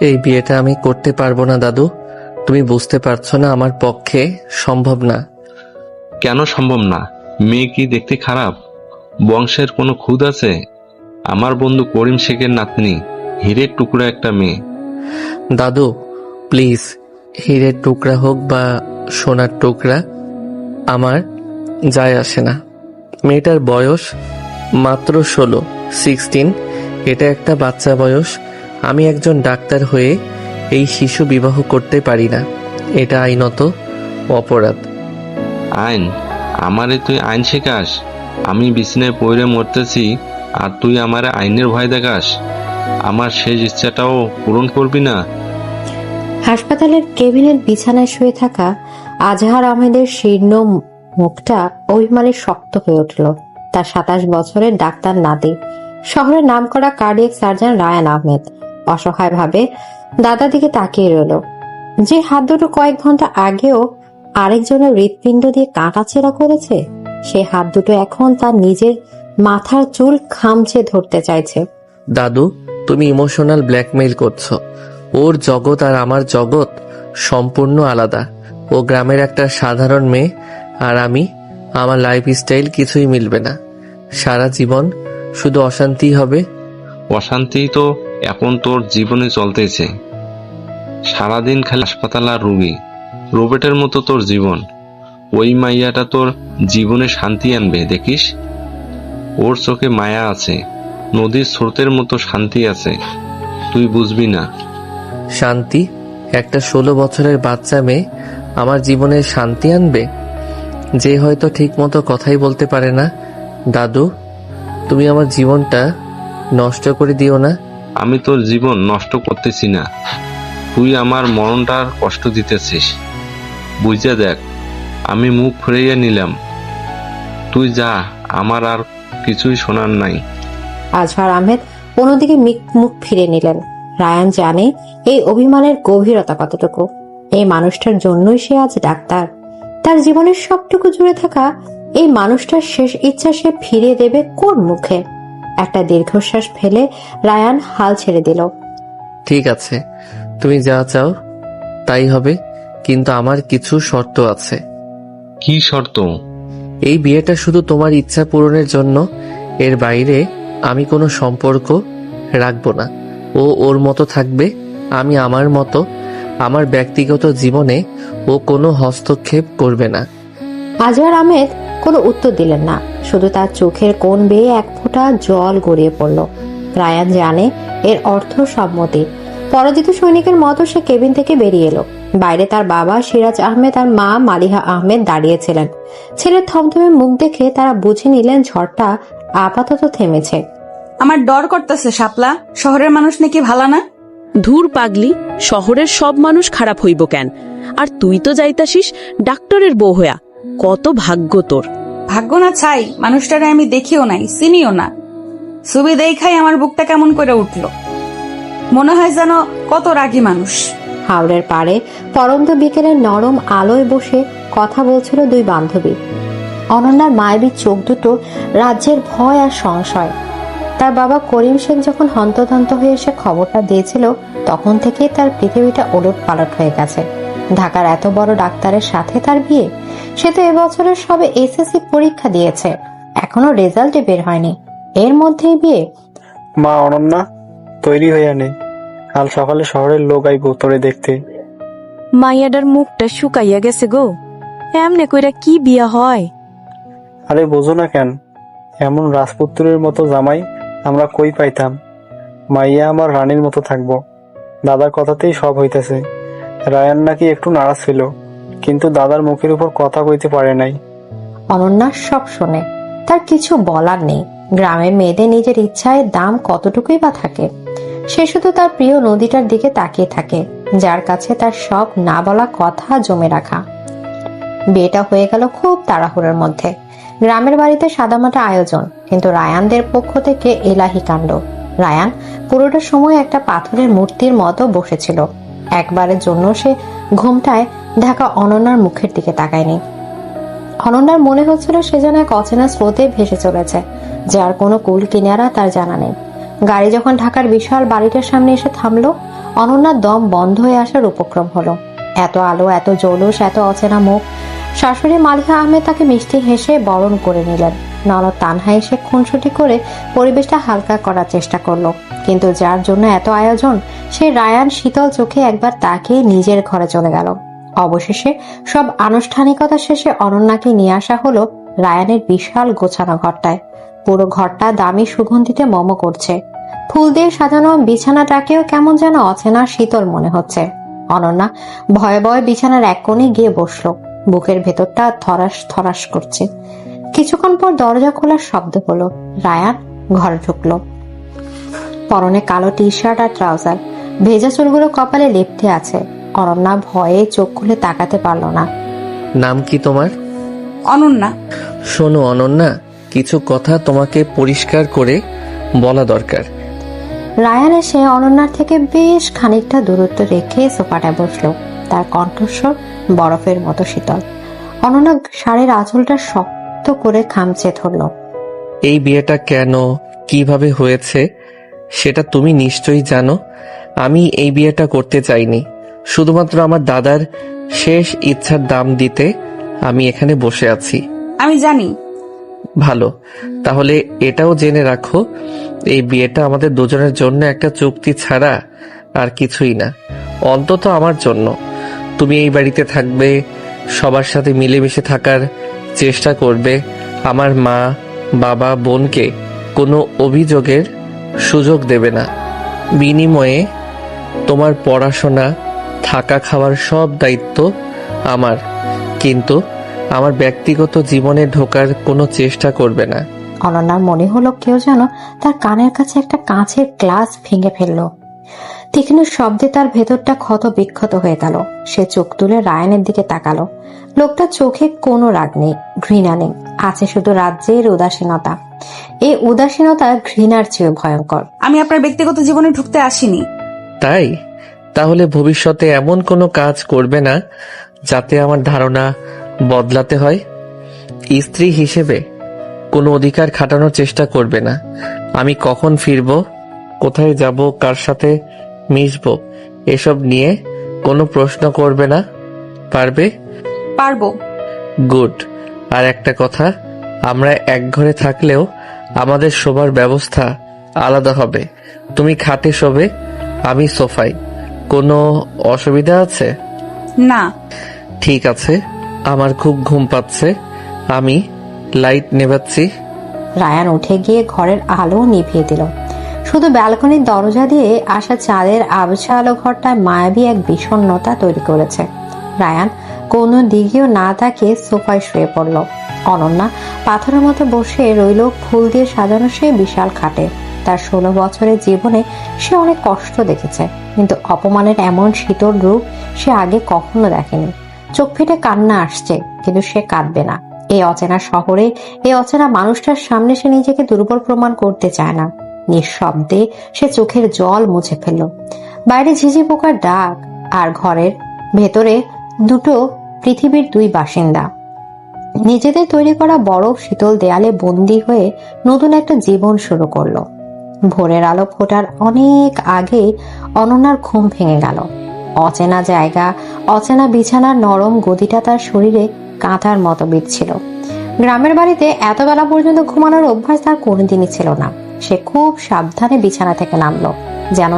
এই বিয়েটা আমি করতে পারবো না দাদু। তুমি বুঝতে পারছো না, আমার পক্ষে সম্ভব না। কেন সম্ভব না? মেয়ে কি দেখতে খারাপ? বংশের কোনো খুঁত আছে? আমার বন্ধু করিম শেখের নাতনি, হীরের টুকরা একটা মেয়ে। দাদু প্লিজ, হীরের টুকরা হোক বা সোনার টুকরা, আমার যায় আসে না। মেয়েটার বয়স মাত্র 16 এটা একটা বাচ্চা বয়স। আমি একজন ডাক্তার হয়ে এই শিশু বিবাহ করতে পারি না। এটা আইনত অপরাধ। আইন? আমারে তুই আইন শেখাস? আমি বিছানায় পড়ে মরতেছি আর তুই আমারে আইনের ভয় দেখাস? আমার শেষ ইচ্ছাটাও পূরণ করবি না? হাসপাতালের কেবিনের বিছানায় শুয়ে থাকা আজহার আহমেদের শীর্ণ মুখটা অভিমানে শক্ত হয়ে উঠল। তার 27 বছরের ডাক্তার নাতি, শহরের নামকরা কার্ডিয়াক সার্জন রায়ান আহমেদ অসহায়ভাবে দাদার দিকে তাকিয়ে রইল। যে হাত দুটো কয়েক ঘন্টা আগেও আরেকজনের হৃৎপিণ্ড দিয়ে কাটাছেঁড়া করেছে, সে হাত দুটো এখন তার নিজের মাথার চুল খামচে ধরতে চাইছে। দাদু, তুমি ইমোশনাল ব্ল্যাকমেইল করছো। ওর জগৎ আর আমার জগৎ সম্পূর্ণ আলাদা। ও গ্রামের একটা সাধারণ মেয়ে, আর আমি, আমার লাইফস্টাইল কিছুই মিলবে না। সারা জীবন শুধু অশান্তি হবে। অশান্তি তো এখন তোর জীবনে চলতেছে। সারাদিন খালি হাসপাতাল আর রুগী। রোবটের মতো তোর জীবন। ওই মাইয়াটা তোর জীবনে শান্তি আনবে দেখিস। ওর চোখে মায়া আছে, নদীর স্রোতের মতো শান্তি আছে। তুই বুঝবি না। শান্তি? একটা 16 বছরের বাচ্চা মেয়ে আমার জীবনে শান্তি আনবে, যে হয়তো ঠিক মতো কথাই বলতে পারে না। দাদু, তুমি আমার জীবনটা নষ্ট করে দিও না। আমি তোর জীবন নষ্ট করতেছি না, তুই আমার মরণটার কষ্ট দিতেছিস। বুঝে দেখ, আমি মুখ ফিরিয়ে নিলাম। তুই যা, আমার আর কিছুই শোনার নাই। আজহার আহমেদ অন্যদিকে মুখ ফিরে নিলেন। রায়ান জানে এই অভিমানের গভীরতা কতটুকু। এই মানুষটার জন্যই সে আজ ডাক্তার। তার জীবনের সবটুকু জুড়ে থাকা এই মানুষটার শেষ ইচ্ছা সে ফিরিয়ে দেবে কোন মুখে? একটা দীর্ঘশ্বাস ফেলে রায়ান হাল ছেড়ে দিল। ঠিক আছে, তুমি যা চাও তাই হবে, কিন্তু আমার কিছু শর্ত আছে। কি শর্ত? এই বিয়েটা শুধু তোমার ইচ্ছা পূরণের জন্য। এর বাইরে আমি কোনো সম্পর্ক রাখবো না। ও ওর মতো থাকবে, আমি আমার মতো। আমার ব্যক্তিগত জীবনে ও কোনো হস্তক্ষেপ করবে না। আজহার আহমেদ কোনো উত্তর দিলেন না, শুধু তার চোখের কোণ বেয়ে এক ফোঁটা জল গড়িয়ে পড়ল। রায়ান জানে এর অর্থ সম্মতি। পরাজিত সৈনিকের মতো সে কেবিন থেকে বেরিয়ে এলো। বাইরে তার বাবা সিরাজ আহমেদ আর মা মালিহা আহমেদ দাঁড়িয়েছিলেন। ছেলের থমথমে মুখ দেখে তারা বুঝে নিলেন ঝড়টা আপাতত থেমেছে। আমার ডর করতেছে শাপলা, শহরের মানুষ নাকি ভালো না? ধুর পাগলি, শহরের সব মানুষ খারাপ হইব কেন? আর তুই তো যাইতাসিস ডাক্তারের বউ হইয়া। কত ভাগ্য তোর। ভাগ্য না ছাই, মানুষটারে আমি দেখিও নাই, চিনিও না। ছবি দেখাই আমার বুকটা কেমন করে উঠলো। মনে হয় যেন কত রাগী মানুষ। হাওড়ের পাড়ে পরন্ত বিকেলের নরম আলোয় বসে কথা বলছিল দুই বান্ধবী। অনন্যার মায়াবী চোখ দুটো রাজ্যের ভয় আর সংশয়। তার বাবা করিম শেখ যখন হন্তদন্ত হয়ে এসে খবরটা দিয়েছিল, তখন থেকেই তার পৃথিবীটা ওলট পালট হয়ে গেছে। ঢাকার এত বড় ডাক্তারের সাথে তার বিয়ে। সে তো এবছরের সবে এসএসসি পরীক্ষা দিয়েছে, এখনো রেজাল্টে বের হয়নি, এর মধ্যেই বিয়ে। মা অনন্যা, তৈরি হইয়া নে, কাল সকালে শহরের লোক আইব তোরে দেখতে। মাইয়াডার মুখটা শুকাইয়া গেছে গো, এমনে কইরা কি বিয়া হয়? আরে বোঝো না কেন, এমন রাজপুত্রের মতো জামাই আমরা কই পাইতাম। মাইয়া আমার রানীর মতো থাকবো। দাদার কথাতেই সব হইতেছে। রায়ান নাকি একটু নারাজ ছিল, কিন্তু দাদার মুখের উপর কথা কইতে পারে নাই। অনন্যা সব শোনে, তার কিছু বলার নেই। গ্রামের মেয়েদের নিজের ইচ্ছায় দাম কতটুকুই বা থাকে। সে শুধু তার প্রিয় নদীটার দিকে তাকিয়ে থাকে, যার কাছে তার সব না বলা কথা জমে রাখা। বিয়েটা হয়ে গেল খুব তাড়াহুড়োর মধ্যে। গ্রামের বাড়িতে সাদামাটা আয়োজন, কিন্তু রায়ানদের পক্ষ থেকে এলাহি কাণ্ড। রায়ান পুরোটা সময় একটা পাথরের মূর্তির মতো বসেছিল। একবারের জন্য সে ঘুমটায় ঢাকা অনন্যার মুখের দিকে তাকায়নি। অনন্যার মনে হচ্ছিল সে যেন এক অচেনা স্রোতে ভেসে চলেছে, যার কোনো কুল কিনারা তার জানা নেই। গাড়ি যখন ঢাকার বিশাল বাড়িটার সামনে এসে থামলো, অনন্যার দম বন্ধ হয়ে আসার উপক্রম হলো। এত আলো, এত জৌলুস, এত অচেনা মুখ। শাশুড়ি মালিহা আহমেদ তাকে মিষ্টি হেসে বরণ করে নিলেন। ননদ তানহা এসে খুনসুটি করে পরিবেশটা হালকা করার চেষ্টা করলো, কিন্তু যার জন্য এত আয়োজন সে রায়ান শীতল চোখে একবার তাকিয়ে নিজের ঘরে চলে গেল। অবশেষে সব আনুষ্ঠানিকতা শেষে অনন্যাকে নিয়ে আসা হলো রায়ানের বিশাল গোছানো ঘরটায়। পুরো ঘরটা দামি সুগন্ধিতে মম করছে। ফুল দিয়ে সাজানো বিছানাটাকেও কেমন যেন অচেনা শীতল মনে হচ্ছে। অনন্যা ভয়ে ভয়ে বিছানার এক কোণে গিয়ে বসলো। বুকের ভেতরটা থরাস থরাস করছে। কিছুক্ষণ পর দরজা খোলার শব্দ হলো। রায়ান ঘরে ঢুকলো। পরনে কালো টি শার্ট আর ট্রাউজার, ভেজা চুলগুলো কপালে লেপ্টে আছে। অনন্যা ভয়ে চোখ খুলে তাকাতে পারল না। নাম কি তোমার? অনন্যা। শোনো অনন্যা, কিছু কথা তোমাকে পরিষ্কার করে বলা দরকার। রায়ান এসে অনন্যার থেকে বেশ খানিকটা দূরত্ব রেখে সোফাটায় বসলো। তার কণ্ঠস্বর বরফের মতো শীতল। অনন্যা শাড়ির আঁচলটা শক্ত করে খামচে ধরল। এই বিয়েটা কেন, কিভাবে হয়েছে সেটা তুমি নিশ্চয়ই জানো। আমি এই বিয়েটা করতে চাইনি। শুধুমাত্র আমার দাদার শেষ ইচ্ছার দাম দিতে আমি এখানে বসে আছি। আমি জানি। ভালো, তাহলে এটাও জেনে রাখো, এই বিয়েটা আমাদের দুজনের জন্য একটা চুক্তি ছাড়া আর কিছুই না। অন্তত আমার জন্য। তুমি এই বাড়িতে থাকবে, সবার সাথে মিলেমিশে থাকার চেষ্টা করবে, আমার মা বাবা বোনকে কোনো অভিযোগের সুযোগ দেবে না। বিনিময়ে তোমার পড়াশোনা, থাকা খাওয়ার সব দায়িত্ব আমার, কিন্তু আমার ব্যক্তিগত জীবনে ঢোকার কোনো চেষ্টা করবে না। অনন্যার মনে হলো কেউ যেন তার কানের কাছে একটা কাঁচের গ্লাস ভেঙে ফেললো। তীক্ষ্ণ শব্দে তার ভেতরটা ক্ষত বিক্ষত হয়ে গেল। সে চোখ তুলে রায়ানের দিকে তাকালো। লোকটার চোখে কোনো রাগ নেই, ঘৃণা নেই, আছে শুধু রাজ্যের উদাসীনতা। এই উদাসীনতা ঘৃণার চেয়ে ভয়ঙ্কর। আমি আপনার ব্যক্তিগত জীবনে ঢুকতে আসিনি। তাই? তাহলে ভবিষ্যতে এমন কোনো কাজ করবে না যাতে আমার ধারণা বদলাতে হয়। স্ত্রী হিসেবে কোনো অধিকার খাটানোর চেষ্টা করবে না। আমি কখন ফিরবো, কোথায় যাব, কার সাথে মিশবো, এসব নিয়ে কোনো প্রশ্ন করবে না। পারবে? পারবো। গুড। আর একটা কথা, আমরা এক ঘরে থাকলেও আমাদের শোবার ব্যবস্থা আলাদা হবে। তুমি খাটে শোবে, আমি সোফায়। কোনো অসুবিধা আছে? না। ঠিক আছে, আমার খুব ঘুম পাচ্ছে, আমি লাইট নেভাচ্ছি। রায়ান উঠে গিয়ে ঘরের আলো নিভিয়ে দিল। শুধু ব্যালকনির দরজা দিয়ে আসা চাঁদের আবছা আলো ঘরটায় মায়াবী এক বিষণ্ণতা তৈরি করেছে। রায়ান কোনো দিকেও না তাকিয়ে সোফায় শুয়ে পড়ল। অনন্যা পাথরের মতো বসে রইল ফুল দিয়ে সাজানো সেই বিশাল খাটে। তার 16 বছরের জীবনে সে অনেক কষ্ট দেখেছে, কিন্তু অপমানের এমন শীতল রূপ সে আগে কখনো দেখেনি। চোখ ফেটে কান্না আসছে, কিন্তু সে কাঁদবে না। এই অচেনা শহরে, এই অচেনা মানুষটার সামনে সে নিজেকে দুর্বল প্রমাণ করতে চায় না। নিঃশব্দে সে চোখের জল মুছে ফেলল। বাইরে ঝিঝি পোকার ডাক, আর ঘরের ভেতরে দুটো পৃথিবীর দুই বাসিন্দা নিজেদের তৈরি করা বরফ শীতল দেয়ালে বন্দী হয়ে নতুন একটা জীবন শুরু করলো। ভোরের আলো ফোটার অনেক আগে অনন্যার ঘুম ভেঙে গেল। অচেনা জায়গা, অচেনা বিছানার নরম গদিটা তার শরীরে কাঁটার মতো বিঁধছিল। গ্রামের বাড়িতে এত বেলা পর্যন্ত ঘুমানোর অভ্যাস তার কোনোদিনই ছিল না। সে খুব সাবধানে বিছানা থেকে নামলো, যেন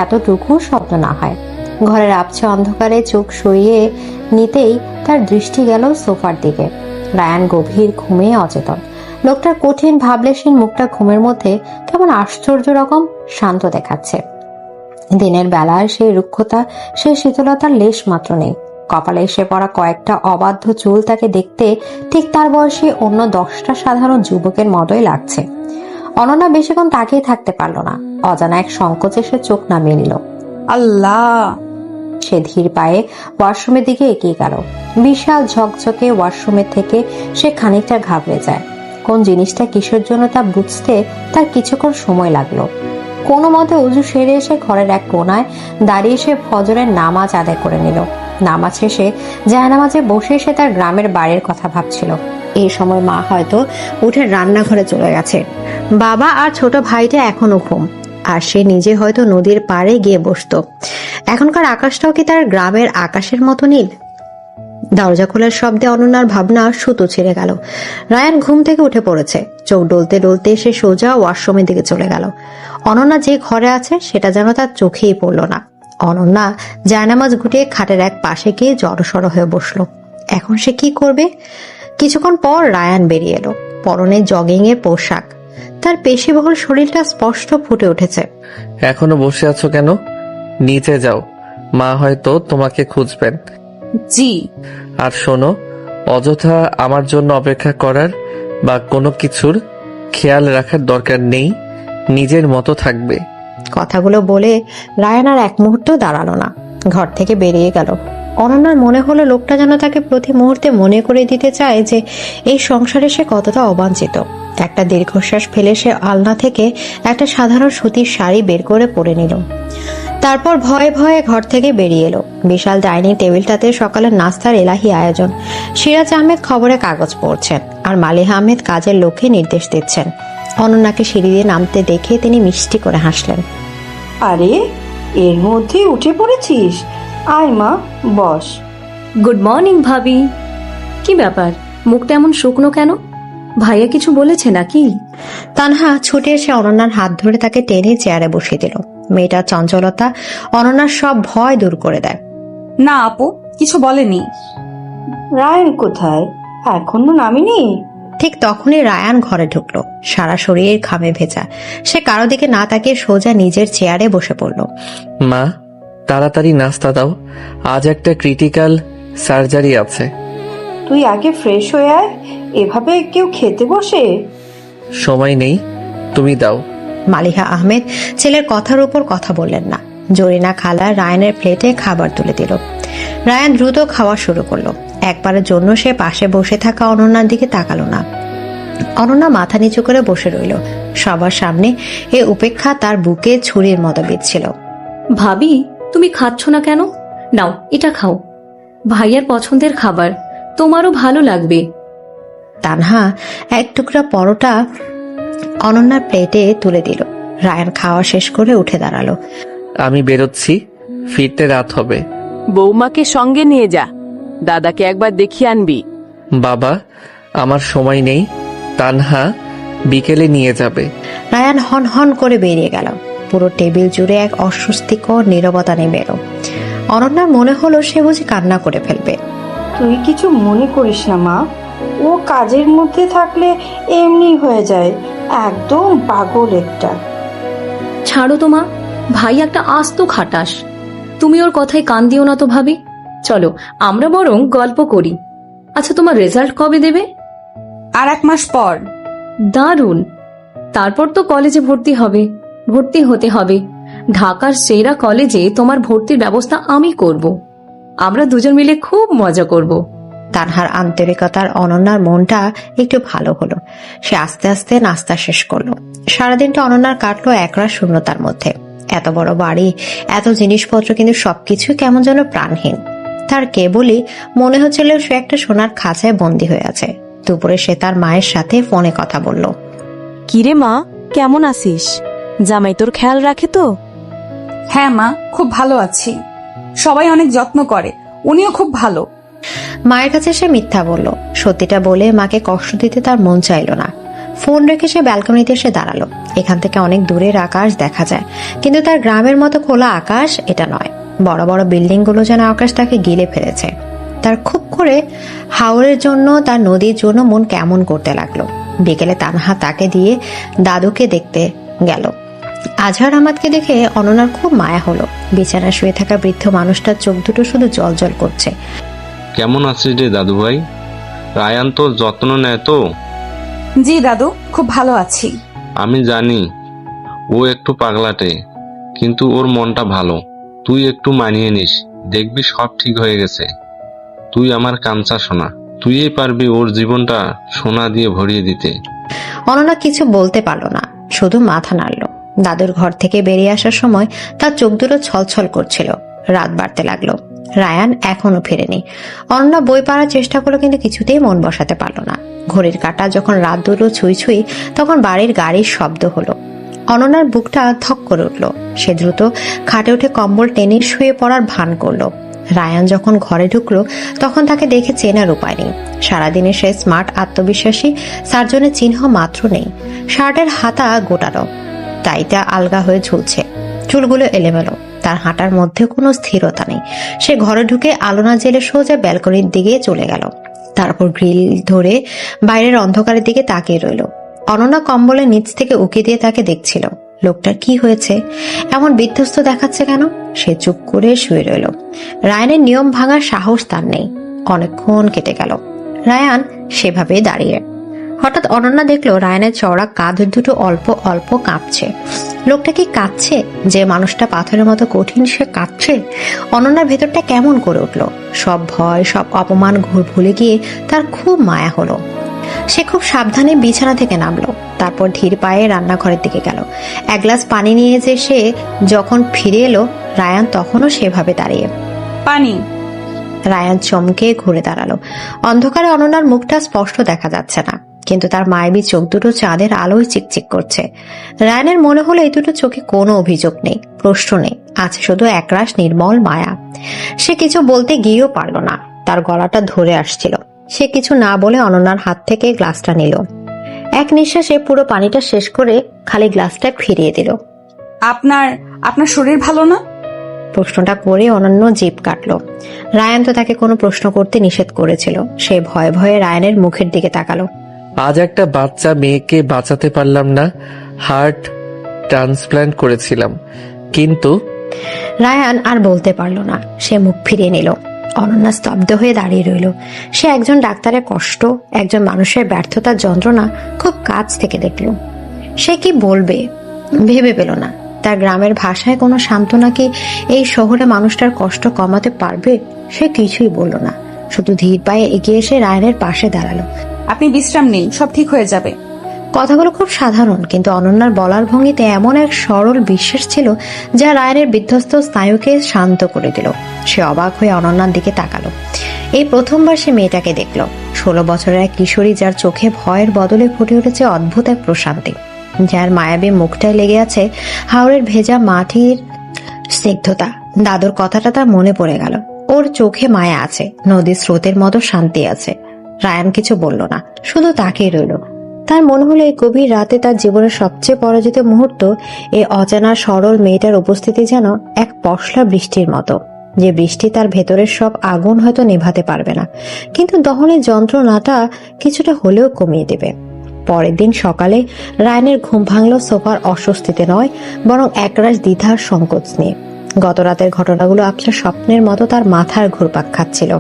এতটুকু শব্দ না হয়। ঘরের আবছা অন্ধকারে চোখ সরিয়ে নিতেই তার দৃষ্টি গেল সোফার দিকে। রায়ান গভীর ঘুমে অচেতন। লোকটার কঠিন ভাবলেশীন মুখটা ঘুমের মধ্যে কেমন আশ্চর্য রকম শান্ত দেখাচ্ছে। দিনের বেলার সেই রুক্ষতা, সেই শীতলতার লেশ মাত্র নেই। কপালে এসে পড়া কয়েকটা অবাধ্য চুল তাকে দেখতে ঠিক তার বয়সী অন্য 10টা সাধারণ যুবকের মতোই লাগছে। অনন্যা বেশিক্ষণ তাকিয়ে থাকতে পারল না। অজানা এক সংকোচে সে চোখ নামিয়ে নিল। আল্লাহ! সে ধীর পায়ে ওয়াশরুমের দিকে এগিয়ে গেল। বিশাল ঝকঝকে ওয়াশরুমের থেকে সে খানিকটা ঘাবড়ে যায়। কোন জিনিসটা কিসের জন্য তা বুঝতে তার কিছুক্ষণ সময় লাগলো। কোনো মতে অজু সেরে এসে ঘরের এক কোনায় দাঁড়িয়ে সে ফজরের নামাজ আদায় করে নিল। নামাজ শেষে জায়নামাজে বসে সে তার গ্রামের বাড়ির কথা ভাবছিল। এই সময় মা হয়তো উঠে রান্নাঘরে চলে গেছে। বাবা আর ছোট ভাইটা এখনো ঘুম। আর সে নিজে হয়তো নদীর পাড়ে গিয়ে বসতো। এখনকার আকাশটাও কি তার গ্রামের আকাশের মতো নীল? দরজা খোলার শব্দে অনন্যার ভাবনা সুতো ছিঁড়ে গেল। রায়ান ঘুম থেকে উঠে পড়েছে। চোখ ডলতে ডলতে সে সোজা ওয়াশরুমের দিকে চলে গেল। অনন্যা যে ঘরে আছে সেটা যেন তার চোখেই পড়ল না। অনন্যা জায়নামাজ গুটিয়ে খাটের এক পাশে গিয়ে জড়সড় হয়ে বসলো। এখন সে কি করবে? কিছুক্ষণ পর রায়ান বেরিয়ে এলো, পরনে জগিং এর পোশাক। তার পেশিবহুল শরীরটা স্পষ্ট ফুটে উঠেছে। এখনো বসে আছো কেন? নিচে যাও, মা হয়তো তোমাকে খুঁজবেন। জি। আর শোনো, অযথা আমার জন্য অপেক্ষা করার বা কোনো কিছুর খেয়াল রাখার দরকার নেই, নিজের মতো থাকবে। কথাগুলো বলে রায়ান আর এক মুহূর্ত দাঁড়ালো না, ঘর থেকে বেরিয়ে গেল। অনন্যার মনে হলো লোকটা যেন তাকে প্রতি মুহূর্তে মনে করে দিতে চায় যে এই সংসারে সে কতটা অবাঞ্ছিত। একটা দীর্ঘশ্বাস ফেলে সে আলনা থেকে একটা সাধারণ সুতির শাড়ি বের করে পরে নিল। তারপর ভয়ে ভয়ে ঘর থেকে বেরিয়ে এলো। বিশাল ডাইনিং টেবিলটাতে সকালের নাস্তার এলাহি আয়োজন। সিরাজ আহমেদ খবরে কাগজ পড়ছেন আর মালিহা আহমেদ কাজের লোককে নির্দেশ দিচ্ছেন। অনন্যাকে সিঁড়ি দিয়ে নামতে দেখে তিনি মিষ্টি করে হাসলেন। আরে, এর মধ্যে উঠে পড়েছিস? আয় মা, বস। গুড মর্নিং ভাবি। কি ব্যাপার, মুখটা এমন শুকনো কেন? ভাইয়া কিছু বলেছে নাকি? তানহা ছুটে এসে অনন্যার হাত ধরে তাকে টেনে চেয়ারে বসিয়ে দিল। মেয়েটার চঞ্চলতা অনন্যার সব ভয় দূর করে দেয়। না আপু, কিছু বলেনি। রায়ান কোথায়? এখনো নামিনি? ঠিক তখনই রায়ান ঘরে ঢুকলো, সারা শরীর ঘামে ভেজা। সে কারো দিকে না তাকিয়ে সোজা নিজের চেয়ারে বসে পড়ল। মা, তাড়াতাড়ি নাস্তা দাও, আজ একটা ক্রিটিক্যাল সার্জারি আছে। তুই আগে ফ্রেশ হয়ে আয়, এভাবে কেউ খেতে বসে? সময় নেই, তুমি দাও। মালিহা আহমেদ ছেলের কথার উপর কথা বললেন না। জরিনা খালা রায়ানের প্লেটে খাবার তুলে দিল। রায়ান দ্রুত খাওয়া শুরু করলো। একবারের জন্য সে পাশে বসে থাকা অনন্যার দিকে তাকালো না। অনন্যা মাথা নিচু করে বসে রইল। সবার সামনে এ উপেক্ষা তার বুকে ছুরির মতো বিঁধছিল। ভাবি, তুমি খাচ্ছ না কেন? নাও, এটা খাও। ভাইয়ার পছন্দের খাবার, তোমারও ভালো লাগবে। তানহা এক টুকরা পরোটা অনন্যার প্লেটে তুলে দিল। রায়ান খাওয়া শেষ করে উঠে দাঁড়ালো। আমি বেরোচ্ছি, ফিরতে রাত হবে। বৌমাকে সঙ্গে নিয়ে যা, দাদাকে একবার দেখিয়ে আনবি। বাবা, আমার সময় নেই, তানহা বিকেলে নিয়ে যাবে। রায়ান হন হন করে বেরিয়ে গেল। পুরো টেবিল জুড়ে এক অস্বস্তিকর নীরবতা নেমে এলো। অনন্যার মনে হলো সে বুঝি কান্না করে ফেলবে। তুই কিছু মনে করিস না মা, ও কাজের মধ্যে থাকলে এমনি হয়ে যায়, একদম পাগল একটা। ছাড়ো তো মা, ভাই একটা আস্ত খাটাস। তুমি ওর কথায় কান দিও না তো ভাবি। চলো আমরা বরং গল্প করি। আচ্ছা, তোমার রেজাল্ট কবে দেবে? আর 1 মাস পর। দারুণ। তারপর তো কলেজে ভর্তি হতে হবে। ঢাকার সেরা কলেজে তোমার ভর্তির ব্যবস্থা আমি করব। আমরা দুজন মিলে খুব মজা করব। তানহার আন্তরিকতার অনন্যার মনটা একটু ভালো হলো। সে আস্তে আস্তে নাস্তা শেষ করলো। সারাদিনটা অনন্যার কাটলো একরাশ শূন্যতার মধ্যে। এত বড় বাড়ি, এত জিনিসপত্র, কিন্তু সবকিছু কেমন যেন প্রাণহীন। তার কেবলই মনে হচ্ছিল সে একটা সোনার খাঁচায় বন্দী হয়ে আছে। দুপুরে সে তার মায়ের সাথে ফোনে কথা বলল। কিরে মা, কেমন আছিস? জামাই তোর খেয়াল রাখে তো? হ্যাঁ মা, খুব ভালো আছি। সবাই অনেক যত্ন করে, উনিও খুব ভালো। মায়ের কাছে সে মিথ্যা বলল। সত্যিটা বলে মাকে কষ্ট দিতে তার মন চাইল না। ফোন রেখে সে ব্যালকনিতে এসে দাঁড়ালো। এখান থেকে অনেক দূরের আকাশ দেখা যায়, কিন্তু তার গ্রামের মতো খোলা আকাশ এটা নয়। বড় বড় বিল্ডিং গুলো যেন আকাশ তাকে গিলে ফেলেছে। তার খুব করে হাওরের জন্য, তার নদীর জন্য মন কেমন করতে লাগলো। বিকেলে তানহা তাকে দিয়ে দাদুকে দেখতে গেল। আজহার আহমদকে দেখে অনন্যার খুব মায়া হলো। বিছানায় শুয়ে থাকা বৃদ্ধ মানুষটার চোখ দুটো শুধু জল জল করছে। কেমন আছিস রে দাদু ভাই? রায়ান তোর যত্ন নেয় তো? জি দাদু, খুব ভালো আছি। আমি জানি ও একটু পাগলাটে, কিন্তু ওর মনটা ভালো। তুই একটু মানিয়ে নিস, দেখবি সব ঠিক হয়ে গেছে। তুই আমার কাঞ্চা সোনা, তুইই পারবি ওর জীবনটা সোনা দিয়ে ভরিয়ে দিতে। অনন্যা কিছু বলতে পারল না, শুধু মাথা নাড়ল। দাদুর ঘর থেকে বেরিয়ে আসার সময় তার চোখ দুটো ছলছল করছিল। রাত বাড়তে লাগলো। রায়ান এখনো ফেরেনি। অনন্যা বই পড়ার চেষ্টা করলো, কিন্তু কিছুতেই মন বসাতে পারল না। ঘড়ির কাঁটা যখন রাত দুটো ছুঁই ছুঁই, তখন বাড়ির গাড়ির শব্দ হলো। অনন্যার বুকটা ধক করে উঠল। সে দ্রুত খাটে উঠে কম্বল টেনে শুয়ে পড়ার ভান করলো। রায়ান যখন ঘরে ঢুকলো তখন তাকে দেখে চেনার উপায় নেই। সারাদিনে সে স্মার্ট, আত্মবিশ্বাসী, সার্জনের চিহ্ন মাত্র নেই। শার্টের হাতা গোটানো, টাইটা আলগা হয়ে ঝুলছে, চুলগুলো এলোমেলো, তার হাঁটার মধ্যে কোনো স্থিরতা নেই। সে ঘরে ঢুকে আলোনা জেলে সোজা ব্যালকনির দিকে চলে গেল। তারপর গ্রিল ধরে বাইরের অন্ধকারের দিকে তাকিয়ে রইল। অনন্যা কম্বলের নিচ থেকে উকি দিয়ে তাকে দেখছিল। লোকটার কি হয়েছে, এমন বিধ্বস্ত দেখাচ্ছে কেন? সে চুপ করে শুয়ে রইল। রায়ানের নিয়ম ভাঙার সাহস তার নেই। অনেকক্ষণ কেটে গেল। রায়ান সেভাবে দাঁড়িয়ে। হঠাৎ অনন্যা দেখলো রায়ানের চওড়া কাঁধ দুটো অল্প অল্প কাঁপছে। লোকটা কি কাঁদছে? যে মানুষটা পাথরের মতো কঠিন সে কাঁদছে? অনন্যার ভেতরটা কেমন করে উঠলো। সব ভয়, সব অপমান ভুলে গিয়ে তার খুব মায়া হলো। সে খুব সাবধানে বিছানা থেকে নামলো। তারপর ধীর পায়ে রান্নাঘরের দিকে গেল। এক গ্লাস পানি নিয়ে যে সে যখন ফিরে এলো, রায়ান তখনও সেভাবে দাঁড়িয়ে। পানি। রায়ান চমকে ঘুরে দাঁড়ালো। অন্ধকারে অনন্যার মুখটা স্পষ্ট দেখা যাচ্ছে না, কিন্তু তার মায়াবী চোখ দুটো চাঁদের আলোয় চিকচিক করছে। রায়ানের মনে হলো এই দুটো চোখে কোনো অভিযোগ নেই, প্রশ্ন নেই, আছে শুধু একরাশ নির্মল মায়া। সে কিছু বলতে গিয়েও পারল না, তার গলাটা ধরে আসছিল। সে কিছু না বলে অনন্যার হাত থেকে গ্লাসটা নিল। এক নিঃশ্বাসে পুরো পানিটা শেষ করে খালি গ্লাসটা ফিরিয়ে দিল। আপনার শরীর ভালো না? প্রশ্নটা করে অনন্য জিভ কাটলো। রায়ান তো তাকে কোনো প্রশ্ন করতে নিষেধ করেছিল। সে ভয়ে ভয়ে রায়ানের মুখের দিকে তাকালো। আজ একটা বাচ্চা মেয়েকে বাঁচাতে পারলাম না, হার্ট ট্রান্সপ্ল্যান্ট করেছিলাম, কিন্তু রায়ান আর বলতে পারল না। সে মুখ ফিরিয়ে নিল। অনন্যা স্তব্ধ হয়ে দাঁড়িয়ে রইল। সে একজন ডাক্তারের কষ্ট, একজন মানুষের ব্যর্থতার যন্ত্রণা খুব কাছ থেকে দেখল। সে কি বলবে ভেবে পেল না। তার গ্রামের ভাষায় কোনো সান্ত্বনা কি এই শহরে মানুষটার কষ্ট কমাতে পারবে? সে কিছুই বলল না, শুধু ধীর পায়ে এগিয়ে এসে রায়ানের পাশে দাঁড়ালো। আপনি বিশ্রাম নিন, সব ঠিক হয়ে যাবে। কথাগুলো খুব সাধারণ, কিন্তু অনন্যার বলার ভঙ্গিতে এমন এক সরল বিশ্বাস ছিল যা রায়ানের বিধ্বস্ত স্নায়ুকে শান্ত করে দিল। সে অবাক হয়ে অনন্যার দিকে তাকালো। এই প্রথমবার সে মেয়েটাকে দেখল। 16 বছরের এক কিশোরী, যার চোখে ভয়ের বদলে ফুটে উঠেছে অদ্ভুত এক প্রশান্তি, যার মায়াবী মুখটায় লেগে আছে হাওড়ের ভেজা মাটির স্নিগ্ধতা। দাদুর কথাটা তার মনে পড়ে গেল। ওর চোখে মায়া আছে, নদীর স্রোতের মতো শান্তি আছে। রায়ান কিছু বলল না, শুধু তাকিয়ে রইল। তার মনে হলো এই গভীর রাতে তার জীবনের সবচেয়ে পরাজিত মুহূর্ত, এই অজানা সরল মেয়েটার উপস্থিতি যেন এক পশলা বৃষ্টির মতো, যে বৃষ্টি তার ভেতরের সব আগুন হয়তো নেভাতে পারবে না, কিন্তু দহনের যন্ত্রণাটা কিছুটা হলেও কমিয়ে দেবে। পরের দিন সকালে রায়ানের ঘুম ভাঙল সোফার অস্বস্তিতে নয়, বরং একরাশ দ্বিধার সংকোচ নিয়ে। গত রাতের ঘটনাগুলো আপনার স্বপ্নের মতো তার মাথার ঘুরপাক খাচ্ছিল।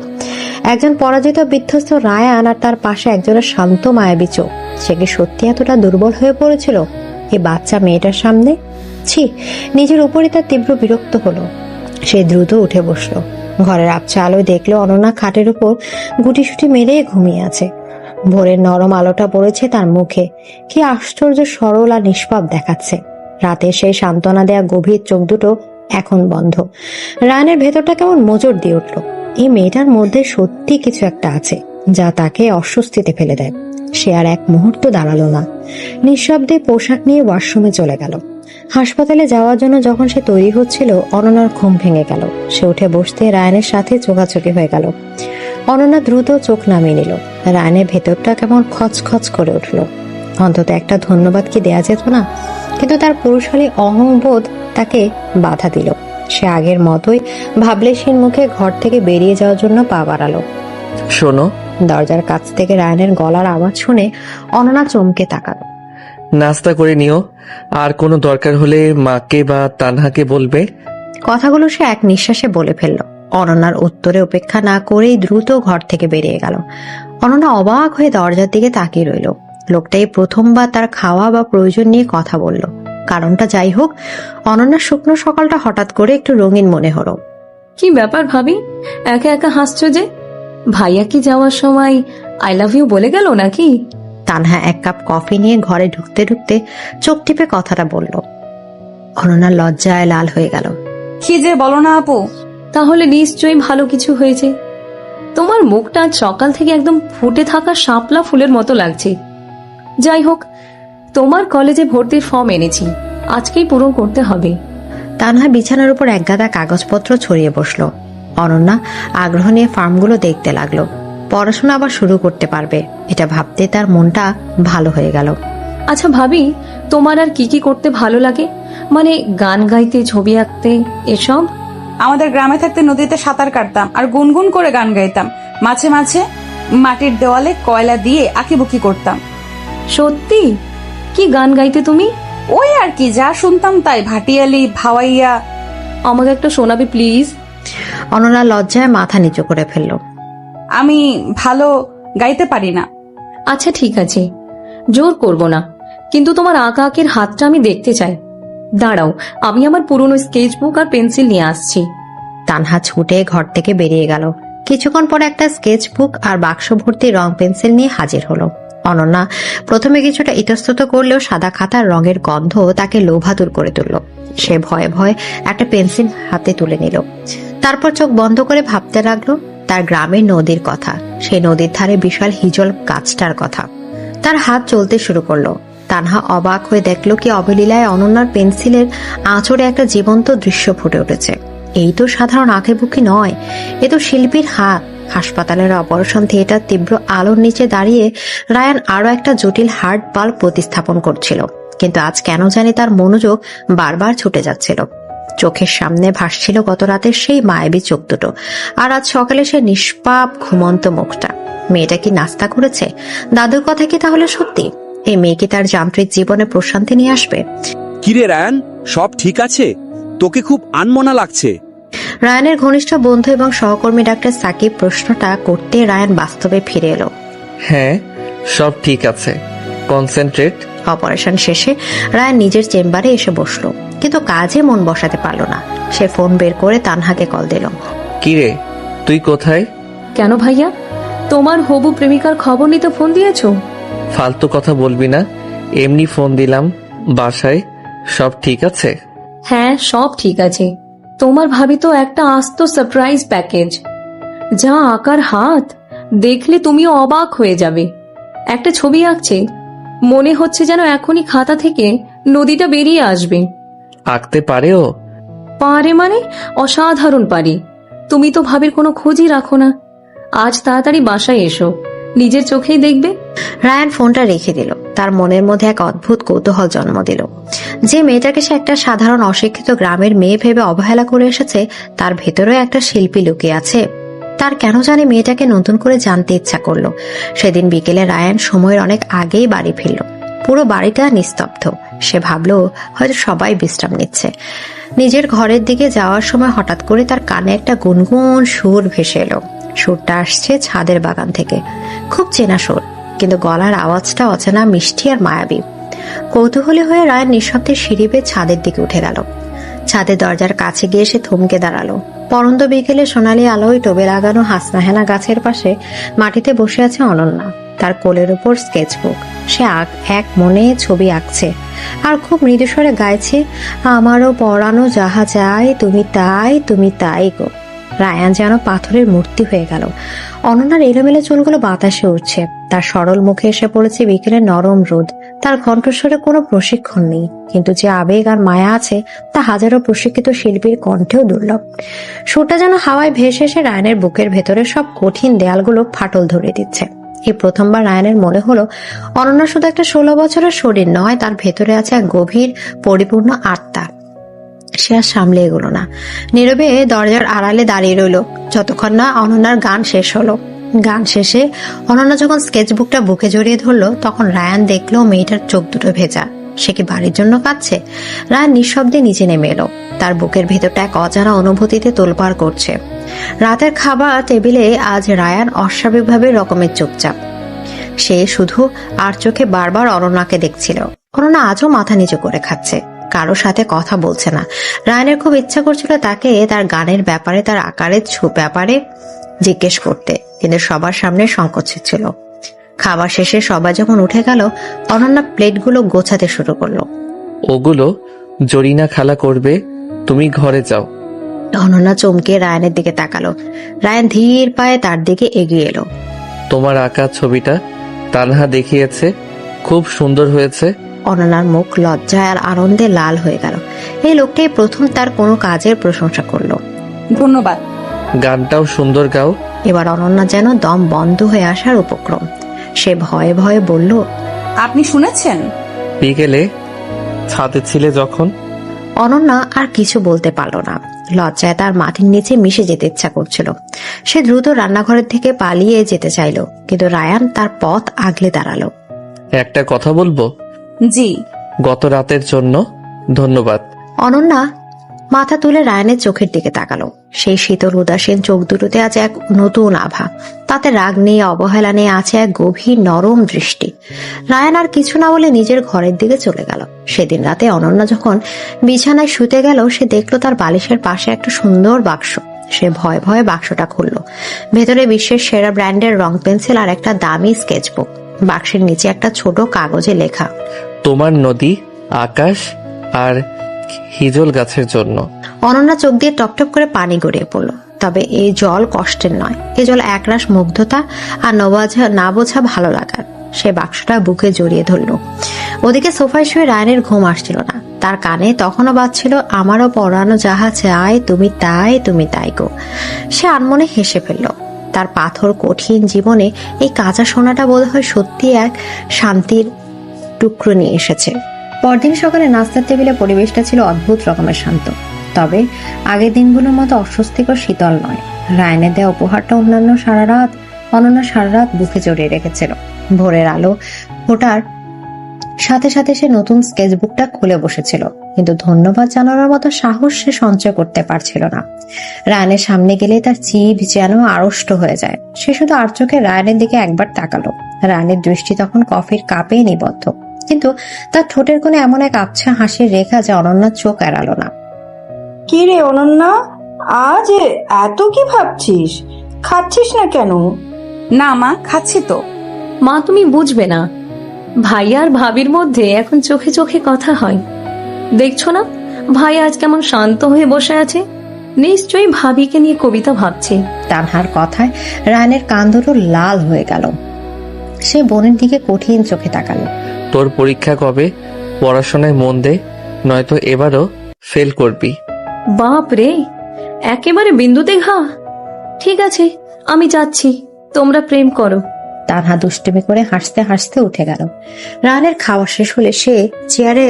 একজন পরাজিত বিধ্বস্ত রায়ান, আর তার পাশে একজনের শান্ত মায়াবী চোখ। সে কি সত্যি এতটা দুর্বল হয়ে পড়েছিল এই বাচ্চা মেয়েটার সামনে? ছি, নিজের উপরই তার তীব্র বিরক্ত হলো। সে দ্রুত উঠে বসলো। ঘরের আবছা আলোয় দেখলো অনন্যা খাটের উপর গুটিসুটি মেরে ঘুমিয়ে আছে। ভোরের নরম আলোটা পড়েছে তার মুখে। কি আশ্চর্য সরল আর নিষ্পাপ দেখাচ্ছে। রাতে সেই সান্ত্বনা দেয়া গভীর চোখ দুটো এখন বন্ধ। রায়ানের ভেতরটা কেমন মোচড় দিয়ে উঠল। এই মেয়েটার মধ্যে সত্যি কিছু একটা আছে যা তাকে অস্বস্তিতে ফেলে দেয়। সে আর এক মুহূর্ত দাঁড়ালো না। নিঃশব্দে পোশাক নিয়ে ওয়াশরুমে চলে গেল। হাসপাতালে যাওয়ার জন্য যখন সে তৈরি হচ্ছিল, অনন্যার ঘুম ভেঙে গেল। সে উঠে বসতে রায়ানের সাথে চোখাচোখি হয়ে গেল। অনন্যা দ্রুত চোখ নামিয়ে নিল। রায়ানের ভেতরটা কেমন খচখচ করে উঠল। অন্তত একটা ধন্যবাদ কি দেয়া যেত না? কিন্তু তার পুরুষালী অহংবোধ তাকে বাধা দিল। সে আগের মতোই ভাবলেশীর মুখে ঘর থেকে বেরিয়ে যাওয়ার জন্য পা বাড়ালো। শোনো। দরজার কাছ থেকে রায়ানের গলার আওয়াজ শুনে অনন্যা চমকে তাকালো। নাস্তা করে নিও, আর কোনো দরকার হলে মাকে বা তানহাকে বলবে। কথাগুলো সে এক নিঃশ্বাসে বলে ফেলল। অনন্যার উত্তরে উপেক্ষা না করেই দ্রুত ঘর থেকে বেরিয়ে গেল। অনন্যা অবাক হয়ে দরজার দিকে তাকিয়ে রইল। লোকটাই প্রথমবার তার খাওয়া বা প্রয়োজন নিয়ে কথা বলল। কারণটা যাই হোক, অনন্যার শুকনো সকালটা হঠাৎ করে একটু রঙিন মনে হলো। কি ব্যাপার ভাবি, একা একা হাসছো যে? ভাইয়া কি যাওয়ার সময় আই লাভ ইউ বলে গেল নাকি? তানহা এক কাপ কফি নিয়ে ঘরে ঢুকতে ঢুকতে চোখ টিপে কথাটা বলল। অনন্যার লজ্জায় লাল হয়ে গেল। কি যে বলো না আপু। তাহলে নিশ্চয়ই ভালো কিছু হয়েছে। তোমার মুখটা সকাল থেকে একদম ফুটে থাকা শাপলা ফুলের মতো লাগছে। যাই হোক, তোমার কলেজে ভর্তির ফর্ম এনেছি, আজকেই পূরণ করতে হবে। তানহা বিছানার উপর একগাদা কাগজপত্র ছড়িয়ে বসলো। অনন্যা আগ্রহ নিয়ে ফর্মগুলো দেখতে লাগলো। পড়াশোনা আবার শুরু করতে পারবে, এটা ভাবতে তার মনটা ভালো হয়ে গেল। আচ্ছা ভাবি, তোমার আর কি কি করতে ভালো লাগে? মানে গান গাইতে, ছবি আঁকতে, এসব? আমাদের গ্রামে থাকতে নদীতে সাঁতার কাটতাম আর গুনগুন করে গান গাইতাম। মাঝে মাঝে মাটির দেওয়ালে কয়লা দিয়ে আঁকিবুকি করতাম। সত্যি? কি গান গাইতে তুমি? ওই আর কি, যা শুনতাম তাই, ভাটিয়ালি, ভাওয়াইয়া। আমাকে একটা শোনাবে প্লিজ? অনন্যা লজ্জায় মাথা নিচু করে ফেলল। আমি ভালো গাইতে পারি না। আচ্ছা ঠিক আছে, জোর করব না, কিন্তু তোমার আঁকা আঁকির হাতটা আমি দেখতে চাই। দাঁড়াও, আমি আমার পুরনো স্কেচ বুক আর পেন্সিল নিয়ে আসছি। তানহা ছুটে ঘর থেকে বেরিয়ে গেল। কিছুক্ষণ পরে একটা স্কেচ বুক আর বাক্স ভর্তি রং পেন্সিল নিয়ে হাজির হলো। অনন্যা প্রথমে কিছুটা ইতস্তত করলেও সাদা খাতার রঙের গন্ধ তাকে লোভাতুর করে তুলল। সে ভয়ে ভয়ে একটা পেন্সিল হাতে তুলে নিল। তারপর চোখ বন্ধ করে ভাবতে লাগলো তার গ্রামের নদীর কথা, সেই নদীর ধারে বিশাল হিজল গাছটার কথা। তার হাত চলতে শুরু করলো। তানহা অবাক হয়ে দেখলো কি অবলীলায় অনন্যার পেন্সিলের আঁচড়ে একটা জীবন্ত দৃশ্য ফুটে উঠেছে। এই তো সাধারণ আঁকেবুকি নয়, এ তো শিল্পীর হাত। হাসপাতালের অপারেশন থিয়েটার তীব্র আলোর নিচে দাঁড়িয়ে রায়ান আরো একটা জটিল হার্ট বাল্ব প্রতিস্থাপন করছিল, কিন্তু আজ কেন জানি তার মনোযোগ বারবার ছুটে যাচ্ছিল। চোখের সামনে ভাসছিল গত রাতের সেই মায়াবী চোখ দুটো, আর আজ সকালে সে নিষ্পাপ ঘুমন্ত মুখটা। মেয়েটা কি নাস্তা করেছে? দাদুর কথা কি তাহলে সত্যি? এই মেয়ে কি তার যান্ত্রিক জীবনে প্রশান্তি নিয়ে আসবে? কিরে রায়ান, সব ঠিক আছে? তোকে খুব আনমনা লাগছে। রায়ানের ঘনিষ্ঠ বন্ধু এবং সহকর্মী ডাক্তার সাকিব প্রশ্নটা করতে রায়ান বাস্তবে ফিরে এলো। হ্যাঁ, সব ঠিক আছে, কনসেন্ট্রেট। অপারেশন শেষে রায়ান নিজের চেম্বারে এসে বসলো, কিন্তু কাজে মন বসাতে পারলো না। সে ফোন বের করে তানহাকে কল দিল। কিরে, তুই কোথায়? কেন ভাইয়া, তোমার হবু প্রেমিকার খবর নিতে ফোন দিয়েছো? ফালতু কথা বলবি না, এমনি ফোন দিলাম। বাসায় সব ঠিক আছে? হ্যাঁ, সব ঠিক আছে। তোমার ভাবি তো একটা আস্ত সারপ্রাইজ প্যাকেজ। যা আঁকার হাত, দেখলে তুমিও অবাক হয়ে যাবে। একটা ছবি আঁকছে, মনে হচ্ছে যেন এখনই খাতা থেকে নদীটা বেরিয়ে আসবে। আঁকতে পারেও? পারে মানে অসাধারণ পারি। তুমি তো ভাবির কোনো খোঁজই রাখো না। আজ তাড়াতাড়ি বাসায় এসো, নিজের চোখেই দেখবে। রায়ান ফোনটা রেখে দিল। তার মনের মধ্যে এক অদ্ভুত কৌতূহল জন্ম দিল। যে মেয়েটাকে সে একটা সাধারণ অশিক্ষিত গ্রামের মেয়ে ভেবে অবহেলা করে এসেছে, তার ভেতরেও একটা শিল্পী লুকিয়ে আছে। তার কেন জানি মেয়েটাকে নতুন করে জানতে ইচ্ছা করলো। সেদিন বিকেলে রায়ান সময়ের অনেক আগেই বাড়ি ফিরল। পুরো বাড়িটা নিস্তব্ধ। সে ভাবলো হয়তো সবাই বিশ্রাম নিচ্ছে। নিজের ঘরের দিকে যাওয়ার সময় হঠাৎ করে তার কানে একটা গুনগুন সুর ভেসে এলো। সুরটা আসছে ছাদের বাগান থেকে। খুব চেনা সুর, কিন্তু গলার আওয়াজটা অচেনা, মিষ্টি আর মায়াবী। কৌতূহলী হয়ে রায়ান নিঃশব্দে সিঁড়ি বেয়ে ছাদের দিকে উঠে গেল। ছাদের দরজার কাছে গিয়ে সে থমকে দাঁড়ালো। পরন্ত বিকেলে সোনালি আলোয় টোবে লাগানো হাসনাহেনা গাছের পাশে মাটিতে বসে আছে অনন্যা। তার কোলের উপর স্কেচবুক। সে এক মনে ছবি আঁকছে আর খুব মৃদুস্বরে গাইছে, আমারও পরানো যাহা চাই তুমি তাই, তুমি তাই গো। রায়ান যেন পাথরের মূর্তি হয়ে গেল। অনন্যার এলোমেলো চুলগুলো বাতাসে উঠছে। তার সরল মুখে এসে পড়েছে বিকেলের নরম রোদ। তার কণ্ঠস্বরে কোনো প্রশিক্ষণ নেই, কিন্তু যে আবেগ আর মায়া আছে তা হাজারো প্রশিক্ষিত শিল্পীর কণ্ঠেও দুর্লভ। সুরটা যেন হাওয়ায় ভেসে এসে রায়ানের বুকের ভেতরে সব কঠিন দেয়ালগুলো ফাটল ধরে দিচ্ছে। এই প্রথমবার রায়ানের মনে হলো অনন্যা শুধু একটা 16 বছরের শরীর নয়, তার ভেতরে আছে এক গভীর পরিপূর্ণ আত্মা। সে আর সামলে এগোলো না। নীরবে দরজার আড়ালে দাঁড়িয়ে রইল যতক্ষণ না অনন্যার গান শেষ হলো। গান শেষে অনন্যা যখন স্কেচবুকটা বুকে জড়িয়ে ধরলো, তখন রায়ান দেখলো মেয়েটার চোখ দুটো ভেজা। সে কি বাড়ির জন্য কাঁদছে? রায়ান নিঃশব্দে নিচে নেমে এলো। তার বুকের ভেতরটা এক অজানা অনুভূতিতে তোলপাড় করছে। রাতের খাবার টেবিলে আজ রায়ান অস্বাভাবিকভাবে রকমের চুপচাপ। সে শুধু আর চোখে বারবার অনন্যাকে দেখছিল। অনন্যা আজও মাথা নিচু করে খাচ্ছে, কারোর সাথে কথা বলছে না। রায়ানের খুব ইচ্ছা করছিল তাকে তার গানের ব্যাপারে, তার আকারের ব্যাপারে জিজ্ঞেস করতে, কিন্তু সবার সামনে সংকোচ ছিল। খাবার শেষে সবাই যখন উঠে গেল, অনন্যা প্লেটগুলো গোছাতে শুরু করলো। ওগুলো জরিনা খালা করবে, তুমি ঘরে যাও। অনন্যা চমকে রায়ানের দিকে তাকালো। রায়ান ধীর পায়ে তার দিকে এগিয়ে এলো। তোমার আঁকা ছবিটা তানহা দেখিয়েছে, খুব সুন্দর হয়েছে। অনন্যা চমকে রায়ানের দিকে তাকালো। রায়ান ধীর পায়ে তার দিকে এগিয়ে এলো। তোমার আঁকা ছবিটা তানহা দেখিয়েছে, খুব সুন্দর হয়েছে। অনন্যার মুখ লজ্জায় আর আনন্দে লাল হয়ে গেল। এই লোকটাই প্রথম তার কোনো কাজের প্রশংসা করলো। ধন্যবাদ। গানটাও সুন্দর গাও। এবার অনন্যা যেন দম বন্ধ হয়ে আসার উপক্রম। সে ভয়ে ভয়ে বলল, আপনি শুনেছেন? বিকেলে ছাদে ছিলে যখন। অনন্যা আর কিছু বলতে পারল না। লজ্জায় তার মাটির নিচে মিশে যেতে ইচ্ছা করছিল। সে দ্রুত রান্নাঘরের থেকে পালিয়ে যেতে চাইল, কিন্তু রায়ান তার পথ আগলে দাঁড়ালো। একটা কথা বলবো? জি। গত রাতের জন্য ধন্যবাদ। অনন্যা মাথা তুলে রায়ানের চোখের দিকে তাকালো। সেই শীতল উদাসীন চোখ দুটোতে আছে এক নতুন আভা। তাতে রাগ নেই, অবহেলা নেই, আছে এক গভীর নরম দৃষ্টি। রায়ান আর কিছু না বলে নিজের ঘরের দিকে চলে গেল। সেদিন রাতে অনন্যা যখন বিছানায় শুতে গেল, সে দেখলো তার বালিশের পাশে একটা সুন্দর বাক্স। সে ভয়ে ভয়ে বাক্সটা খুলল। ভেতরে বিশ্বের সেরা ব্র্যান্ডের রং পেন্সিল আর একটা দামি স্কেচবুক। বাক্সের নিচে একটা ছোট কাগজে লেখা, তোমার নদী, আকাশ আর হিজল গাছের জন্য। অনন্যা চোখ দিয়ে টপটপ করে পানি গড়িয়ে পড়ল। তবে এই জল কষ্টের নয়, এই জল একরাশ মুগ্ধতা আর না বোঝা ভালো লাগার। সে বাক্সটা বুকে জড়িয়ে ধরল। ওদিকে সোফায় শুয়ে রায়ানের ঘুম আসছিল না। তার কানে তখনও বাজছিল, আমারও পরানো যাহা চাই তুমি তাই, তুমি তাই গো। সে আনমনে হেসে ফেলল। তার পাথর কঠিন জীবনে এই কাঁচা সোনাটা বোধহয় সত্যি এক শান্তির টুকরো নিয়ে এসেছে। পরদিন সকালে নাস্তার টেবিলে পরিবেশটা ছিল অদ্ভুত রকমের শান্ত, তবে আগের দিনগুলোর মতো অস্বস্তিকর শীতল নয়। রায়ানের দেওয়া উপহারটা অনন্যা সারা রাত বুকে জড়িয়ে রেখেছিল। ভোরের আলো ফোটার সাথে সাথে সে নতুন স্কেচবুকটা খুলে বসেছিল, কিন্তু ধন্যবাদ জানানোর মতো সাহস সে সঞ্চয় করতে পারছিল না। রায়ানের সামনে গেলে তার জিভ যেন আড়ষ্ট হয়ে যায়। সে শুধু আর চোখে রায়ানের দিকে একবার তাকালো। রায়ানের দৃষ্টি তখন কফির কাপে নিবদ্ধ, কিন্তু তার ঠোঁটের কোণে এমন এক আবছা হাসির রেখা যে অনন্যার চোখ এড়ালো না। কি রে অনন্যা, আজ এত কি ভাবছিস? খাচ্ছিস না কেন? না মা, খাচ্ছি তো। মা, তুমি বুঝবে না, ভাই আর ভাবির মধ্যে এখন চোখে চোখে কথা হয়। দেখছো না ভাই আজ কেমন শান্ত হয়ে বসে আছে? নিশ্চয়ই ভাবিকে নিয়ে কবিতা ভাবছে। তানহার কথায় রায়ানের কান দুটো লাল হয়ে গেল। সে বোনের দিকে কঠিন চোখে তাকালো। তোর পরীক্ষা কবে? পড়াশোনায় মন দে, নয়তো এবারও ফেল করবি। বাপ রে, একেবারে বিন্দুতে ঘা। ঠিক আছে, আমি যাচ্ছি, তোমরা প্রেম করো। তানহা দুষ্টুমি করে হাসতে হাসতে উঠে গেল। রায়ানের খাওয়া শেষ হলে সে চেয়ারে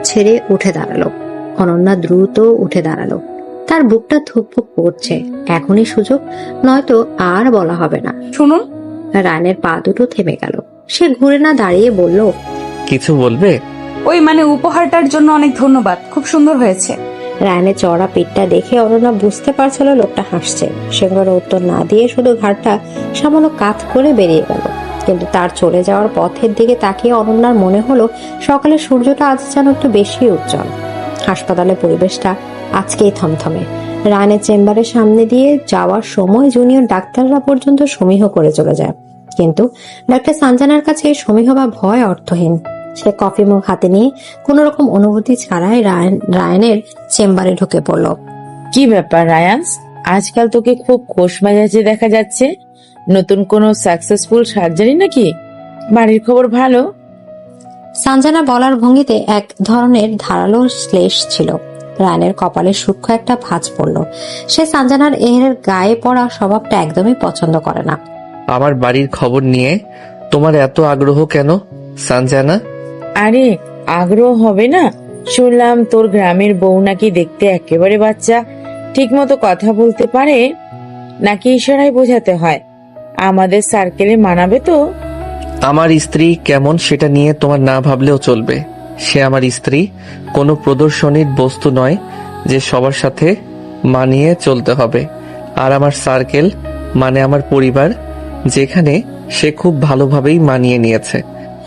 ছেড়ে উঠে দাঁড়ালো। অনন্যা দ্রুত উঠে দাঁড়ালো। তার বুকটা ধুকপুক করছে। এখনই সুযোগ, নয়তো আর বলা হবে না। শুনুন। রায়ানের পা দুটো থেমে গেল। সে ঘুরে না দাঁড়িয়ে বলল, কিছু বলবে? ওই উপহারটার জন্য অনেক ধন্যবাদ, খুব সুন্দর হয়েছে। রায়ানের চওড়া পিঠটা দেখে অনন্যা বুঝতে পারছিল লোকটা হাসছে। সে কোনো উত্তর না দিয়ে শুধু ঘাড়টা সামান্য কাত করে বেরিয়ে গেল। কিন্তু তার চলে যাওয়ার পথের দিকে তাকিয়ে অনন্যার মনে হলো সকালে সূর্যটা আজ যেন একটু বেশি উজ্জ্বল। হাসপাতালের পরিবেশটা আজকেই থমথমে। রায়ানের চেম্বারের সামনে দিয়ে যাওয়ার সময় জুনিয়র ডাক্তাররা পর্যন্ত সমীহ করে চলে যায়, কিন্তু ডাক্তার সানজানার কাছে সমীহ বা ভয় অর্থহীন। সে কফি মুখ হাতে নিয়ে কোন রকম অনুভূতি ছাড়াই রায়ানের চেম্বারে ঢুকে পড়ল। কি ব্যাপার রায়ান্স, আজকাল তোকে খুব খোশ মেজাজে দেখা যাচ্ছে। নতুন কোনো সাকসেসফুল সার্জারি নাকি? বাড়ির খবর ভালো? সানজানা বলার ভঙ্গিতে এক ধরনের ধারালো শ্লেষ ছিল। রায়ানের কপালে সূক্ষ্ম একটা ভাঁজ পড়ল। সে সানজানার এর গায়ে পড়া স্বভাবটা একদমই পছন্দ করে না। আমার বাড়ির খবর নিয়ে তোমার এত আগ্রহ কেন সানজানা? আরে আগ্রহ হবে না, শুনলাম তোর গ্রামের বউ নাকি দেখতে একেবারে বাচ্চা, ঠিক মতো কথা বলতে পারে, নাকি ইশারায় বোঝাতে হয়? আমাদের সার্কেলে মানাবে তো? আমার স্ত্রী কেমন সেটা নিয়ে তোমার না ভাবলেও চলবে। সে আমার স্ত্রী, কোনো প্রদর্শনীর বস্তু নয় যে সবার সাথে মানিয়ে চলতে হবে। আর আমার সার্কেল মানে আমার পরিবার, যেখানে সে খুব ভালোভাবেই মানিয়ে নিয়েছে।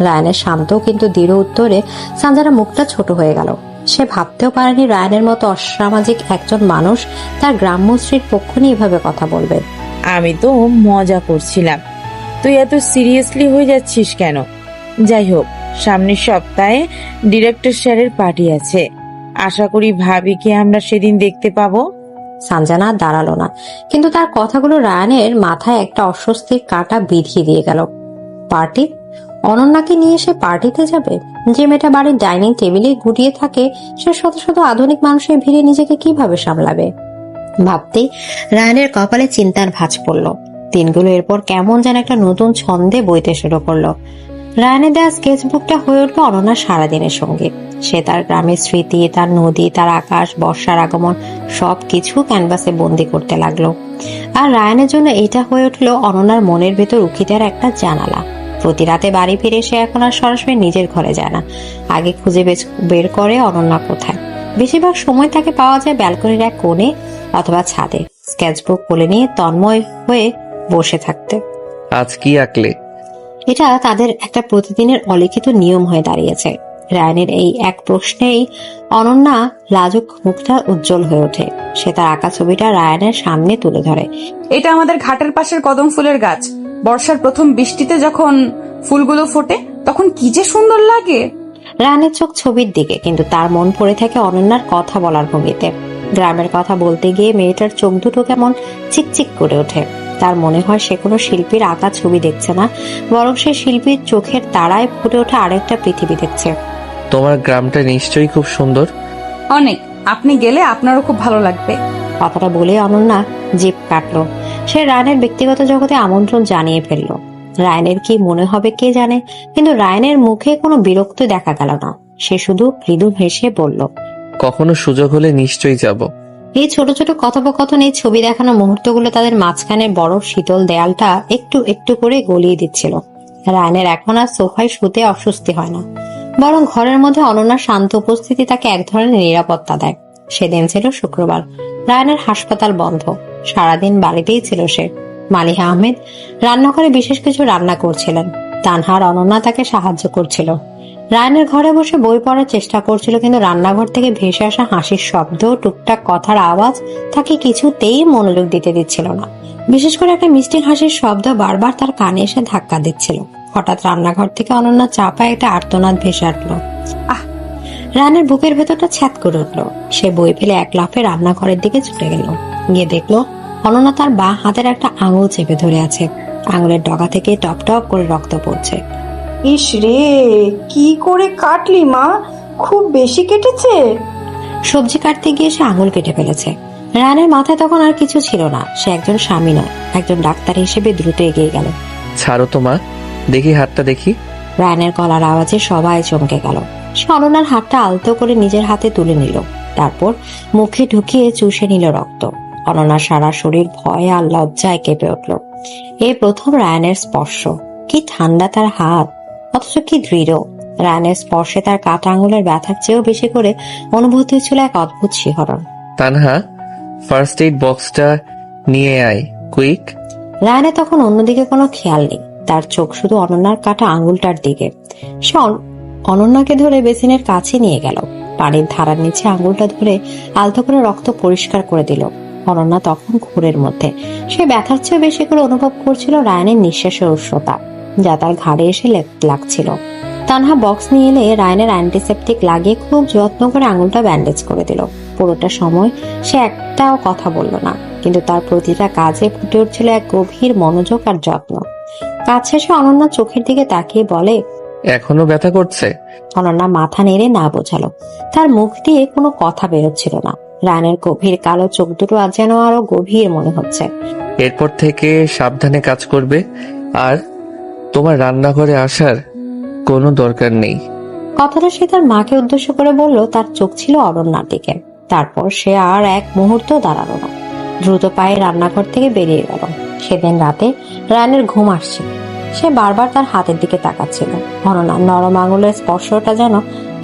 রায়ানের শান্ত কিন্তু দৃঢ় উত্তরে সানজানা মুখটা ছোট হয়ে গেল। সে ভাবতেও পারেনি রায়ানের মতো অসামাজিক একজন মানুষ তার গ্রাম্য স্ত্রীর পক্ষ নিয়ে এভাবে কথা বলবে। আমি তো মজা করছিলাম, তুই এত সিরিয়াসলি হয়ে যাচ্ছিস কেন? যাই হোক, সামনের সপ্তাহে ডিরেক্টর স্যারের পার্টি আছে, আশা করি ভাবিকে আমরা সেদিন দেখতে পাবো। সানজানা দাঁড়ালো না, কিন্তু তার কথাগুলো রায়ানের মাথায় একটা অস্বস্তির কাঁটা বিধিয়ে দিয়ে গেল। পার্টি? অনন্যাকে নিয়ে সে পার্টিতে যাবে? যে মেয়েটা বাড়ির ডাইনিং টেবিলে গুটিয়ে থাকে, সে শত শত আধুনিক মানুষের ভিড়ে নিজেকে কিভাবে সামলাবে? ভাবতেই রায়ানের কপালে চিন্তার ভাঁজ পড়ল। দিনগুলো এরপর কেমন যেন একটা নতুন ছন্দে বইতে শুরু করলো। রায়ানের দেওয়া স্কেচবুকটা হয়ে উঠলো অনন্যার সারাদিনের সঙ্গে। সে তার গ্রামের স্মৃতি, তার নদী, তার আকাশ, বর্ষার আগমন সবকিছু ক্যানভাসে বন্দি করতে লাগলো। আর রায়ানের জন্য এটা হয়ে উঠলো অনন্যার মনের ভেতর উখিটার একটা জানালা। প্রতি রাতে বাড়ি ফিরে সে এখন আর সরাসরি নিজের ঘরে যায় না, আগে খুঁজে বের করে অনন্যা কোথায়। বেশিরভাগ সময় তাকে পাওয়া যায় ব্যালকনির এক কোণে অথবা ছাদে, স্কেচবুক খুলে নিয়ে তন্ময় হয়ে বসে থাকতে। আজ কি আঁকলে? এটা তাদের একটা প্রতিদিনের অলিখিত নিয়ম হয়ে দাঁড়িয়েছে। রায়ানের এই এক প্রশ্নেই অনন্যা লাজুক মুখটা উজ্জ্বল হয়ে ওঠে। সে তার আঁকা ছবিটা রায়ানের সামনে তুলে ধরে। এটা আমাদের ঘাটের পাশের কদম ফুলের গাছ। বর্ষার প্রথম বৃষ্টিতে যখন ফুলগুলো ফোটে তখন কি যে সুন্দর লাগে। রায়ানের চোখ ছবির দিকে, কিন্তু তার মন পড়ে থাকে অনন্যার কথা বলার ভঙ্গিতে। গ্রামের কথা বলতে গিয়ে মেয়েটার চোখ দুটো কেমন চিকচিক করে ওঠে। তার মনে হয় সে কোনো শিল্পীর আঁকা ছবি দেখছে না, বরং সে শিল্পীর চোখের তারায় ফুটে ওঠা আরেকটা পৃথিবী দেখছে। তোমার গ্রামটা নিশ্চয়ই খুব সুন্দর। অনেক। আপনি গেলে আপনারও খুব ভালো লাগবে। কথাটা বলে অনন্যা জিভ কাটলো। সে রায়ানের ব্যক্তিগত জগতে আমন্ত্রণ জানিয়ে ফেললো। রায়ানের কি মনে হবে কে জানে, কিন্তু রায়ানের মুখে কোনো বিরক্তি দেখা গেল না। সে শুধু মৃদু হেসে বলল, কখনো সুযোগ হলে নিশ্চয়ই যাব। এই ছোট ছোট কথোপকথন, এই ছবি দেখানো মুহূর্তগুলো তাদের মাঝখানে বড় শীতল দেয়ালটা একটু একটু করে গলিয়ে দিচ্ছিল। রায়ানের এখন আর সোফায় শুতে অস্বস্তি হয় না, বরং ঘরের মধ্যে অনন্যার শান্ত উপস্থিতি তাকে এক ধরনের নিরাপত্তা দেয়। সেদিন ছিল শুক্রবার। রায়ানের হাসপাতাল বন্ধ। সারাদিন বাড়িতেই ছিল সে। মালিহা আহমেদ রান্নাঘরে বিশেষ কিছু রান্না করছিলেন। তানহার অনন্যা তাকে সাহায্য করছিল। রায়ানের ঘরে বসে বই পড়ার চেষ্টা করছিল, কিন্তু রান্নাঘর থেকে ভেসে আসা হাসির শব্দ, টুকটাক কথার আওয়াজ তাকে কিছুতেই মনোযোগ দিতে দিচ্ছিল না। বিশেষ করে একটা মিষ্টি হাসির শব্দ বারবার তার কানে এসে ধাক্কা দিচ্ছিল। হঠাৎ রান্নাঘর থেকে অনন্যা চাপায় একটা আর্তনাদ ভেসে আসলো। আহ! রায়ানের বুকের ভেতরটা ছ্যাদ করে উঠলো। সে বই ফেলে এক লাফে রান্নাঘরের দিকে ছুটে গেল। গিয়ে দেখলো অনন্যা তার বাঁ হাতের একটা আঙুল চেপে ধরে আছে। আঙুলের ডগা থেকে টপ টপ করে রক্ত পড়ছে। ইস রে, কি করে কাটলি মা? খুব বেশি কেটেছে? সবজি কাটতে গিয়ে সে আঙুল কেটে ফেলেছে। রায়ানের মাথায় তখন আর কিছু ছিল না। সে একজন স্বামী নয়, একজন ডাক্তার হিসেবে দ্রুত এগিয়ে গেল। ছাড়ো তো মা, দেখি হাতটা দেখি। রায়ানের গলার আওয়াজে সবাই চমকে গেল। সে অনন্যার হাতটা আলতো করে নিজের হাতে তুলে নিল, তারপর মুখে ঢুকিয়ে চুষে নিল রক্ত। অনন্যার সারা শরীর ভয়ে আর লজ্জায় কেঁপে উঠল। এই প্রথম রায়ানের স্পর্শ। কি ঠান্ডা তার হাত, অথচ কি দৃঢ়। রায়ানের স্পর্শে তার কাটা আঙুলের ব্যথার চেয়েও বেশি করে অনুভূতি ছিল এক অদ্ভুত শিহরণ। তানহা, ফার্স্ট এইড বক্সটা নিয়ে আয়, কুইক। রায়ানের তখন অন্যদিকে কোনো খেয়াল নেই। তার চোখ শুধু অনন্যার কাটা আঙুলটার দিকে। সে অনন্যাকে ধরে বেসিনের কাছে নিয়ে গেল। পানির ধারার নিচে আঙুলটা ধরে আলতো করে রক্ত পরিষ্কার করে দিল। অনন্যা তখন ঘোরের মধ্যে। সে ব্যথার চেয়ে বেশি করে অনুভব করছিল রায়ানের নিঃশ্বাসের উষ্ণতা, যা তার ঘাড়ে এসে লাগছিল। তানহা বক্স নিয়ে এলে রায়ানের অ্যান্টিসেপটিক লাগিয়ে খুব যত্ন করে আঙুলটা ব্যান্ডেজ করে দিল। পুরোটা সময় সে একটাও কথা বলল না, কিন্তু তার প্রতিটা কাজে ফুটে উঠছিল এক গভীর মনোযোগ আর যত্ন। কাজ শেষে অনন্যা চোখের দিকে তাকিয়ে বলে, এখনো ব্যথা করছে? অনন্যা মাথা নেড়ে না বোঝালো। তার মুখ দিয়ে কোনো কথা বেরোচ্ছিল না। রায়ানের গভীর কালো চোখ দুটো আজ যেন আরো গভীর মনে হচ্ছে। এরপর থেকে সাবধানে কাজ করবে, আর তোমার রান্নাঘরে আসার কোনো দরকার নেই। কথাটা সে তার মাকে উদ্দেশ্য করে বলল। তার চোখ ছিল অনন্যার দিকে। তারপর সে আর এক মুহূর্ত দাঁড়ালো না, দ্রুত পায়ে রান্নাঘর থেকে বেরিয়ে গেল। সেদিন রাতে রায়ানের ঘুম আসছিল। সে বারবার তার হাতের দিকে তাকাচ্ছিল। অনন্যার নরম আঙুলের স্পর্শটা যেন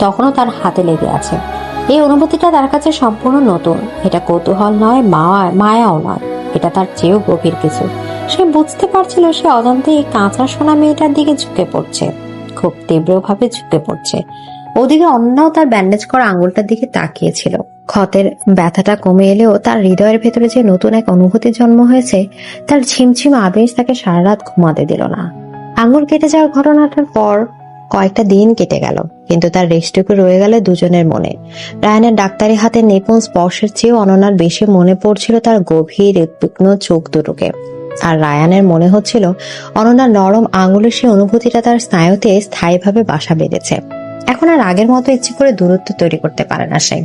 তখনও তার হাতে লেগে আছে। এই অনুভূতিটা তার কাছে সম্পূর্ণ নতুন। এটা কৌতূহল নয়, মায়াও নয়, এটা তার চেয়েও গভীর কিছু। সে বুঝতে পারছিল সে অজান্তে এই কাঁচা সোনা মেয়েটার দিকে ঝুঁকে পড়ছে, খুব তীব্রভাবে ঝুঁকে পড়ছে। ওদিকে অন্যও তার ব্যান্ডেজ করা আঙুলটার দিকে তাকিয়েছিল। ক্ষতের ব্যথাটা কমে এলেও তার হৃদয়ের ভেতরে যে নতুন এক অনুভূতির জন্ম হয়েছে, তার ঝিমঝিম আবেশ তাকে সারা রাত ঘুমাতে দিল না। আঙুল কেটে যাওয়ার ঘটনাটার পর কয়েকটা দিন কেটে গেল, কিন্তু তার রেশটুকু রয়ে গেল দুজনের মনে। রায়ানের ডাক্তারি হাতের নিপুণ স্পর্শের চেয়েও অনন্যার বেশি মনে পড়ছিল তার গভীর উদ্বিগ্ন চোখ দুটোকে। আর রায়ানের মনে হচ্ছিল অনন্যার নরম আঙুলের সেই অনুভূতিটা তার স্নায়ুতে স্থায়ীভাবে বাসা বেঁধেছে। এখন আর আগের মতো ইচ্ছে করে দূরত্ব তৈরি করতে পারে না সে।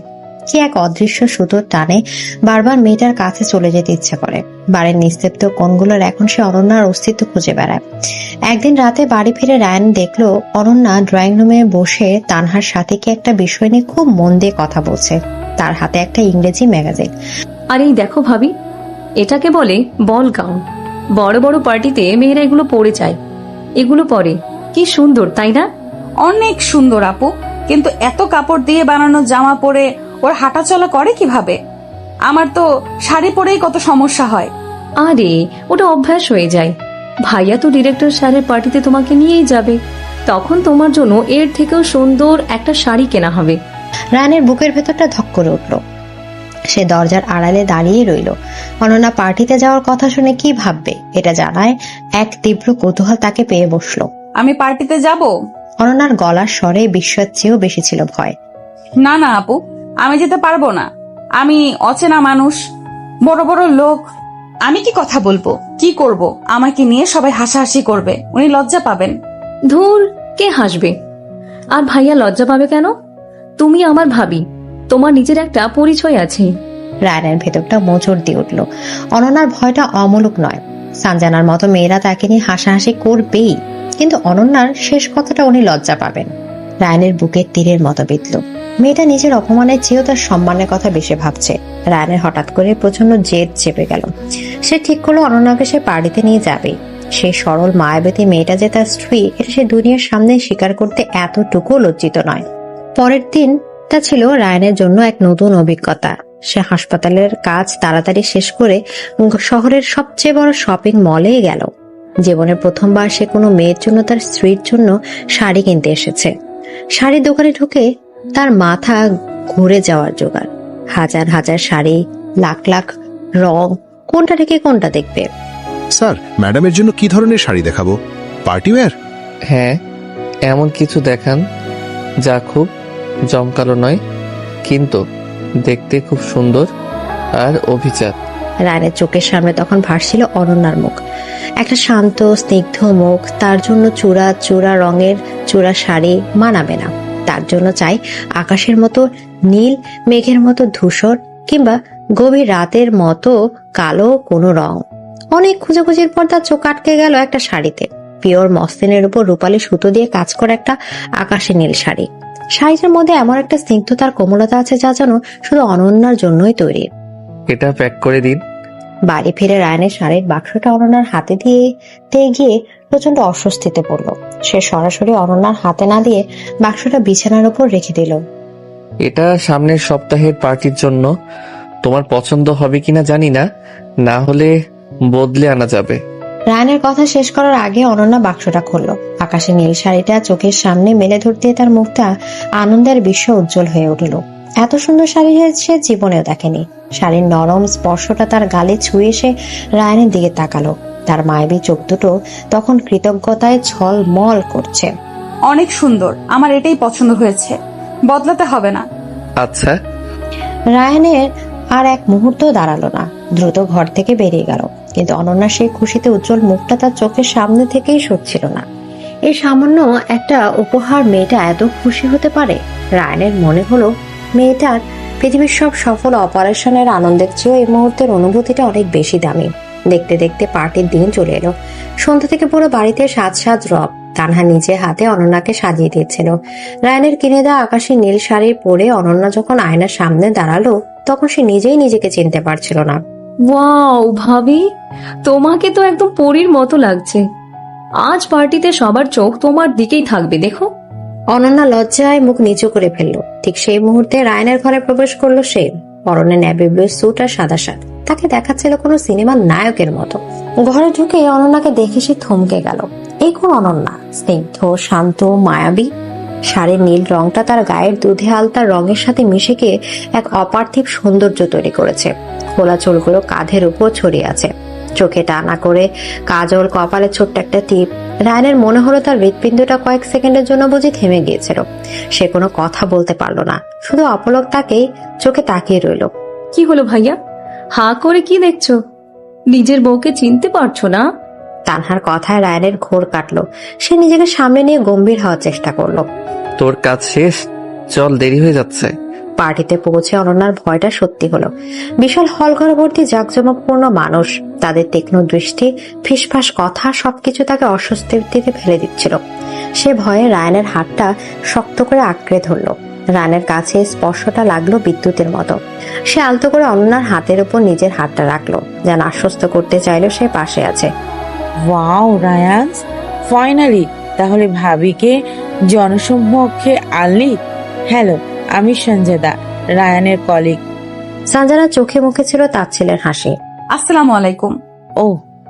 কি এক অদৃশ্য সুতোর টানে বারবার মেয়েটার কাছে চলে যেতে ইচ্ছে করে। বাড়ির নিস্তব্ধ কোণগুলোর এখন সে অনন্যার অস্তিত্ব খুঁজে বেড়ায়। একদিন রাতে বাড়ি ফিরে রায়ান দেখলো অনন্যা ড্রয়িং রুমে বসে তানহার সাথে কি একটা বিষয় নিয়ে খুব মন দিয়ে কথা বলছে। তার হাতে একটা ইংরেজি ম্যাগাজিন। আর এই দেখো ভাবি, এটাকে বলে বল গাউন। বড় বড় পার্টিতে মেয়েরা এগুলো পরে যায়। এগুলো পরে কি সুন্দর, তাই না? অনেক সুন্দর আপু, কিন্তু এত কাপড় দিয়ে বানানো জামা পরে ওর হাঁটা চলা করে কিভাবে? আমার তো শাড়ি পরেই কত সমস্যা হয়। আরে ওটা অভ্যাস হয়ে যায়। ভাইয়া তো ডিরেক্টর স্যারের পার্টিতে তোমাকে নিয়েই যাবে, তখন তোমার জন্য এর থেকেও সুন্দর একটা শাড়ি কেনা হবে। রায়ানের বুকের ভেতরটা ধক করে উঠল। সে দরজার আড়ালে দাঁড়িয়ে রইল। অনন্যা পার্টিতে যাওয়ার কথা শুনে কি ভাববে এটা জানায় এক তীব্র কৌতূহল তাকে পেয়ে বসলো। আমি পার্টিতে যাব? অনন্যার গলার স্বরে বিস্ময়ের চেয়েও বেশি ছিল ভয়। না না আপু, আমি যেতে পারবো না। আমি অচেনা মানুষ, বড় বড় লোক, আমি কি কথা বলবো, কি করব? আমাকে নিয়ে সবাই হাসাহাসি করবে, উনি লজ্জা পাবেন। ধুর, কে হাসবে? আর ভাইয়া লজ্জা পাবে কেন? তুমি আমার ভাবি, তোমার নিজের একটা পরিচয় আছে। রায়ানের ভেতরটা মোচড় দিয়ে উঠল। অনন্যার ভয়টা অমূলক নয়। সানজানার মতো মেয়েরা তাকে নিয়ে হাসাহাসি করবেই, কিন্তু অনন্যার শেষ কথাটা উনি লজ্জা পাবেন। রায়ানের বুকের তীরের মতো বিঁধল। মেয়েটা নিজের অপমানের চেয়েও তার সম্মানের কথা বেশি ভাবছে। রায়ানের হঠাৎ করে প্রচন্ড জেদ চেপে গেল। সে ঠিক করলো অনন্যাকে সে পার্টিতে নিয়ে যাবে। সেই সরল মায়াবতী মেয়েটা যে তার স্ত্রী, এটা সে দুনিয়ার সামনে স্বীকার করতে এতটুকু লজ্জিত নয়। পরের দিন তা ছিল রায়ানের জন্য এক নতুন অভিজ্ঞতা। সে হাসপাতালের কাজ তাড়াতাড়ি শেষ করে শহরের সবচেয়ে বড় শপিং মলে গেল। জীবনের প্রথমবার সে কোনো মেয়ের জন্য তার স্ত্রীর জন্য শাড়ি কিনতে এসেছে। শাড়ির দোকানে ঢুকে তার মাথা ঘুরে যাওয়ার জোগাড়। হাজার হাজার শাড়ি, লাখ লাখ রং, কোনটা থেকে কোনটা দেখবে। স্যার, ম্যাডামের জন্য কি ধরনের শাড়ি দেখাবো? Party wear? হ্যাঁ, এমন কিছু দেখান যা খুব জমকালো নয়, কিন্তু দেখতে খুব সুন্দর আর অভিজাত। রায়ানের চোখের সামনে তখন ভাসছিল অনন্যার মুখ। একটা শান্ত স্নিগ্ধ মুখ। তার জন্য চূড়া চূড়া রঙের চূড়া শাড়ি মানাবে না। তার জন্য চাই আকাশের মতো নীল, মেঘের মতো ধূসর, কিংবা গভীর রাতের মতো কালো কোনো রং। অনেক খোঁজাখুঁজির পর তার চোখ আটকে গেল একটা শাড়িতে। পিওর মসলিনের উপর রূপালী সুতো দিয়ে কাজ করা একটা আকাশি নীল শাড়ি। শাড়িটার মধ্যে এমন একটা স্নিগ্ধতার কোমলতা আছে যা যেন শুধু অনন্যার জন্যই তৈরি। এটা প্যাক করে দিন। বাড়ি ফিরে রায়ানের শাড়ির বাক্সটা অনন্যার হাতে দিয়ে গিয়ে প্রচন্ড অস্বস্তিতে পড়ল। সে সরাসরি অনন্যার হাতে না দিয়ে বাক্সটা বিছানার উপর রেখে দিল। এটা সামনের সপ্তাহের পার্টির জন্য। তোমার পছন্দ হবে কিনা জানি না, না হলে বদলে আনা যাবে। রায়ানের কথা শেষ করার আগে অনন্যা বাক্সটা খুলল। আকাশে নীল শাড়িটা চোখের সামনে মেলে ধরতে তার মুখটা আনন্দের বিশ্ব উজ্জ্বল হয়ে উঠল। এত সুন্দর শাড়ি সে জীবনেও দেখেনি। শাড়ির নরম স্পর্শটা তার গালে ছুঁয়ে সে রায়ানের দিকে তাকালো। তার মায়াবী চোখ দুটো তখন কৃতজ্ঞতায় ছলমল করছে। অনেক সুন্দর, আমার এটাই পছন্দ হয়েছে, বদলাতে হবে না। আচ্ছা। রায়ানের আর এক মুহূর্ত দাঁড়ালো না, দ্রুত ঘর থেকে বেরিয়ে গেল। কিন্তু অনন্যা সেই খুশিতে উজ্জ্বল মুখটা তার চোখের সামনে থেকেই সরছিল না। এই সামান্য একটা উপহার মেয়েটা এত খুশি হতে পারে? রায়ানের মনে হলো মেয়েটার পৃথিবীর সব সফল অপারেশনের আনন্দের চেয়েও এই মুহূর্তের অনুভূতিটা অনেক বেশি দামি। দেখতে দেখতে পার্টির দিন চলে এলো। সন্ধ্যা থেকে পুরো বাড়িতে সাজ সাজ রব। তানহা নিজে হাতে অনন্যাকে সাজিয়ে দিয়েছিল। রায়ানের কিনে দেওয়া আকাশী নীল শাড়ি পরে অনন্যা যখন আয়নার সামনে দাঁড়ালো, তখন সে নিজেই নিজেকে চিনতে পারছিল না। ওয়াও ভাবি, তোমাকে তো একদম পরীর মতো লাগছে। আজ পার্টিতে সবার চোখ তোমার দিকেই থাকবে, দেখো। অনন্যা লজ্জায় মুখ নিচু করে ফেললো। ঠিক সেই মুহূর্তে রায়ানের ঘরে প্রবেশ করলো সে। পরনে নেভি ব্লু স্যুট আর সাদা শার্ট। তাকে দেখাচ্ছিল কোনো সিনেমার নায়কের মতো। ঘরে ঢুকে অনন্যাকে দেখে সে থমকে গেল। এই কোন অনন্যা? স্নিগ্ধ, শান্ত, মায়াবী। শাড়ির নীল রংটা তার গায়ের দুধে আলতার রঙের সাথে মিশে গিয়ে এক অপার্থিব সৌন্দর্য তৈরি করেছে। খোলা চুলগুলো কাঁধের উপর ছড়িয়ে আছে, চোখে টানা করে কাজল, কপালে ছোট্ট একটা টিপ। রায়ানের মনে হলো তার হৃৎপিণ্ডটা কয়েক সেকেন্ডের জন্য বুঝি থেমে গিয়েছিল। সে কোনো কথা বলতে পারলো না, শুধু অপলক তাকেই চোখে তাকিয়ে রইল। কি হলো ভাইয়া, হা করে কি দেখছো? নিজের বউকে চিনতে পারছো না? তানহার কথায় রায়ানের ঘোর কাটলো। সে নিজেকে সামনে নিয়ে গম্ভীর হওয়ার চেষ্টা করলো। তোর কাজ শেষ, চল, দেরি হয়ে যাচ্ছে। পার্টিতে পৌঁছে অনন্যার ভয়টা সত্যি হলো। বিশাল হল ঘর ভর্তি জাঁকজমকপূর্ণ মানুষ, তাদের তীক্ষ্ণ দৃষ্টি, ফিসফাস কথা সবকিছু তাকে অস্বস্তিতে ফেলে দিচ্ছিল। সে ভয়ে রায়ানের হাতটা শক্ত করে আঁকড়ে ধরলো। রায়ানের কাছে স্পর্শটা লাগলো বিদ্যুতের মতো। সে আলতো করে অনন্যার হাতের উপর নিজের হাতটা রাখলো, যেন আশ্বস্ত করতে চাইলো সে পাশে আছে। ওয়াও রায়ান, ফাইনালি তাহলে ভাবিকে জনসম্মুখে আনলি। হ্যালো, আমি সঞ্জয়দা, রায়ানের কলিগ। সঞ্জনা চোখে মুখে ছিল তাচ্ছিলের হাসি। আসসালামু আলাইকুম। ও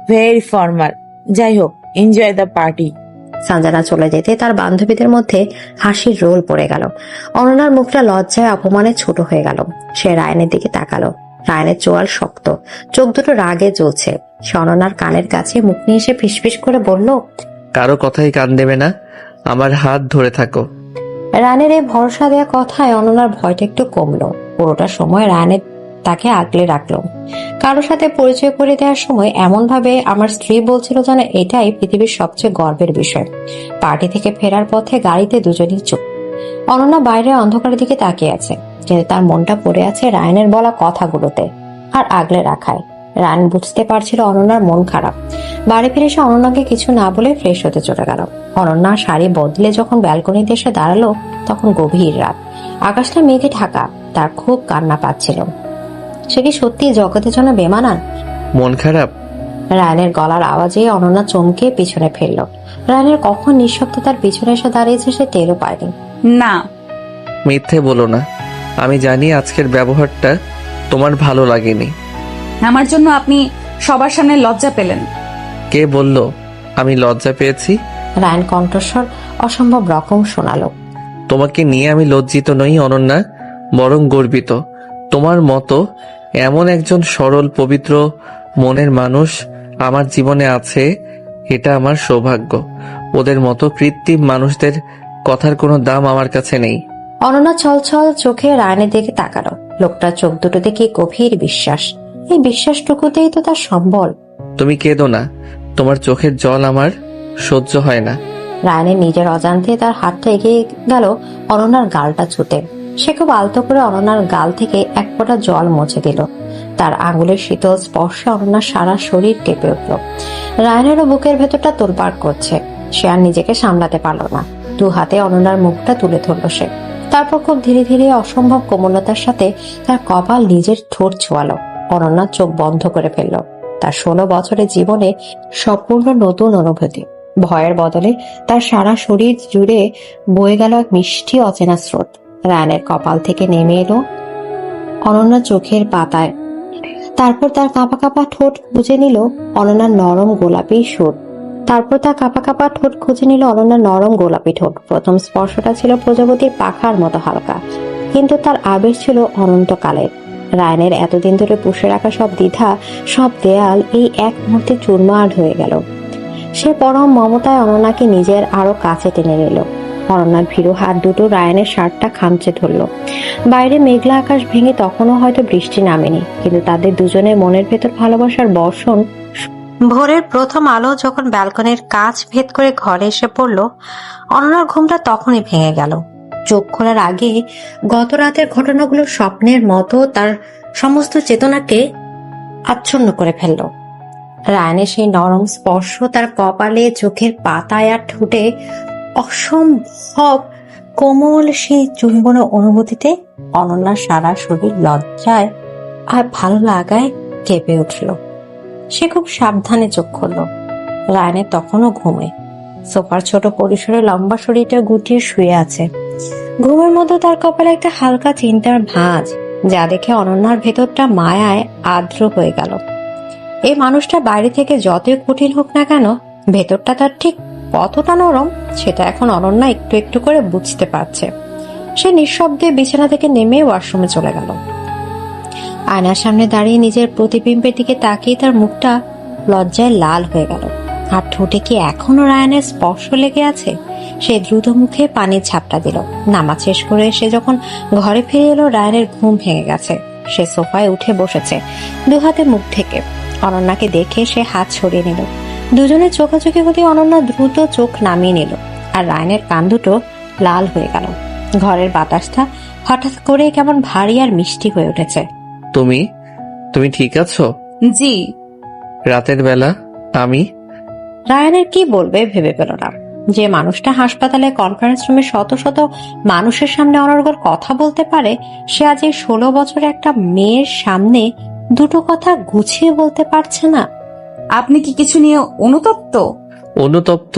ভেরি ফর্মাল। যাই হোক, এনজয় দ্য পার্টি। সঞ্জনা চলে যেতে তার বান্ধবীদের মধ্যে হাসির রোল পড়ে গেল। অনন্যার মুখটা লজ্জায় অপমানে ছোট হয়ে গেল। সে রায়ানের দিকে তাকালো। রায়ানের চোয়াল শক্ত, চোখ দুটো রাগে জ্বলছে। সে অনন্যার কানের কাছে মুখ নিয়ে এসে ফিসফিস করে বলল, কারো কথাই কান দেবে না, আমার হাত ধরে থাকো। রায়ানের এই ভরসা দেওয়া কথায় অনন্যার ভয়টা একটু কমলো। পুরোটা সময় রায়ানের তাকে আগলে রাখলো। কারোর সাথে পরিচয় করে দেওয়ার সময় এমন ভাবে আমার স্ত্রী বলছিল যেন এটাই পৃথিবীর সবচেয়ে গর্বের বিষয়। পার্টি থেকে ফেরার পথে গাড়িতে দুজনই চুপ। অনন্যা বাইরে অন্ধকারের দিকে তাকিয়ে আছে, কিন্তু তার মনটা পড়ে আছে রায়ানের বলা কথাগুলোতে আর আগলে রাখায়। রায়ান বুঝতে পারছিল অনন্যার মন খারাপ। বাড়ি ফিরে এসে অনন্যাকে কিছু না বলে ফ্রেশ হতে চলে গেল। অনন্যা শাড়ি বদলে যখন ব্যালকনিতে এসে দাঁড়ালো, তখন গভীর রাত, আকাশটা মেঘে ঢাকা। তার খুব কান্না পাচ্ছিল। সে কি সত্যি জগতের জন্য বেমানান? মন খারাপ? রায়ানের গলার আওয়াজে অনন্যা চমকে পিছনে ফেললো। রায়ানের কখন নিঃশব্দে তার পিছনে এসে দাঁড়িয়েছে সে টেরও পায়নি। না, মিথ্যে বলো না, আমি জানি আজকের ব্যবহারটা তোমার ভালো লাগেনি। আমার জন্য আপনি সবার সামনে লজ্জা পেলেন। কে বলল আমি লজ্জা পেয়েছি? রায়ান কণ্ঠস্বর অসম্ভব রকম শোনালো। তোমাকে নিয়ে আমি লজ্জিত নই অনন্যা, বরং গর্বিত। তোমার মতো এমন একজন সরল পবিত্র মনের মানুষ আমার জীবনে আছে, এটা আমার সৌভাগ্য। ওদের মতো কৃত্রিম মানুষদের কথার কোনো দাম আমার কাছে নেই। অনন্যা ছলছল চোখে রায়ানের দিকে তাকালো। লোকটার চোখ দুটো দেখে গভীর বিশ্বাস। এই বিশ্বাসটুকুতেই তো তার সম্বল। তুমি কেঁদো না, তোমার চোখের জল আমার সহ্য হয় না। রায়ানের নিজের অজান্তে তার হাতটা এগিয়ে গেল অনন্যার গালটা ছুতে। সে খুব আলতো করে অনন্যার গাল থেকে এক ফোঁটা জল মুছে দিল। তার আঙুলের শীতল স্পর্শে অনন্যার সারা শরীর কেঁপে উঠল। রায়ানেরও বুকের ভেতরটা তোলপাড় করছে। সে আর নিজেকে সামলাতে পারল না। দু হাতে অনন্যার মুখটা তুলে ধরল সে। তারপর খুব ধীরে ধীরে অসম্ভব কোমলতার সাথে তার কপাল নিজের ঠোঁট ছোঁয়ালো। অনন্যা চোখ বন্ধ করে ফেলল। তার 16 বছরের জীবনে সম্পূর্ণ নতুন অনুভূতি। ভয়ের বদলে তার সারা শরীর জুড়ে বয়ে গেল এক মিষ্টি অচেনা স্রোত। রায়ানের কপাল থেকে নেমে এলো অনন্যার চোখের পাতায়। তারপর তার কাঁপা কাঁপা ঠোঁট খুঁজে নিল অনন্যার নরম গোলাপি ঠোঁট। প্রথম স্পর্শটা ছিল প্রজাপতির পাখার মতো হালকা, কিন্তু তার আবেশ ছিল অনন্তকালের। রায়ানের এতদিন ধরে পুষে রাখা সব দ্বিধা, সব দেয়াল এই এক মুহূর্তে চুরমার হয়ে গেল। সে পরম মমতায় অনন্যাকে নিজের আরো কাছে টেনে নিল। অনন্যার ভীরু হাত দুটো রায়ানের শার্টটা খামচে ধরল। বাইরে মেঘলা আকাশ ভেঙে তখনও হয়তো বৃষ্টি নামেনি, কিন্তু তাদের দুজনের মনের ভেতর ভালোবাসার বর্ষণ। ভোরের প্রথম আলো যখন ব্যালকনির কাঁচ ভেদ করে ঘরে এসে পড়ল, অনন্যার ঘুমটা তখনই ভেঙে গেল। চোখ খোলার আগে গত রাতের ঘটনাগুলো স্বপ্নের মতো তার সমস্ত চেতনাকে আচ্ছন্ন করে ফেলল। রায়ানের সেই নরম স্পর্শ, তার কপালে, চোখের পাতায় আর ঠোঁটে অসম্ভব কোমল সেই চুম্বন অনুভূতিতে অনন্যার সারা শরীর লজ্জায় আর ভালো লাগায় কেঁপে উঠল। সে খুব সাবধানে চোখ খুলল। রায়ানের তখনও ঘুমে। সোফার ছোট পরিসরে লম্বা শরীরটা গুটিয়ে শুয়ে আছে। ঘুমের মধ্যে তার কপালে একটা হালকা চিন্তার ভাঁজ, যা দেখে অনন্যার ভেতরটা মায়ায় আর্দ্র হয়ে গেল। এই মানুষটা বাইরে থেকে যতই কঠিন হোক না কেন, ভেতরটা তার ঠিক কতটা নরম সেটা এখন অনন্যা একটু একটু করে বুঝতে পারছে। সে নিঃশব্দে বিছানা থেকে নেমে ওয়াশরুমে চলে গেল। আয়নার সামনে দাঁড়িয়ে নিজের প্রতিবিম্বের দিকে তাকিয়ে তার মুখটা লজ্জায় লাল হয়ে গেল। আর ঠোঁটে কি এখনো রায়ানের স্পর্শ লেগে আছে? সে দ্রুত মুখে পানির ঝাপটা দিল। নামাজ শেষ করে সে যখন ঘরে ফিরে এলো, রায়ানের ঘুম ভেঙে গেছে। সে সোফায় উঠে বসেছে, দু হাতে মুখ ঢেকে। অনন্যাকে দেখে সে হাত সরিয়ে নিল। দুজনের চোখাচোখি হতে অনন্যা দ্রুত চোখ নামিয়ে নিল, আর রায়নের কান দুটো লাল হয়ে গেল। ঘরের বাতাসটা হঠাৎ করে কেমন ভারী আর মিষ্টি হয়ে উঠেছে। তুমি তুমি ঠিক আছো? জি। রাতের বেলা আমি রায়ানের কি বলবে ভেবে পেল না। যে মানুষটা হাসপাতালে কনফারেন্স রুমে শত শত মানুষের সামনে অনর্গল কথা বলতে পারে, সে আজ এই 16 বছর একটা মেয়ের সামনে দুটো কথা গুছিয়ে বলতে পারছে না। আপনি কি কিছু নিয়ে অনুতপ্ত? অনুতপ্ত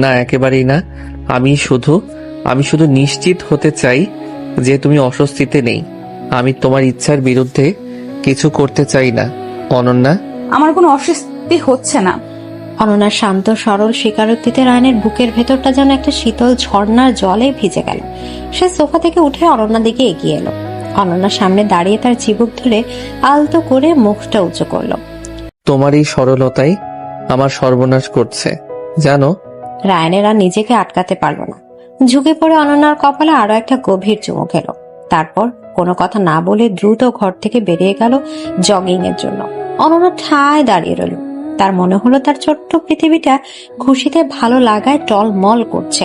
না, একেবারেই না। আমি শুধু নিশ্চিত হতে চাই যে তুমি অস্বস্তিতে নেই। আমি তোমার ইচ্ছার বিরুদ্ধে কিছু করতে চাই না অনন্যা। আমার কোনো অস্বস্তি হচ্ছে না। অনন্যার শান্ত সরল স্বীকারোক্তিতে রায়নের বুকের ভেতরটা যেন একটা শীতল ঝর্ণার জলে ভিজে গেল। সে সোফা থেকে উঠে অনন্যার দিকে এগিয়ে এলো। অনন্যার সামনে দাঁড়িয়ে তার চিবুক ধরে আলতো করে মুখটা উঁচু করলো। তোমার এই সরলতাই আমার সর্বনাশ করছে জানো। রায়নের আর নিজেকে আটকাতে পারল না, ঝুঁকে পড়ে অনন্যার কপালে আরো একটা গভীর চুমু খেলো। তারপর কোনো কথা না বলে দ্রুত ঘর থেকে বেরিয়ে গেল জগিং এর জন্য। অনন্যা ঠায় দাঁড়িয়ে রইল। তার মনে হলো তার ছোট্ট পৃথিবীটা খুশিতে ভালো লাগায় টলমল করছে।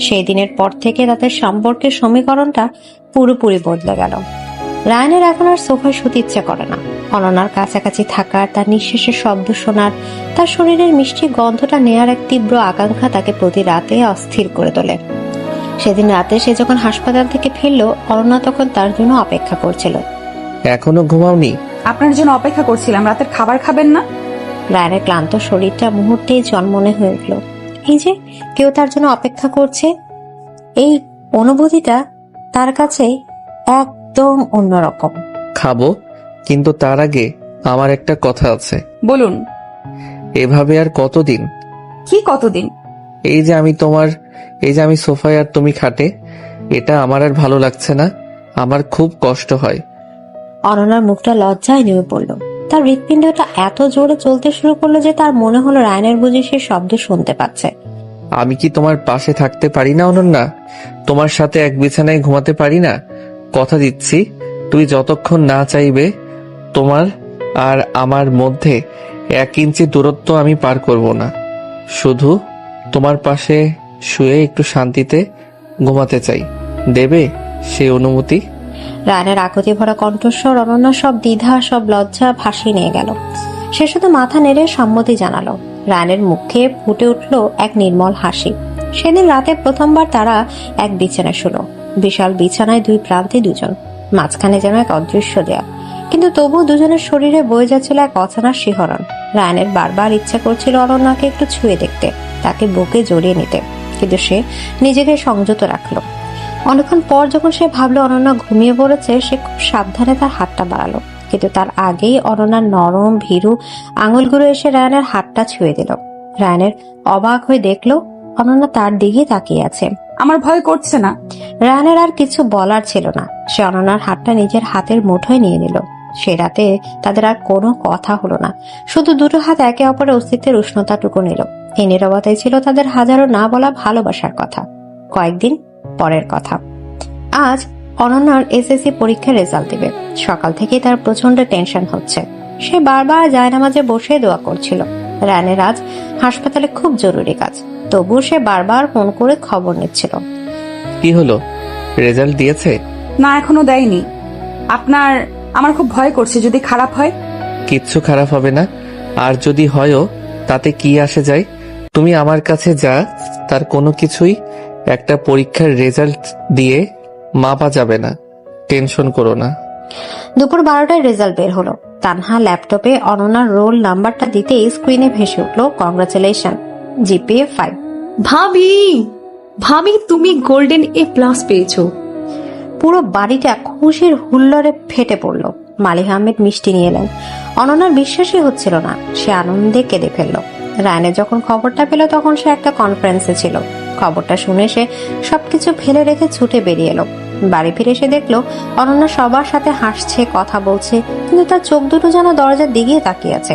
সেই দিনের পর থেকে তাদের সম্পর্কের সমীকরণটা পুরোপুরি বদলে গেল। রায়নের এখন আর সোফায় শুতে ইচ্ছে করে না। অনন্যার কাছাকাছি থাকার, তার নিঃশ্বাসের শব্দ শোনার, তার শরীরের মিষ্টি গন্ধটা নেয়ার এক তীব্র আকাঙ্ক্ষা তাকে প্রতি রাতে অস্থির করে তোলে। সেদিন রাতে সে যখন হাসপাতাল থেকে ফিরল, অনন্যা তখন তার জন্য অপেক্ষা করছিল। এখনো ঘুমাওনি? আপনার জন্য অপেক্ষা করছিলাম। রাতের খাবার খাবেন না? রায়নের ক্লান্ত শরীরটা মুহূর্তেই জন্মনে হয়ে উঠল। এই যে কেউ তার জন্য অপেক্ষা করছে, এই অনুভূতিটা তার কাছে একদম অন্যরকম। খাবো, কিন্তু তার আগে আমার একটা কথা আছে। বলুন। এভাবে আর কতদিন? কি কতদিন? এই যে আমি সোফায় আর তুমি খাটে, এটা আমার আর ভালো লাগছে না। আমার খুব কষ্ট হয়। অনন্যার মুখটা লজ্জায় নেমে পড়ল। তার হৃৎপিণ্ডটা এত জোরে চলতে শুরু করলো যে তার মনে হলো রায়নের বুঝি সে শব্দ শুনতে পাচ্ছে। আমি কি তোমার পাশে থাকতে পারি না অনন্যা? তোমার সাথে এক বিছানায় ঘুমাতে পারি না? কথা দিচ্ছি, তুই যতক্ষণ না চাইবে তোমার আর আমার মধ্যে 1 ইঞ্চি দূরত্ব আমি পার করব না। শুধু তোমার পাশে শুয়ে একটু শান্তিতে ঘুমাতে চাই। দেবে সেই অনুমতি? রায়নের আকুতি ভরা কণ্ঠস্বর অনন্যার সব দ্বিধা, সব লজ্জা ভাসিয়ে নিয়ে গেল। সে শুধু মাথা নেড়ে সম্মতি জানালো। রায়নের মুখে ফুটে উঠল এক নির্মল হাসি। সেদিন রাতে প্রথমবার তারা এক বিছানায় শুলো। বিশাল বিছানায় দুই প্রান্তে দুজন, মাঝখানে যেন এক অদৃশ্য দেয়া। কিন্তু তবু দুজনের শরীরে বয়ে যাচ্ছিল এক অচেনা শিহরণ। রায়নের বারবার ইচ্ছা করছিল অনন্যাকে একটু ছুঁয়ে দেখতে, তাকে বুকে জড়িয়ে নিতে, কিন্তু সে নিজেকে সংযত রাখলো। অনেকক্ষণ পর যখন সে ভাবলো অনন্যা ঘুমিয়ে পড়েছে, সে খুব সাবধানে তার হাতটা বাড়ালো। কিন্তু তার আগেই অনন্যার নরম ভীরু আঙুলগুলো এসে রায়নের হাতটা ছুঁয়ে দিল। রায়নের অবাক হয়ে দেখলো অনন্যা তার দিকে তাকিয়ে আছে। আমার ভয় করছে না। রায়নের আর কিছু বলার ছিল না। সে অনন্যার হাতটা নিজের হাতের মুঠোয় নিয়ে নিল। সে রাতে তাদের আর কোনো কথা হলো না, শুধু দুটো হাত একে অপরের অস্তিত্বের উষ্ণতাটুকু নিল। এই নীরবতাই ছিল তাদের হাজারো না বলা ভালোবাসার কথা। কয়েকদিন পরের কথা। আজ অনন্যার এসএসসি পরীক্ষার রেজাল্ট দিবে। সকাল থেকেই তার প্রচন্ড টেনশন হচ্ছে। সে বারবার জায়নামাজে বসে দোয়া করছিল। রায়নের আজ হাসপাতালে খুব জরুরি কাজ, তবুও সে বারবার ফোন করে খবর নিচ্ছিল। কি হলো, রেজাল্ট দিয়েছে? না, এখনো দেয়নি। আমার খুব ভয় করছে, যদি খারাপ হয়। কিচ্ছু খারাপ হবে না, আর যদি হয়ও তাতে কি আসে যায়। তুমি আমার কাছে যা, তার কোনো কিছুই একটা পরীক্ষার রেজাল্ট দিয়ে মাপা যাবে না। টেনশন করো না। দুপুর 12টায় রেজাল্ট বের হলো। তানহা ল্যাপটপে অনন্যার রোল নাম্বারটা দিতেই স্ক্রিনে ভেসে উঠলো কংগ্রাচুলেশন, জিপিএ 5। ভাবি ভাবি তুমি গোল্ডেন A+ পেয়েছো। পুরো বাড়িটা খুশির হুল্লোড়ে ফেটে পড়লো। মালিক আহমেদ মিষ্টি নিয়ে এলেন। অনন্যার বিশ্বাসই হচ্ছিল না, সে আনন্দে কেঁদে ফেললো। রায়নের যখন খবরটা পেল তখন সে একটা কনফারেন্সে ছিল। খবরটা শুনে সে সবকিছু ফেলে রেখে ছুটে বেরিয়ে এলো। বাড়ি ফিরে এসে দেখলো অনন্যা সবার সাথে হাসছে, কথা বলছে, কিন্তু তার চোখ দুটো যেন দরজার দিকে তাকিয়ে আছে।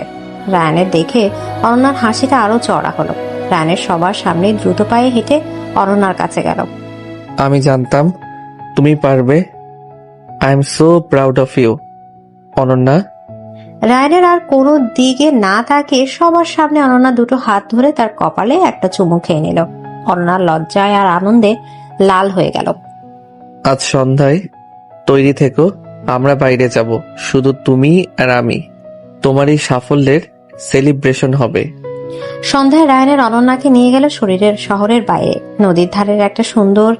রায়নের দেখে অনন্যার হাসিটা আরো চড়া হলো। রায়নের সবার সামনে দ্রুত পায়ে হেঁটে অনন্যার কাছে গেল। আমি জানতাম তুমি পারবে। I am so proud of you Ananya. রায়নের আর কোনো দিকে না তাকিয়ে সবার সামনে অনন্যা দুটো হাত ধরে তার কপালে একটা চুমু খেয়ে নিল। অনন্যার লজ্জায় আর আনন্দে লাল হয়ে গেল। আজ সন্ধ্যায় তৈরি থেকো, আমরা বাইরে যাব, শুধু তুমি আর আমি। তোমার এই সাফল্যের সেলিব্রেশন হবে। সন্ধ্যায় রায়নের অনন্যাকে নিয়ে গেল শহরের বাইরে নদীর ধারের একটা সুন্দর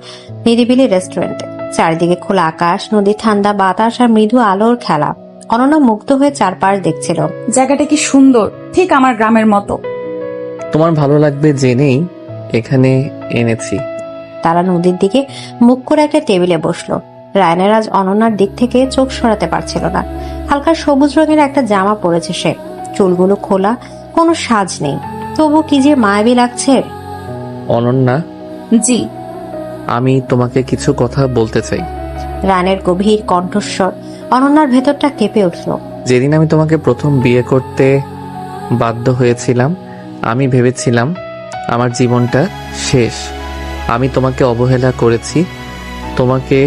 নিরিবিলি রেস্টুরেন্টে। চারিদিকে খোলা আকাশ, নদীর ঠান্ডা বাতাস আর মৃদু আলোর খেলা। অনন্যা মুগ্ধ হয়ে চারপাশ দেখছিল। জায়গাটা কি সুন্দর, ঠিক আমার গ্রামের মতো। তোমার ভালো লাগবে জেনেই এখানে এনেছি। তারা নদীর দিকে মুখ করে একটা টেবিলে বসলো। রায়নের আজ অনন্যার দিক থেকে চোখ সরাতে পারছিল না। হালকা সবুজ রঙের একটা জামা পরেছে সে, চুলগুলো খোলা, কোনো সাজ নেই, তবু কি যে মায়াবী লাগছে। অনন্যা, জি। আমি তোমাকে কিছু কথা বলতে চাই। রায়নের গভীর কণ্ঠস্বর অনন্যার ভেতরটা কেঁপে উঠল। যেদিন আমি তোমাকে প্রথম বিয়ে করতে বাধ্য হয়েছিলাম, আমি ভেবেছিলাম আমার জীবনটা শেষ। আমি তোমাকে অবহেলা করেছি, তোমাকে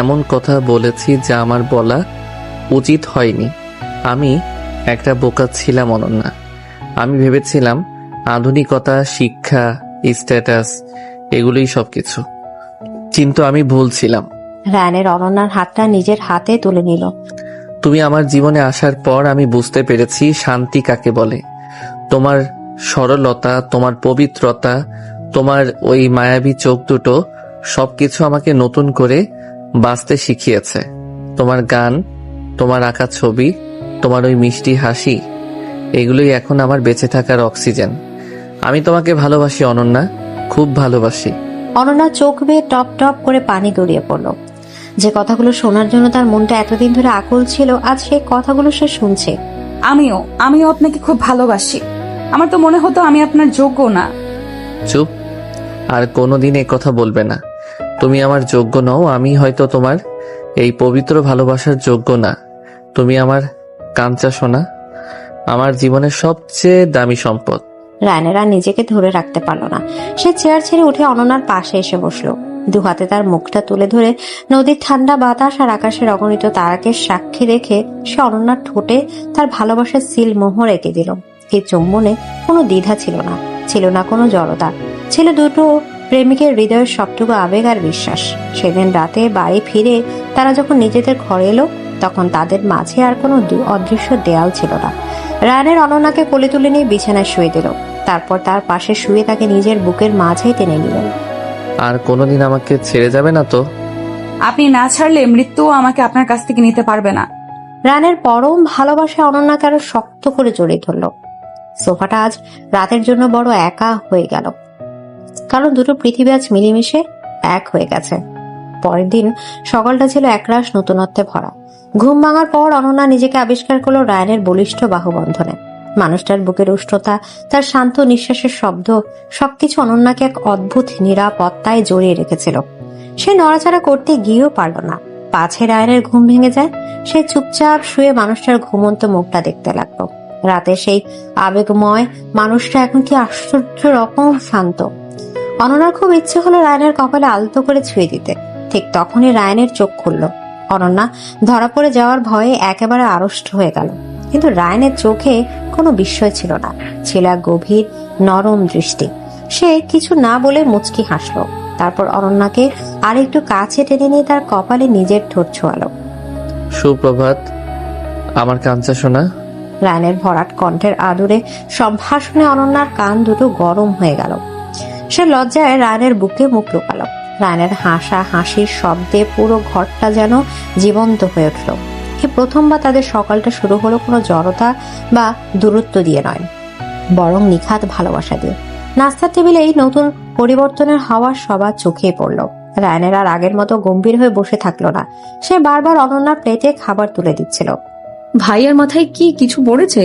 এমন কথা বলেছি যা আমার বলা উচিত হয়নি। আমি একটা বোকা ছিলাম অনন্যা। আমি ভেবেছিলাম আধুনিকতা, শিক্ষা, স্ট্যাটাস এগুলোই সবকিছু, কিন্তু আমি ভুল ছিলাম। রায়নের অনন্যার হাতটা নিজের হাতে তুলে নিল। তুমি আমার জীবনে আসার পর আমি বুঝতে পেরেছি শান্তি কাকে বলে। তোমার সরলতা, তোমার পবিত্রতা, তোমার ওই মায়াবী চোখ দুটো সবকিছু আমাকে নতুন করে বাঁচতে শিখিয়েছে। তোমার গান, তোমার আঁকা ছবি, তোমার ওই মিষ্টি হাসি, এগুলোই এখন আমার বেঁচে থাকার অক্সিজেন। আমি তোমাকে ভালোবাসি অনন্যা, খুব ভালোবাসি। অনন্যা চোখ বেয়ে টপ টপ করে পানি গড়িয়ে পড়ল। যে কথাগুলো শোনার জন্য তার মনটা এতদিন ধরে আকুল ছিল, আজ সেই কথাগুলো সে শুনছে। আমিও আপনাকে খুব ভালোবাসি। আমার তো মনে হতো আমি আপনার যোগ্য না। চুপ, আর কোনোদিন এ কথা বলবে না। তুমি আমার যোগ্য নও, আমি হয়তো তোমার এই পবিত্র ভালোবাসার যোগ্য না। তুমি আমার কাঞ্চা সোনা, আমার জীবনের সবচেয়ে দামি সম্পদ। রায়নেরা নিজেকে ধরে রাখতে পারল না। সে চেয়ার ছেড়ে উঠে অনন্যার পাশে এসে বসলো। দু হাতে তার মুখটা তুলে ধরে নদীর ঠান্ডা বাতাস আর আকাশের অগণিত তারাকে সাক্ষী রেখে সে অনন্যার ঠোঁটে তার ভালোবাসার সিল মোহর এঁকে দিল। এই চুম্বনে কোনো দ্বিধা ছিল না, ছিল না কোনো জড়তা, ছিল দুটো প্রেমিকের হৃদয়ের সবটুকু আবেগ আর বিশ্বাস। সেদিন রাতে বাড়ি ফিরে তারা যখন নিজেদের ঘরে এলো, তখন তাদের মাঝে আর কোনো অদৃশ্য দেয়াল ছিল না। রায়নের অনন্যাকে কোলে তুলে নিয়ে বিছানায় শুয়ে দিল, তারপর তার পাশে শুয়ে তাকে নিজের বুকের মাঝে টেনে নিলেন। আর কোনোদিন আমাকে ছেড়ে যাবে না তো? আপনি না ছাড়লে মৃত্যুও আমাকে আপনার কাছ থেকে নিতে পারবে না। রানের পরম ভালোবাসা অনন্যাকে আরো শক্ত করে জড়িয়ে ধরল। সোফাটা আজ রাতের জন্য বড় একা হয়ে গেল, কারণ দুটো পৃথিবী আজ মিলেমিশে এক হয়ে গেছে। পরের দিন সকালটা ছিল একরাশ নতুনত্বে ভরা। ঘুম ভাঙার পর অনন্যা নিজেকে আবিষ্কার করলো রায়নের বলিষ্ঠ বাহুবন্ধনে। মানুষটার বুকের উষ্ণতা, তার শান্ত নিঃশ্বাসের শব্দ, সবকিছু অনন্যাকে এক অদ্ভুত নিরাপত্তায় জড়িয়ে রেখেছিল। সে নড়াচড়া করতে গিয়েও পারল না। পাছে রায়নের ঘুম ভেঙে যায়। সে চুপচাপ শুয়ে মানুষটার ঘুমন্ত মুখটা দেখতে লাগলো। রাতে সেই আবেগময় মানুষটা এখন কি আশ্চর্য রকম শান্ত। অনন্যার খুব ইচ্ছে হলো রায়নের কপালে আলতো করে ছুঁয়ে দিতে। ঠিক তখনই রায়নের চোখ খুলল। অনন্যা ধরা পড়ে যাওয়ার ভয়ে একেবারে আড়ষ্ট হয়ে গেল, কিন্তু রায়নের চোখে কোনো বিস্ময় ছিল না, ছিল এক গভীর নরম দৃষ্টি। সে কিছু না বলে মুচকি হাসলো, তারপর অনন্যাকে আর একটু কাছে টেনে নিয়ে তার কপালে নিজের ঠোঁট ছোঁয়ালো। সুপ্রভাত আমার কাঞ্চা সোনা। রায়নের ভরাট কণ্ঠের আদুরে সম্ভাষণে অনন্যার কান দুটো গরম হয়ে গেল। সে লজ্জায় রায়নের বুকে মুখ লুকালো। রায়নের হাসা হাসির শব্দে পুরো ঘরটা যেন জীবন্ত হয়ে উঠল। এই প্রথমবার তাদের সকালটা শুরু হলো কোনো জড়তা বা দূরত্ব দিয়ে নয়, বরং নিখাত ভালোবাসা দিয়ে। নাস্তার টেবিলে এই নতুন পরিবর্তনের হাওয়া সবার চোখে পড়ল। রায়নের আর আগের মতো গম্ভীর হয়ে বসে থাকলো না। সে বারবার অনন্যার প্লেটে খাবার তুলে দিচ্ছিল। ভাইয়ার মাথায় কি কিছু পড়েছে?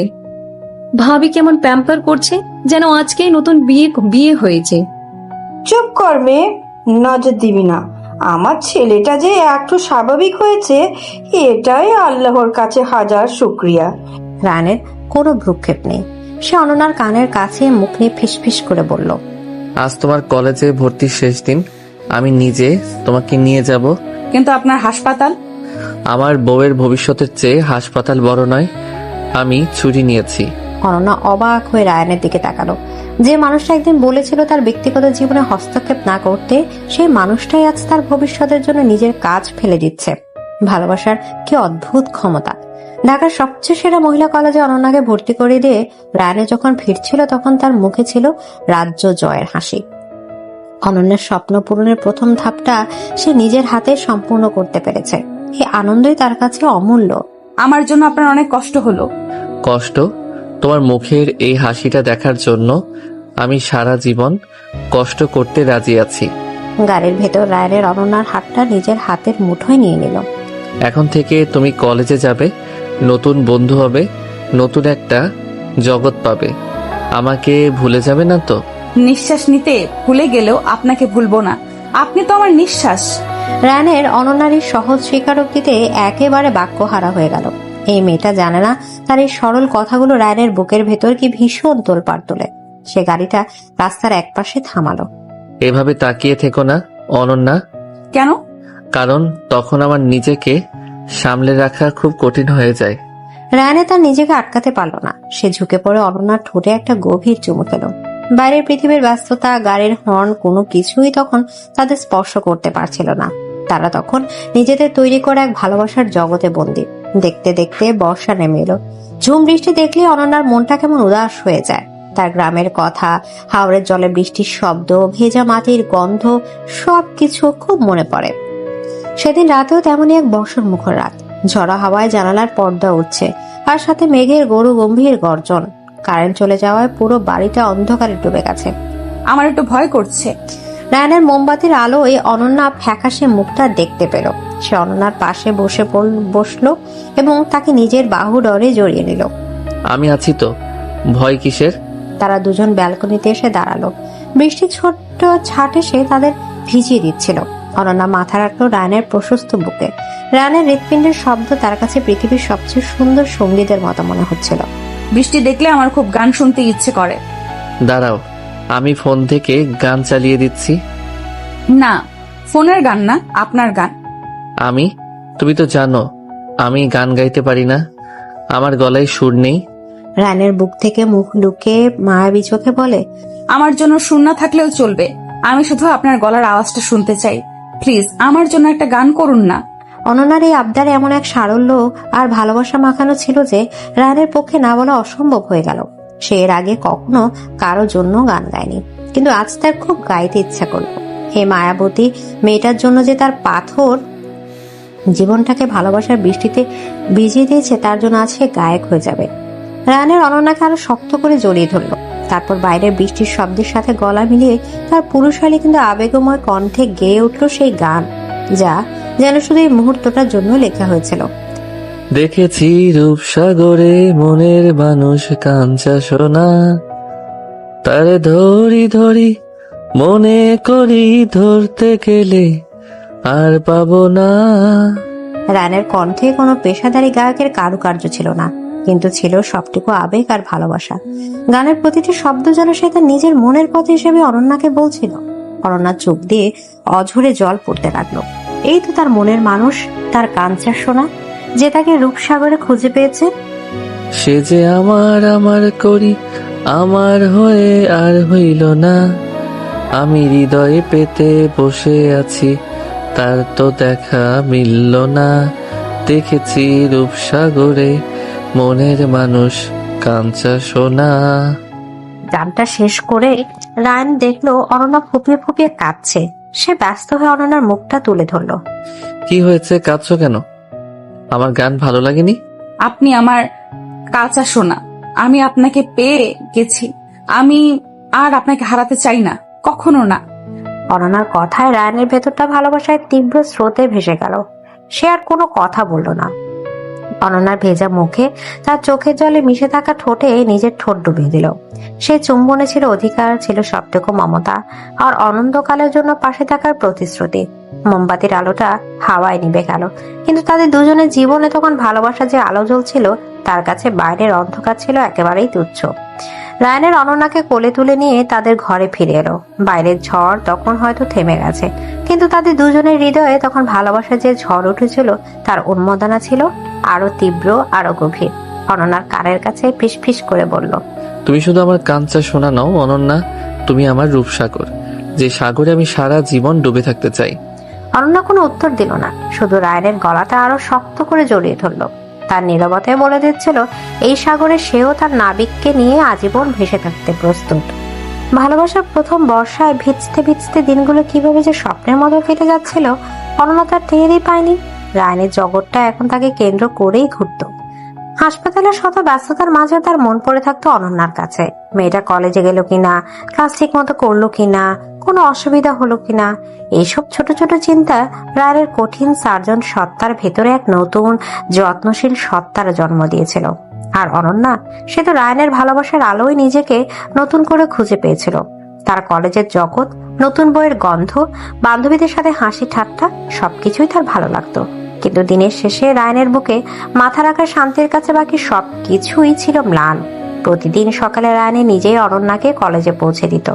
ভাবি কেমন প্যাম্পার করছে, যেন আজকেই নতুন বিয়ে হয়েছে। চুপ কর মেয়ে, নজর দিবি না। আমার ছেলেটা যে একটু স্বাভাবিক হয়েছে, এটাই আল্লাহর কাছে হাজার শুকরিয়া। রায়নের কোনো ভ্রুক্ষেপ নেই। সে অনন্যার কানের কাছে মুখ নিয়ে ফিসফিস করে বলল, আজ তোমার কলেজে ভর্তির শেষ দিন, আমি নিজে তোমাকে নিয়ে যাব। কিন্তু আপনার হাসপাতাল? আমার বউয়ের ভবিষ্যতের চেয়ে হাসপাতাল বড় নয়। আমি ছুরি নিয়েছি। অনন্যা অবাক হয়ে রায়ানের দিকে তাকালো। যে মানুষটা একদিন বলেছিল তার ব্যক্তিগত জীবনে হস্তক্ষেপ না করতে, সেই মানুষটাই আজ তার ভবিষ্যতের জন্য নিজের কাজ ফেলে দিচ্ছে। ভালোবাসার কি অদ্ভুত ক্ষমতা। ঢাকার সবচেয়ে সেরা মহিলা কলেজে অনন্যাকে ভর্তি করে দিয়ে রায়ানে যখন ফিরছিল, তখন তার মুখে ছিল রাজ্য জয়ের হাসি। অনন্যার স্বপ্ন পূরণের প্রথম ধাপটা সে নিজের হাতে সম্পূর্ণ করতে পেরেছে। এই আনন্দই তার কাছে অমূল্য। আমার জন্য আপনার অনেক কষ্ট হলো। কষ্ট? তোমার মুখের এই হাসিটা দেখার জন্য আমি সারা জীবন কষ্ট করতে রাজি আছি। গাড়ির ভেতর রায়ানের অনন্যার হাতটা নিজের হাতের মুঠোয় নিয়ে নিল। এখন থেকে তুমি কলেজে যাবে, নতুন বন্ধু হবে, নতুন একটা জগৎ পাবে। আমাকে ভুলে যাবে না তো? নিঃশ্বাস নিতে ভুলে গেলেও আপনাকে ভুলবো না। আপনি তো আমার নিঃশ্বাস। রায়ানের অনন্যার এই সহজ স্বীকারোক্তিতে একেবারে বাক্যহারা হয়ে গেল। এই মেয়েটা জানে না তার এই সরল কথাগুলো রায়ানের বুকের ভেতর কি ভীষণ তোলপাড় তোলে। সে গাড়িটা রাস্তার একপাশে থামালো। এভাবে তাকিয়ে থেকো না অনন্যা। কেন? কারণ তখন আমার নিজেকে সামলে রাখা খুব কঠিন হয়ে যায়। রায়ানে তার নিজেকে আটকাতে পারল না। সে ঝুঁকে পড়ে অনন্যার ঠোঁটে একটা গভীর চুমু খেল। বাইরের পৃথিবীর ব্যস্ততা, গাড়ির হর্ন, কোনো কিছুই তখন তাদের স্পর্শ করতে পারছিল না। তারা তখন নিজেদের তৈরি করে এক ভালোবাসার জগতে বন্দী। দেখতে দেখতে বর্ষা নেমে এলো। ঝুম বৃষ্টি দেখলে অনন্যার মনটা কেমন উদাস হয়ে যায়। তার গ্রামের কথা, হাওড়ের জলে বৃষ্টির শব্দ, ভেজা মাটির গন্ধ, সবকিছু খুব মনে পড়ে। সেদিন রাতেও তেমনই এক বর্ষণ মুখর রাত। ঝড়া হাওয়ায় জানালার পর্দা উঠছে, আর সাথে মেঘের গরু গম্ভীর গর্জন। কারেন্ট চলে যাওয়ায় পুরো বাড়িটা অন্ধকারে ডুবে গেছে। আমার একটু ভয় করছে। রায়ানের মোমবাতির আলোয় অনন্যা ফ্যাকাশে মুখটা দেখতে পেল। সে অনন্যার পাশে বসলো এবং তাকে নিজের বাহু ডরে জড়িয়ে নিল। আমি আছি তো, ভয় কিসের? তারা দুজন ব্যালকনিতে এসে দাঁড়ালো। বৃষ্টি ছোট্ট ছাট এসে তাদের ভিজিয়ে দিচ্ছিল। অনন্যা মাথা রাখলো রায়ানের প্রশস্ত বুকে। রায়ানের হৃৎপিণ্ডের শব্দ তার কাছে পৃথিবীর সবচেয়ে সুন্দর সঙ্গীতের মতো মনে হচ্ছিল। বৃষ্টি দেখলে আমার খুব গান শুনতে ইচ্ছে করে। দাঁড়াও, আমি ফোন থেকে গান চালিয়ে দিচ্ছি। না, ফোনের গান না, আপনার গান। তুমি তো জানো আমি গান গাইতে পারি না, আমার গলায় সুর নেই। রায়ানের বুক থেকে মুখ লুকিয়ে মায়াবী চোখে বলে, আমার জন্য সুর না থাকলেও চলবে, আমি শুধু আপনার গলার আওয়াজটা শুনতে চাই। প্লিজ আমার জন্য একটা গান করুন না। অনন্যার এই আবদারে এমন এক সারল্য আর ভালোবাসা মাখানো ছিল যে রায়ানের পক্ষে না বলা অসম্ভব হয়ে গেল। সে এর আগে কখনো কারো জন্য গান গায়নি, কিন্তু আজ তার খুব গাইতে ইচ্ছা করলো। এই মায়াবতী মেয়েটার জন্য যে তার পাথর জীবনটাকে ভালোবাসার বৃষ্টিতে ভিজিয়ে দিয়েছে, তার জন্য আজ সে গায়ক হয়ে যাবে। রায়ানের অনন্যাকে আরো শক্ত করে জড়িয়ে ধরলো। তারপর বাইরের বৃষ্টির শব্দের সাথে গলা মিলিয়ে তার পুরুষালী কিন্তু আবেগময় কণ্ঠে গেয়ে উঠলো সেই গান, যা যেন শুধু এই মুহূর্তটার জন্য লেখা হয়েছিল। দেখেছি রূপসাগরে মনের মানুষ কাঞ্চা সোনা, তারে ধরি ধরি মনে করি ধরতে গেলে আর পাবো না। রায়ানের কণ্ঠে কোনো পেশাদারী গায়কের কারুকার্য ছিল না, কিন্তু ছিল সবটুকু আবেগ আর ভালোবাসা। গানের প্রতিটি শব্দ যেন সে তার নিজের মনের কথা হিসেবে অনন্যাকে বলছিল। অনন্যার চোখ দিয়ে অঝরে জল পড়তে লাগলো। এই তো তার মনের মানুষ, তার কাঞ্চা সোনা, যে তাকে রূপসাগরে খুঁজে পেয়েছে। সে যে আমার আমার করি আমার হয়ে আর হইল না, আমি হৃদয়ে পেতে বসে আছি তার তো দেখা মিলল না। দেখেছি রূপসাগরে মনের মানুষ কাঞ্চা সোনা। গানটা শেষ করে রায়ান দেখলো অনন্যা ফুপিয়ে ফুপিয়ে কাঁদছে। সে ব্যস্ত হয়ে অনন্যার মুখটা তুলে ধরলো। কি হয়েছে, কাঁদছো কেন? আমার গান ভালো লাগেনি? আপনি আমার কাঁচা সোনা, আমি আপনাকে পেয়ে গেছি, আমি আর আপনাকে হারাতে চাই না, কখনো না। অনন্যার কথায় রায়ানের ভেতরটা ভালোবাসায় তীব্র স্রোতে ভেসে গেল। সে আর কোনো কথা বলল না। অনন্যার ভেজা মুখে তার চোখের জলে মিশে থাকা ঠোঁটে নিজের ঠোঁট ডুবিয়ে দিল। সে চুম্বনে ছিল অধিকার, ছিল সবটুকু মমতা আর অনন্তকালের জন্য পাশে থাকার প্রতিশ্রুতি। মোমবাতির আলোটা হাওয়ায় নিভে গেল, কিন্তু তাদের দুজনের জীবনে তখন ভালোবাসা যে আলো জ্বলছিল, তার কাছে বাইরের অন্ধকার ছিল একেবারেই তুচ্ছ। রায়ানের অনন্যাকে কোলে তুলে নিয়ে তাদের ঘরে ফিরে এলো। বাইরের ঝড় তখন হয়তো থেমে গেছে, কিন্তু তাদের দুজনের হৃদয়ে তখন ভালোবাসা যে ঝড় উঠেছিল, তার উন্মাদনা ছিল আরো তীব্র, আরো গভীর। অনন্যার কানের কাছে ফিস করে বলল, তুমি শুধু আমার কাঞ্চা সোনা নও অনন্যা, তুমি আমার রূপসাগর, যে সাগরে আমি সারা জীবন ডুবে থাকতে চাই। অনন্যা কোনো উত্তর দিল না, শুধু রায়নের গলাটা আরো শক্ত করে জড়িয়ে ধরল। তার নীরবতায় বলে দিচ্ছিল এই সাগরে সেও তার নাবিককে নিয়ে আজীবন ভেসে থাকতে প্রস্তুত। ভালোবাসার প্রথম বর্ষায় ভিজতে ভিজতে দিনগুলো কিভাবে যে স্বপ্নের মতো কেটে যাচ্ছিল অনন্যা তার টেরই পায়নি। রায়নের জগৎটা এখন তাকে কেন্দ্র করেই ঘুরত। হাসপাতালের শত ব্যস্ততার মাঝে তার মন পড়ে থাকতো অনন্যার কাছে। মেয়েটা কলেজে গেল কিনা, ক্লাস ঠিক মতো করলো কিনা, কোনো অসুবিধা হলো কিনা, এইসব ছোট ছোট চিন্তা রায়ের কঠিন সার্জন সত্তার ভেতরে এক নতুন যত্নশীল সত্তার জন্ম দিয়েছিল। আর অনন্যা, সে তো রায়নের ভালোবাসার আলোয় নিজেকে নতুন করে খুঁজে পেয়েছিল। তার কলেজের জগৎ, নতুন বইয়ের গন্ধ, বান্ধবীদের সাথে হাসি ঠাট্টা সবকিছুই তার ভালো লাগতো। কিন্তু দিনের শেষে রায়নের বুকে মাথা রাখার শান্তির কাছে বাকি সবকিছুই ছিল ম্লান। প্রতিদিন সকালে রায়নে নিজেই অনন্যাকে কলেজে পৌঁছে দিত।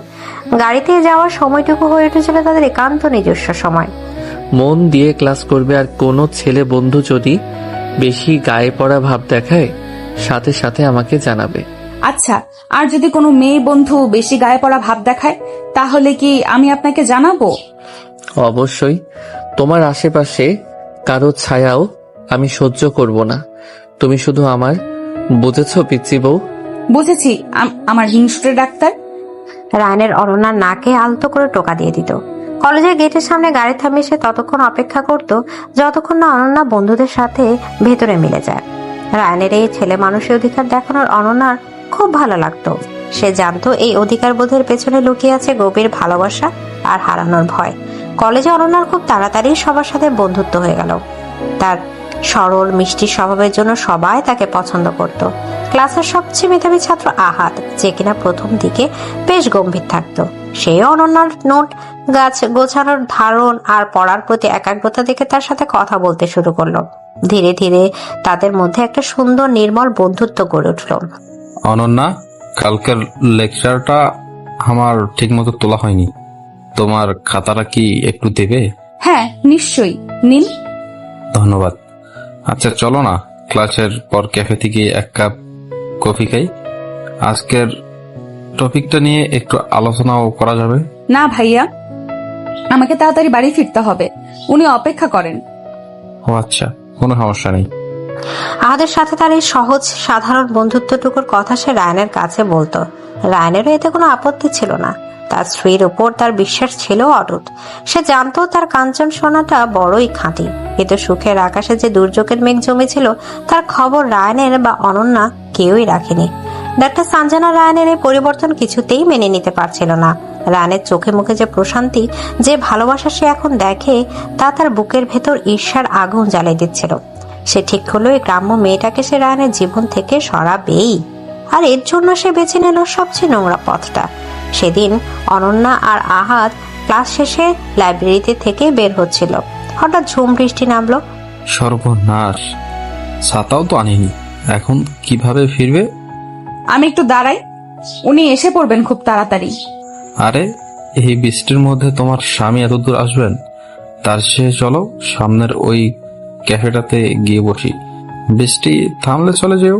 গাড়িতে যাওয়ার সময়টুকু হয়ে উঠেছিল তাদের একান্ত নিজস্ব সময়। মন দিয়ে ক্লাস করবে, আর কোনো ছেলে বন্ধু যদি বেশি গায়ে পড়া ভাব দেখায় সাথে সাথে আমাকে জানাবে। আচ্ছা, আর যদি কোনো মেয়ে বন্ধু বেশি গায়ে পড়া ভাব দেখায় তাহলে কি আমি আপনাকে জানাবো? অবশ্যই। তোমার আশেপাশে কারো ছায়াও আমি সহ্য করব না। তুমি শুধু আমার, বুঝেছো পিচ্চি বউ? বুঝেছি, আমার হিংস্রে ডাক্তার। রায়নের অনন্যার নাকে আলতো করে টোকা দিয়ে দিত। কলেজের গেটের সামনে গাড়ি থামিয়ে সে ততক্ষণ অপেক্ষা করত যতক্ষণ না অনন্যা বন্ধুদের সাথে ভেতরে মিলে যায়। রায়নের এই ছেলে মানুষের অধিকার দেখানোর অনন্যার খুব ভালো লাগতো। সে জানতো এই অধিকার বোধের পেছনে লুকিয়ে আছে গভীর ভালোবাসা আর হারানোর ভয়। কলেজে অনন্যার খুব তাড়াতাড়ি সবার সাথে বন্ধুত্ব হয়ে গেল। তার সরল মিষ্টি স্বভাবের জন্য সবাই তাকে পছন্দ করত। ক্লাসের সবচেয়ে মেধাবী ছাত্র আহাদ, যে কিনা প্রথম দিকে বেশ গম্ভীর থাকতো, সেই অনন্যার নোট গাছ গোছানোর ধারণ আর পড়ার প্রতি একাগ্রতা দেখে তার সাথে কথা বলতে শুরু করলো। ধীরে ধীরে তাদের মধ্যে একটা সুন্দর নির্মল বন্ধুত্ব গড়ে উঠল। অনন্যা, কালকের লেকচারটা আমার ঠিক মতো তোলা হয়নি, তোমার খাতাটা কি একটু দেবে? হ্যাঁ, নিশ্চয়ই, নিন। ধন্যবাদ। আচ্ছা চলো না, ক্লাসের পর ক্যাফে থেকে এক কাপ কফি খাই। আজকের টপিকটা নিয়ে একটু আলোচনাও করা যাবে। না ভাইয়া, আমাকে তাড়াতাড়ি বাড়ি ফিরতে হবে, উনি অপেক্ষা করেন। ও আচ্ছা, কোনো সমস্যা নেই। আহাদের সাথে তার এই সহজ সাধারণ বন্ধুত্বটুকুর কথা সে রায়নের কাছে বলতো। রায়নেরও এতে কোনো আপত্তি ছিল না। তার স্ত্রীর উপর তার বিশ্বাস ছিল অটুট। সে জানতো তার কাঞ্চন সোনাটা বড়ই খাঁটি, কিন্তু সুখের আকাশে যে দুর্যোগের মেঘ জমেছিল তার খবর রায়নের বা অনন্যা কেউই রাখেনি। ডাক্তার সানজানা রায়নের এই পরিবর্তন কিছুতেই মেনে নিতে পারছিল না। রায়নের চোখে মুখে যে প্রশান্তি, যে ভালোবাসা সে এখন দেখে, তা তার বুকের ভেতর ঈর্ষার আগুন জ্বালিয়ে দিচ্ছিল। সে ঠিক হলো এই গ্রাম্য মেয়েটাকে সে রায়নের জীবন থেকে সরাবেই, আর এর জন্য সে বেছে নিল সবচেয়ে নোংরা পথটা। সেদিন অনন্যা আর আহাদ ক্লাস শেষে লাইব্রেরিতে থেকে বের হচ্ছিল, হঠাৎ ঝুম বৃষ্টি নামলো। সর্বনাশ, ছাতাও তো আনিনি, এখন কিভাবে ফিরবে? আমি একটু দাঁড়াই, উনি এসে পড়বেন খুব তাড়াতাড়ি। আরে, এই বৃষ্টির মধ্যে তোমার স্বামী এত দূর আসবেন? তার চেয়ে চলো সামনের ওই ক্যাফেটাতে গিয়ে বসি, বৃষ্টি থামলে চলে যেও।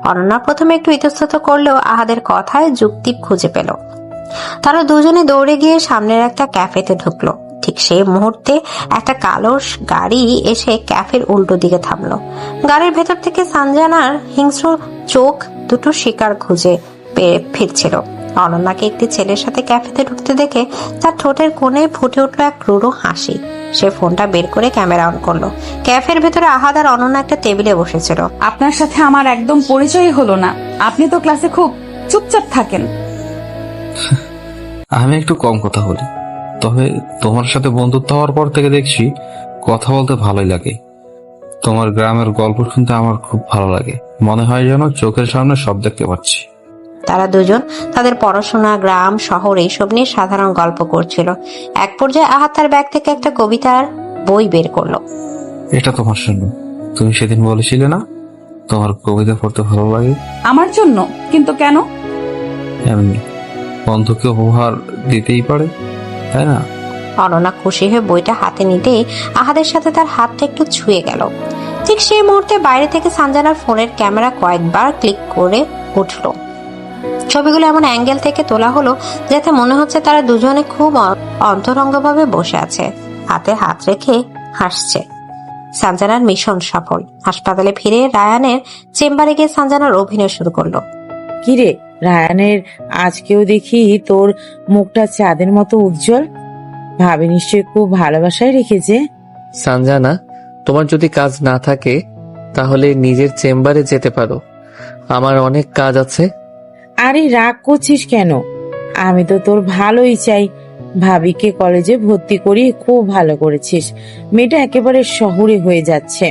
অনন্যা প্রথমে একটু ইতস্তত করলেও আহাদের কথায় যুক্তি খুঁজে পেল। তারা দুজনে দৌড়ে গিয়ে সামনের একটা ক্যাফেতে ঢুকলো। ঠিক সেই মুহূর্তে একটা কালো গাড়ি এসে ক্যাফের উল্টো দিকে থামলো। গাড়ির ভেতর থেকে সানজানার হিংস্র চোখ দুটো শিকার খুঁজে ফিরছিল। অনন্যাকে একটি ছেলের সাথে ক্যাফেতে ঢুকতে দেখে তার ঠোঁটের কোণে ফুটে উঠলো এক ক্রূর হাসি। সে ফোনটা বের করে ক্যামেরা অন করলো। ক্যাফের ভেতরে আহাদ আর অনন্যা একটা টেবিলে বসেছিল। আপনার সাথে আমার একদম পরিচয় হলো না, আপনি তো ক্লাসে খুব চুপচাপ থাকেন। আমি একটু কম কথা বলি, তবে তোমার সাথে বন্ধুত্ব হওয়ার পর থেকে দেখছি কথা বলতে ভালোই লাগে। তোমার গ্রামের গল্প শুনতে আমার খুব ভালো লাগে, মনে হয় যেন চোখের সামনে সব দেখতে পাচ্ছি। তারা দুজন তাদের পড়াশোনা, গ্রাম, শহর এইসব নিয়ে সাধারণ গল্প করছিল। এক পর্যায়ে আহাদ তার ব্যাগ থেকে একটা কবিতার বই বের করলো। এটা তোমার জন্য, তুমি সেদিন বলেছিলে না তোমার কবিতা পড়তে ভালো লাগে? আমার জন্য? কিন্তু কেন? এমনি, বন্ধুকে উপহার দিতেই পারে, তাই না? অনন্যা খুশি হয়ে বইটা হাতে নিতেই আহাদের সাথে তার হাতটা একটু ছুঁয়ে গেল। ঠিক সেই মুহূর্তে বাইরে থেকে সানজানার ফোনের ক্যামেরা কয়েকবার ক্লিক করে উঠল। ছবিগুলো এমন অ্যাঙ্গেল থেকে তোলা হলো যাতে মনে হচ্ছে তারা দুজনে খুব অন্তরঙ্গভাবে বসে আছে, হাতে হাত রেখে হাসছে। সানজানার মিশন সফল। হাসপাতালে ফিরে রায়ানের চেম্বারে গিয়ে সানজানার অভিনয় শুরু করলো। কিরে রায়ানের, আজকেও দেখি তোর মুখটা চাঁদের মতো উজ্জ্বল। ভাবি নিশ্চয়ই খুব ভালোবাসায় রেখেছে। সানজানা, তোমার যদি কাজ না থাকে তাহলে নিজের চেম্বারে যেতে পারো, আমার অনেক কাজ আছে। আরে রাগ করছিস কেন? আমি তো তোর ভালোই চাই। ভাবিকে কলেজে ভর্তি করিয়ে খুব ভালো করেছিস। মেয়েটা একেবারে শহুরে হয়ে যাচ্ছে।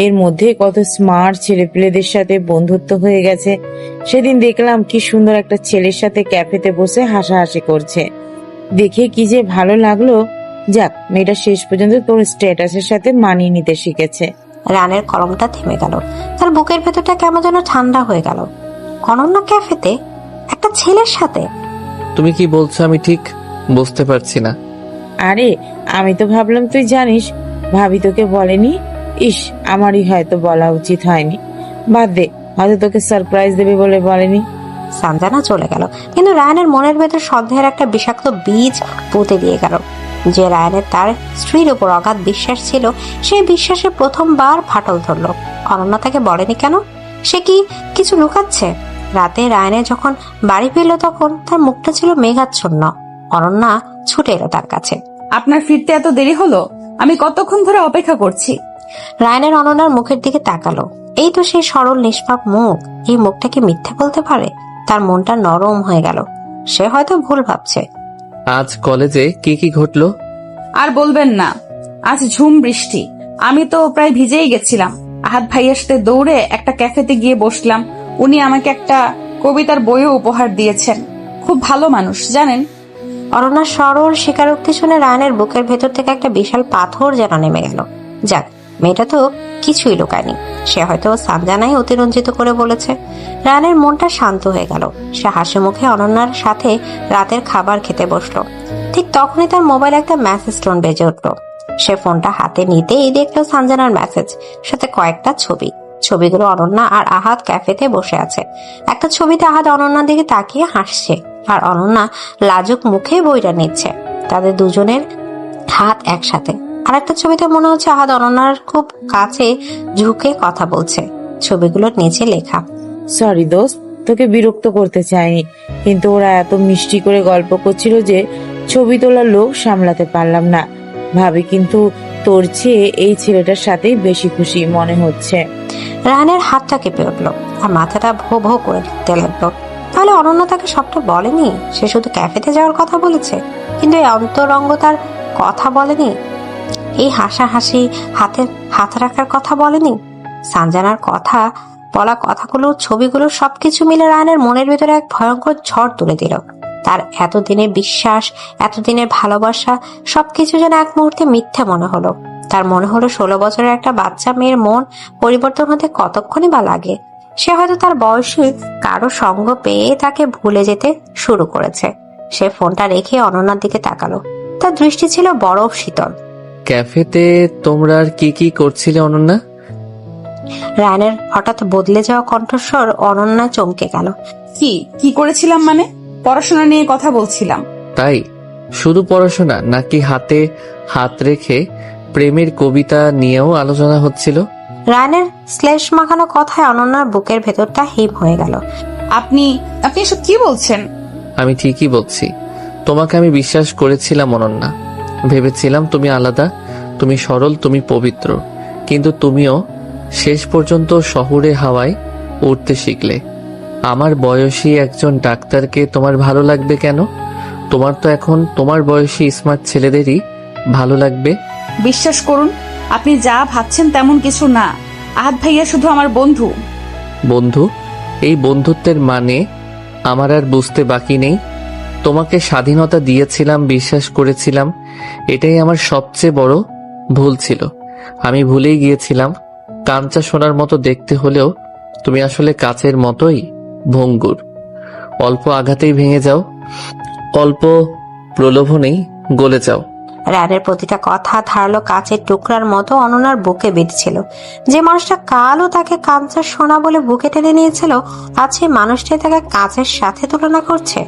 এর মধ্যে কত স্মার্ট ছেলেপেলেদের সাথে বন্ধুত্ব হয়ে গেছে। সেদিন দেখলাম কি সুন্দর একটা ছেলের সাথে ক্যাফেতে বসে হাসাহাসি করছে, দেখে কি যে ভালো লাগলো। যাক, মেয়েটা শেষ পর্যন্ত তোর স্ট্যাটাসের সাথে মানিয়ে নিতে শিখেছে। রানের কলমটা থেমে গেল, তার বুকের ভেতরটা কেমন যেন ঠান্ডা হয়ে গেল। অনন্য ক্যাফেতে একটা ছেলের সাথে? তুমি কি বলছো আমি ঠিক বুঝতে পারছি না। আরে আমি তো ভাবলাম তুই জানিস, ভাবি তোকে বলেনি। ইস, আমারই হয়তো বলা উচিত হয়নি। বাদ দে, হয়তো তোকে সারপ্রাইজ দেবে বলে বলেনি। সানজানা চলে গেল, কিন্তু রায়ানের মনের ভেতর সন্দেহের একটা বিষাক্ত বীজ পুঁতে দিয়ে গেল। যে রায়ানের তার স্ত্রীর উপর অগাধ বিশ্বাস ছিল, সেই বিশ্বাসে প্রথমবার ফাটল ধরল। অনন্যা তাকে বলেনি কেন? সে কি কিছু লুকাচ্ছে? রাতে রায়ানে যখন বাড়ি ফিরল তখন তার মুখটা ছিল মেঘাচ্ছন্ন। অনন্যা ছুটে এলো তার কাছে। আপনার ফিরতে এত দেরি হলো? আমি কতক্ষণ ধরে অপেক্ষা করছি। রায়ানের অনন্যার মুখের দিকে তাকালো। এই তো সেই সরল নিষ্পাপ মুখ। এই মুখটাকে মিথ্যে বলতে পারে? তার মনটা নরম হয়ে গেল। সে হয়তো ভুল ভাবছে। আজ কলেজে কি কি ঘটলো? আর বলবেন না, আজ ঝুম বৃষ্টি। আমি তো প্রায় ভিজেই গেছিলাম। আহাদ ভাইয়ের সাথে দৌড়ে একটা ক্যাফেতে গিয়ে বসলাম। উনি আমাকে একটা কবিতার বইও উপহার দিয়েছেন। খুব ভালো মানুষ জানেন। অনন্যার সরল স্বীকারোক্তি শুনে রায়ানের বুকের ভেতর থেকে একটা বিশাল পাথর যেন নেমে গেল। যাক, মেয়েটা তো কিছুই লুকায়নি। সে হয়তো সানজানাই অতিরঞ্জিত করে বলেছে। রায়ানের মনটা শান্ত হয়ে গেল। সে হাসি মুখে অনন্যার সাথে রাতের খাবার খেতে বসলো। ঠিক তখনই তার মোবাইলে একটা মেসেজ টোন বেজে উঠল। সে ফোনটা হাতে নিতেই দেখলো সানজানার মেসেজ, সাথে কয়েকটা ছবি। ছবিগুলো অনন্যা আর আহাদ ক্যাফেতে বসে আছে। একটা ছবিতে আহাদ অনন্যার দিকে তাকিয়ে হাসছে, আর অনন্যা লাজুক মুখে বইটা নিচ্ছে। তাদের দুজনের হাত একসাথে। আর একটা ছবিতে মনে হচ্ছে আহাদ অনন্যার খুব কাছে ঝুঁকে কথা বলছে। ছবিগুলোর নিচে লেখা, সরি দোস্ত, তোকে বিরক্ত করতে চাইনি, কিন্তু ওরা এত মিষ্টি করে গল্প করছিল যে ছবি তোলার লোক সামলাতে পারলাম না। ভাবি কিন্তু তোর চেয়ে এই ছেলেটার সাথেই বেশি খুশি মনে হচ্ছে। রায়ানের হাতটা কেঁপে উঠলো আর মাথাটা ভো ভো করে দিতে লাগলো। তাহলে অনন্যা তাকে সবটা বলেনি? সে শুধু ক্যাফেতে যাওয়ার কথা বলেছে, কিন্তু এই অন্তরঙ্গতার কথা বলেনি? এই হাসাহাসি, হাতের হাত রাখার কথা বলেনি? সানজানার কথা বলা কথাগুলো, ছবিগুলো সবকিছু মিলে রায়ানের মনের ভেতরে এক ভয়ঙ্কর ঝড় তুলে দিল। তার এতদিনের বিশ্বাস, এতদিনের ভালোবাসা সবকিছু যেন এক মুহূর্তে মিথ্যে মনে হলো। তার মনে হলো 16 বছরের একটা বাচ্চা মেয়ের মন পরিবর্তন হতে কতক্ষণই বা লাগে। সে হয়তো তার বয়সী কারো সঙ্গ পেয়ে তাকে ভুলে যেতে শুরু করেছে। সে ফোনটা রেখে অনন্যার দিকে তাকালো। তার দৃষ্টি ছিল বরফ শীতল। ক্যাফেতে তোমরা আর কি কি করছিলে অনন্যা? রায়ানের হঠাৎ বদলে যাওয়া কণ্ঠস্বর অনন্যা চমকে গেল। কি করেছিলাম মানে? পড়াশোনা নিয়ে কথা বলছিলাম। তাই? শুধু পড়াশোনা নাকি হাতে হাত রেখে প্রেমের কবিতা নিয়েও আলোচনা হচ্ছিল? রায়ানের শ্লেষ মাখানো কথায় অনন্যার বুকের ভেতরটা হিম হয়ে গেল। আপনি এসব কি বলছেন? আমি ঠিকই বলছি। তোমাকে আমি বিশ্বাস করেছিলাম অনন্যা। ভেবেছিলাম তুমি আলাদা, তুমি সরল, তুমি পবিত্র। কিন্তু তুমিও শেষ পর্যন্ত শহুরে হাওয়ায় উঠতে শিখলে। আমার বয়সী একজন ডাক্তারকে তোমার ভালো লাগবে কেন? তোমার তো এখন তোমার বয়সী স্মার্ট ছেলেদেরই ভালো লাগবে। বিশ্বাস করুন, আপনি যা ভাবছেন তেমন কিছু না। আহাদ ভাইয়া শুধু আমার বন্ধু। বন্ধু? এই বন্ধুত্বের মানে আমার আর বুঝতে বাকি নেই। তোমাকে স্বাধীনতা দিয়েছিলাম, বিশ্বাস করেছিলাম। এটাই আমার সবচেয়ে বড় ভুল ছিল। আমি ভুলেই গিয়েছিলাম কাঞ্চা সোনার মতো দেখতে হলেও তুমি আসলে কাচের মতোই ভঙ্গুর। অল্প আঘাতেই ভেঙে যাও, অল্প প্রলোভনেই গলে যাও। রায়ানের প্রতিটা কথা ধারালো কাচের টুকরার মতো অনন্যার বুকে বেঁধেছিল। যে মানুষটা কালও তাকে কাঁচের সোনা বলে বুকে টেনে নিয়েছিল, আজ সেই মানুষটাই তাকে কাঁচের সাথে তুলনা করছে।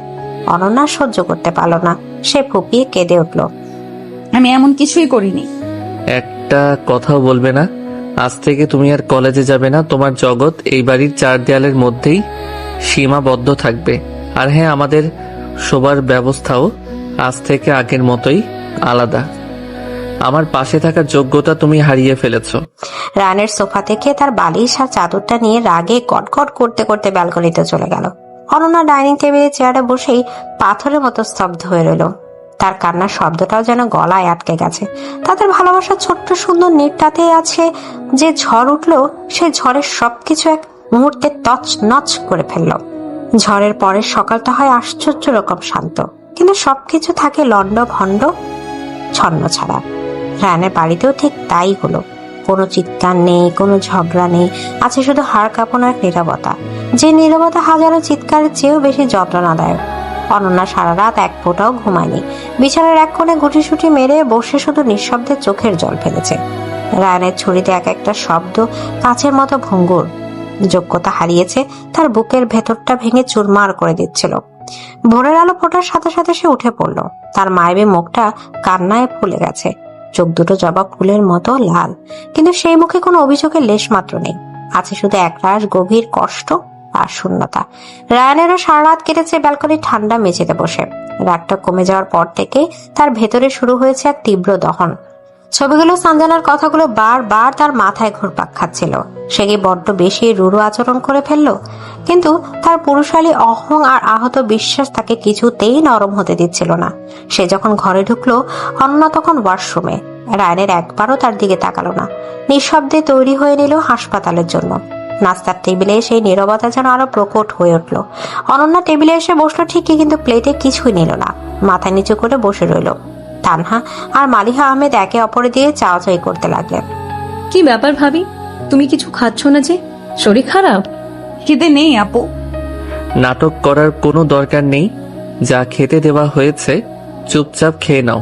অনন্যা সহ্য করতে পারল না, সে ফুপিয়ে কেঁদে উঠল। আমি এমন কিছুই করিনি। একটা কথাও বলবে না? আজ থেকে তুমি আর কলেজে যাবে না। তোমার জগৎ এই বাড়ির 4 দেয়ালের মধ্যেই সীমাবদ্ধ থাকবে। আর হ্যাঁ, আমাদের শোবার ব্যবস্থাও আজ থেকে আগের মতোই আলাদা। আমার পাশে থাকার যোগ্যতা তুমি হারিয়ে ফেলেছো। রানের সোফা থেকে তার বালিশ আর চাদরটা নিয়ে রাগে কটকট করতে করতে ব্যালকনিতে চলে গেল। অনন্যা ডাইনিং টেবিলে চেয়ারে বসেই পাথরের মতো স্তব্ধ হয়ে রইল। তার কান্নার শব্দটাও যেন গলায় আটকে গেছে। তাদের ভালোবাসার ছোট্ট সুন্দর নেটটাতে আছে যে ঝড় উঠলো, সে ঝড়ের সবকিছু এক মুহূর্তে তছ নচ করে ফেলল। ঝড়ের পরের সকালটা হয় আশ্চর্য রকম শান্ত, কিন্তু সবকিছু থাকে লন্ড ভন্ড ছন্ন ছাড়া। রায়ানের বাড়িতেও ঠিক তাই হলো। কোনো চিৎকার নেই, কোনো ঝগড়া নেই, আছে শুধু হাড় কাঁপানো এক নীরবতা, যে নীরবতা হাজারো চিৎকারের চেয়েও বেশি যন্ত্রণাদায়ক। অনন্যা সারা রাত এক ফোঁটাও ঘুমায়নি। বিছানার এক কোণে গুটিসুটি মেরে বসে শুধু নিঃশব্দে চোখের জল ফেলেছে। রায়ানের ছুরিতে এক একটা শব্দ কাছের মতো ভঙ্গুর। যোগ্যতা হারিয়েছে, তার বুকের ভেতরটা ভেঙে চুরমার করে দিচ্ছিল। ভোরের আলো ফোটার সাথে সাথে সে উঠে পড়ল। তার মায়াবী মুখটা কান্নায় ফুলে গেছে, চোখ দুটো জবা ফুলের মতো লাল, কিন্তু সেই মুখে কোনো অভিযোগের লেশ মাত্র নেই। আছে শুধু একরাশ গভীর কষ্ট আর শূন্যতা। রায়ানেরও সারা রাত কেটেছে ব্যালকনির ঠান্ডা মেঝেতে বসে। রাতটা কমে যাওয়ার পর থেকে তার ভেতরে শুরু হয়েছে এক তীব্র দহন। ছবিগুলো, সঞ্জনার কথাগুলো বারবার তার মাথায় ঘুরপাক খাচ্ছিল। সে কি বড্ড বেশি রূঢ় আচরণ করে ফেললো? কিন্তু তার পুরুষালী অহং আর আহত বিশ্বাস তাকে কিছুতেই নরম হতে দিচ্ছিল না। সে যখন ঘরে ঢুকলো, অনন্যা তখন ওয়াশরুমে। রায়ানের একবারও তার দিকে তাকালো না। নিঃশব্দে তৈরি হয়ে নিল হাসপাতালের জন্য। নাস্তার টেবিলে সেই নীরবতা যেন আরো প্রকট হয়ে উঠল। অনন্যা টেবিলে এসে বসলো ঠিকই, কিন্তু প্লেটে কিছুই নিল না। মাথা নিচু করে বসে রইল। তানহা আর মালিহা আহমেদ একে অপরে দিয়ে চাওয়াচাই করতে লাগলেন। কি ব্যাপার ভাবি, তুমি কিছু খাচ্ছ না যে? শরীর খারাপ? খিদে নেই আপু। নাটক করার কোনো দরকার নেই। যা খেতে দেওয়া হয়েছে চুপচাপ খেয়ে নাও।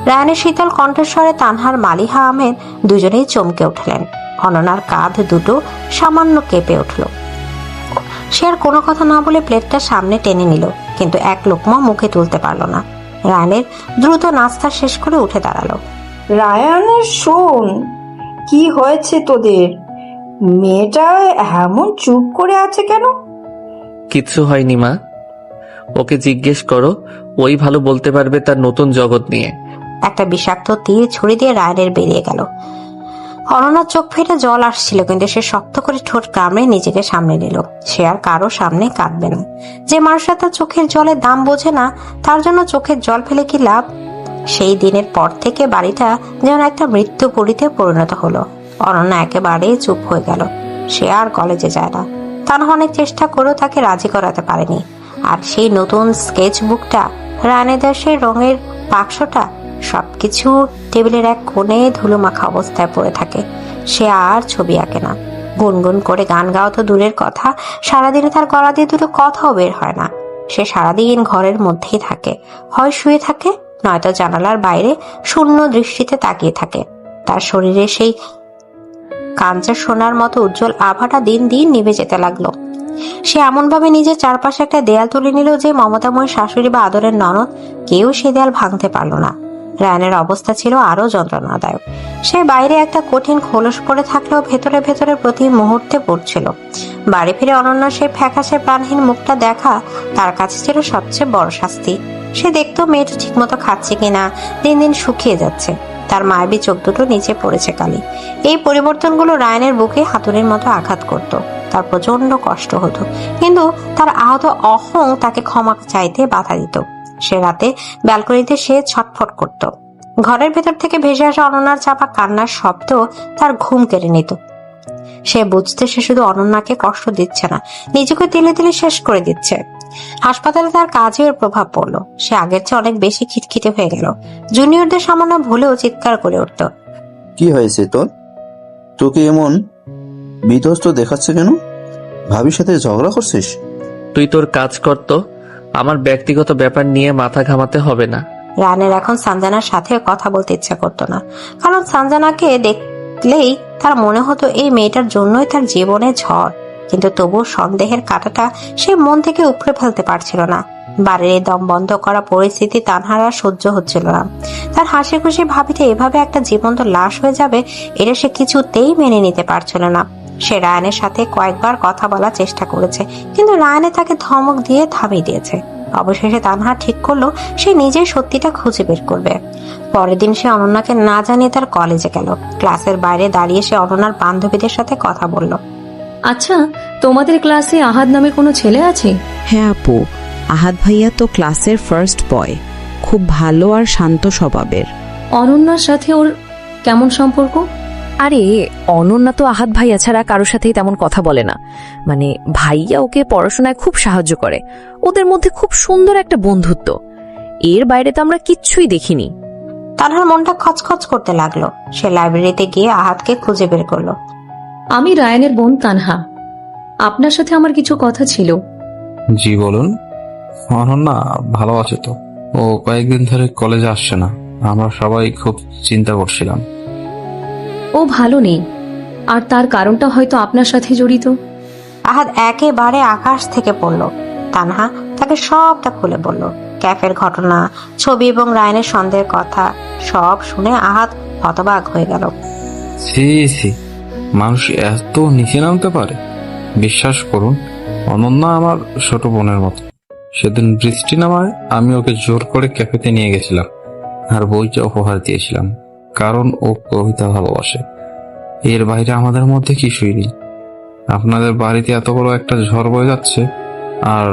রায়ানের শীতল কণ্ঠস্বরে তানহার মালিহা আহমেদ দুজনেই চমকে উঠলেন। অনন্যার কাঁধ দুটো সামান্য কেঁপে উঠল। সে আর কোনো কথা না বলে প্লেটটা সামনে টেনে নিল, কিন্তু এক লোকমা মুখে তুলতে পারল না। রায়ানের দ্রুত নাস্তা শেষ করে উঠে দাঁড়ালো। রায়ানের শোন, কি হয়েছে তোদের? মেয়েটা এমন চুপ করে আছে কেন? কিচ্ছু হয়নি মা, ওকে জিজ্ঞেস করো, ওই ভালো বলতে পারবে তার নতুন জগৎ নিয়ে। একটা বিষাক্ত তীর ছুরি দিয়ে রায়ানের বেরিয়ে গেল। অনন্যার চোখ ফেটে জল আসছিল, কিন্তু সে শক্ত করে ঠোঁট কামড়ে নিজেকে সামনে নিল। সে আর কারো সামনে কাঁদবে না। যে মানুষটা তার চোখের জলের দাম বোঝে না, তার জন্য চোখের জল ফেলে কি লাভ? সেই দিনের পর থেকে বাড়িটা যেন একটা মৃত্যুপুরীতে পরিণত হলো। অনন্যা একেবারে চুপ হয়ে গেল। সে আর কলেজে যায় না। তানহা অনেক চেষ্টা করেও তাকে রাজি করাতে পারেনি। আর সেই নতুন স্কেচ বুকটা, রায়ানের সেই রঙের বাক্সটা, সবকিছু টেবিলের এক কোণে ধুলো মাখা অবস্থায় পড়ে থাকে। সে আর ছবি আঁকে না। গুনগুন করে গান গাওয়া তো দূরের কথা, সারাদিনে তার গলা দিয়ে দুটো কথাও বের হয় না। সে সারাদিন ঘরের মধ্যেই থাকে, হয় শুয়ে থাকে, নয়তো জানালার বাইরে শূন্য দৃষ্টিতে তাকিয়ে থাকে। তার শরীরে সেই কাঞ্চা সোনার মতো উজ্জ্বল আভাটা দিন দিন নিভে যেতে লাগলো। সে এমন ভাবে নিজের চারপাশে একটা দেয়াল তুলে নিল যে মমতাময় শাশুড়ি বা আদরের ননদ কেউ সে দেয়াল ভাঙতে পারল না। রায়ানের অবস্থা ছিল আরো যন্ত্রণাদায়ক। সে বাইরে একটা কঠিন খোলস পড়ে থাকলেও ভেতরে ভেতরে প্রতি মুহূর্তে পড়ছিল। বাড়ি ফিরে অনন্য সেই ফ্যাকাশে প্রাণহীন মুখটা দেখা তার কাছে ছিল সবচেয়ে বড় শাস্তি। সে দেখতো মেয়েটা ঠিকমতো খাচ্ছে কিনা, দিন দিন শুকিয়ে যাচ্ছে। তার মায়াবী চোখ দুটো নিচে পড়েছে কালি। এই পরিবর্তনগুলো রায়ানের বুকে হাতুড়ির মতো আঘাত করত। তার প্রচন্ড কষ্ট হতো, কিন্তু তার আহত অহং তাকে ক্ষমা চাইতে বাধা দিত। সে রাতে ব্যালকনিতে সে ছটফট করত। ঘরের ভেতর থেকে ভেসে আসা অনন্যার চাপা কান্নার শব্দ তার ঘুম কেড়ে নিত। সে বুঝতে সে শুধু অনন্যাকে কষ্ট দিচ্ছে না, নিজেকে তিলে তিলে শেষ করে দিচ্ছে। হাসপাতালে তার কাজের প্রভাব পড়লো। সে আগের চেয়ে অনেক বেশি খিটখিটে হয়ে গেল। জুনিয়রদের সামান্য ভুলেও চিৎকার করে উঠত। কি হয়েছে তোর? তোকে এমন বিধ্বস্ত দেখাচ্ছে কেন? ভাবির সাথে ঝগড়া করছিস? তুই তোর কাজ করতো, আমার ব্যক্তিগত ব্যাপার নিয়ে মাথা ঘামাতে হবে না। রায়ানের এখন সানজানার সাথে কথা বলতে ইচ্ছা করতো না, কারণ সানজানাকে দেখলেই তার মনে হতো এই মেয়েটার জন্যই তার জীবনে ঝড়। কিন্তু তবুও সন্দেহের কাঁটাটা সে মন থেকে উপড়ে ফেলতে পারছিল না। বাড়ির এই দম বন্ধ করা পরিস্থিতি তানহার আর সহ্য হচ্ছিল না। তার হাসি খুশি ভাবিতে এভাবে একটা জীবন্ত লাশ হয়ে যাবে, এটা সে কিছুতেই মেনে নিতে পারছিল না। সে রায়ানের সাথে কয়েকবার কথা বলার চেষ্টা করেছে, কিন্তু রায়ানে তাকে ধমক দিয়ে থামিয়ে দিয়েছে। অবশেষে তানহা ঠিক করলো সে নিজেই সত্যিটা খুঁজে বের করবে। পরের দিন সে অনন্যাকে না জানিয়ে তার কলেজে গেল। ক্লাসের বাইরে দাঁড়িয়ে সে অনন্যার বান্ধবীদের সাথে কথা বলল। আচ্ছা, তোমাদের ক্লাসে আহাদ নামে কোনো ছেলে আছে? হ্যাঁ আপু, আহাদ ভাইয়া তো ক্লাসের ফার্স্ট বয়, খুব ভালো আর শান্ত স্বভাবের। অনন্যার সাথে ওর কেমন সম্পর্ক? আরে অনন্যা তো আহাদ ভাইয়া ছাড়া কারোর সাথেই তেমন কথা বলে না। মানে ভাইয়া ওকে পড়াশোনায় খুব সাহায্য করে, ওদের মধ্যে খুব সুন্দর একটা বন্ধুত্ব। এর বাইরে তো আমরা কিচ্ছুই দেখিনি। তানহার মনটা খচখচ করতে লাগলো। সে লাইব্রেরিতে গিয়ে আহাদকে খুঁজে বের করলো। আমি রায়ানের বোন তানহা, আপনার সাথে আমার কিছু কথা ছিল। জি বলুন। অনন্যা ভালো আছে তো? ও কয়েকদিন ধরে কলেজে আসছে না, আমরা সবাই খুব চিন্তা করছিলাম। ও ভালো নেই, আর তার কারণটা হয়তো আপনার সাথে জড়িত। আহাদ একেবারে আকাশ থেকে পড়লো। তানহা তাকে সবটা খুলে বলল, ক্যাফের ঘটনা, ছবি এবং রায়ানের সন্দেহের কথা। সব শুনে আহাদ হতবাক হয়ে গেল। ছি ছি, মানুষ এত নিচে নামতে পারে? বিশ্বাস করুন, অনন্যা আমার ছোট বোনের মতো। সেদিন বৃষ্টি নামায় আমি ওকে জোর করে ক্যাফেতে নিয়ে গেছিলাম আর বইটা উপহার দিয়েছিলাম, কারণ ও কবিতা ভালোবাসে। এর বাইরে আমাদের মধ্যে কিছুই নেই। আপনাদের বাড়িতে এত বড় একটা ঝড় বয়ে যাচ্ছে, আর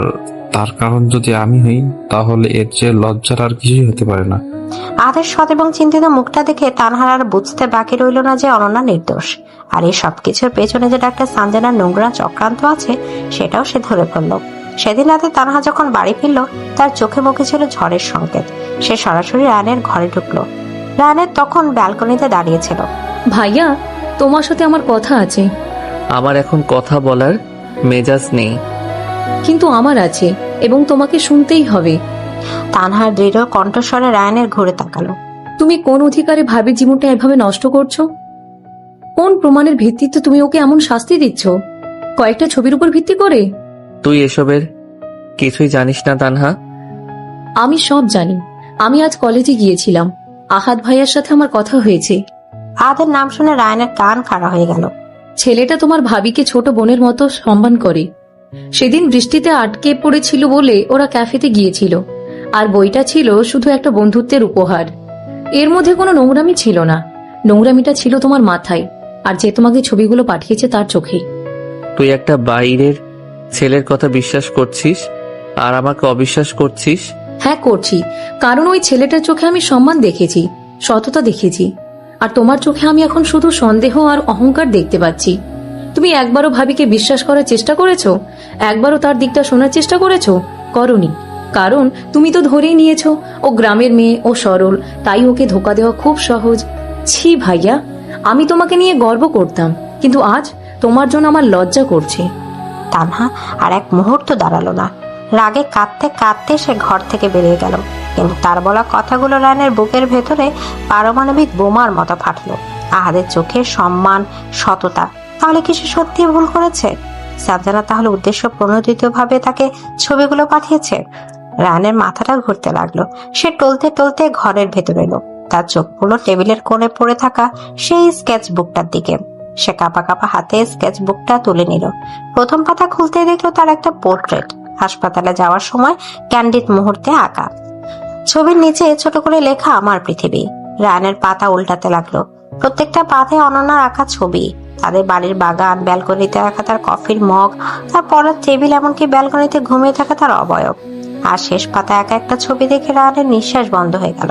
তার কারণ যদি আমি হই, তাহলে এর চেয়ে লজ্জার আর কিছুই হতে পারে না। আহাদের সৎ এবং চিন্তিত মুখটা দেখে তানহার আর বুঝতে বাকি রইল না যে অনন্যা নির্দোষ। আর এই সবকিছুর পেছনে যে ডাক্তার সানজানার নোংরা চক্রান্ত আছে, সেটাও সে ধরে ফেলল। সেদিন রাতে তানহা যখন বাড়ি ফিরল, তার চোখে মুখে ছিল ঝড়ের সংকেত। সে সরাসরি রায়ানের ঘরে ঢুকলো। রায়ানের তখন ব্যালকনিতে দাঁড়িয়েছিল। ভাইয়া, তোমার সাথে আমার কথা আছে। আমার এখন কথা বলার মেজাজ নেই। কিন্তু আমার আছে, এবং তোমাকে শুনতেই হবে। তানহার দৃঢ় কণ্ঠস্বরে রায়ানের ঘুরে তাকালো। তুমি কোন অধিকারে ভাবির জীবনটা এভাবে নষ্ট করছো? কোন প্রমাণের ভিত্তিতে তুমি ওকে এমন শাস্তি দিচ্ছ? কয়েকটা ছবির উপর ভিত্তি করে? তুই এসবের কিছুই জানিস না তানহা। আমি সব জানি। আমি আজ কলেজে গিয়েছিলাম, আহাদ ভাইয়ার সাথে আমার কথা হয়েছে। আহাদের নাম শুনে রায়ানের কান খাড়া হয়ে গেল। ছেলেটা তোমার ভাবিকে ছোট বোনের মতো সম্মান করে। সেদিন বৃষ্টিতে আটকে পড়েছিল বলে ওরা ক্যাফেতে গিয়েছিল, আর বইটা ছিল শুধু একটা বন্ধুত্বের উপহার। এর মধ্যে কোনো নোংরামি ছিল না। নোংরামিটা ছিল তোমার মাথায়, আর যে তোমাকে ছবিগুলো পাঠিয়েছে তার চোখে। তুই একটা বাইরের ছেলের কথা বিশ্বাস করছিস আর আমাকে অবিশ্বাস করছিস? হ্যাঁ করছি, কারণ ওই ছেলেটার চোখে আমি সম্মান দেখেছি, সততা দেখেছি। আর তোমার চোখে আমি এখন শুধু সন্দেহ আর অহংকার দেখতে পাচ্ছি। তুমি একবারও ভাবিকে বিশ্বাস করার চেষ্টা করেছো? একবারও তার দিকটা শোনার চেষ্টা করেছো? করনি, কারণ তুমি তো ধরেই নিয়েছো ও গ্রামের মেয়ে, ও সরল, তাই ওকে ধোকা দেওয়া খুব সহজ। ছি ভাইয়া, আমি তোমাকে নিয়ে গর্ব করতাম, কিন্তু আজ তোমার জন্য আমার লজ্জা করছে। তানহা আর এক মুহূর্ত দাঁড়ালো না। রাগে কাঁদতে কাঁদতে সে ঘর থেকে বেরিয়ে গেল। কিন্তু তার বলা কথাগুলো রায়ানের বুকের ভেতরে পারমাণবিক বোমার মতো ফাটলো। আহাদের চোখে সম্মান, সততা, তাহলে কি সে সত্যি ভুল করেছে? সানজানা তাহলে উদ্দেশ্য প্রণোদিত ভাবে তাকে ছবিগুলো পাঠিয়েছে? রায়ানের মাথাটা ঘুরতে লাগলো। সে টলতে টলতে ঘরের ভেতরে এলো। তার চোখ পড়লো টেবিলের কোণে পড়ে থাকা সেই স্কেচ বুকটার দিকে। সে কাঁপা কাঁপা হাতে স্কেচ বুকটা তুলে নিল। প্রথম পাতা খুলতে দেখলো তার একটা পোর্ট্রেট, হাসপাতালে যাওয়ার সময় ক্যান্ডিড মুহূর্তে আঁকা। ছবির নিচে ছোট করে লেখা আমার পৃথিবী। রায়ানের পাতা উল্টাতে লাগলো। প্রত্যেকটা পাতায় অনন্যার আঁকা ছবি, তাদের বাড়ির বাগান, ব্যালকনিতে রাখা তার কফির মগ, তার পড়ার টেবিল, এমনকি ব্যালকনিতে ঘুমিয়ে থাকা তার অবয়ব। আর শেষ পাতা একা একটা ছবি দেখে রায়ানের নিঃশ্বাস বন্ধ হয়ে গেল।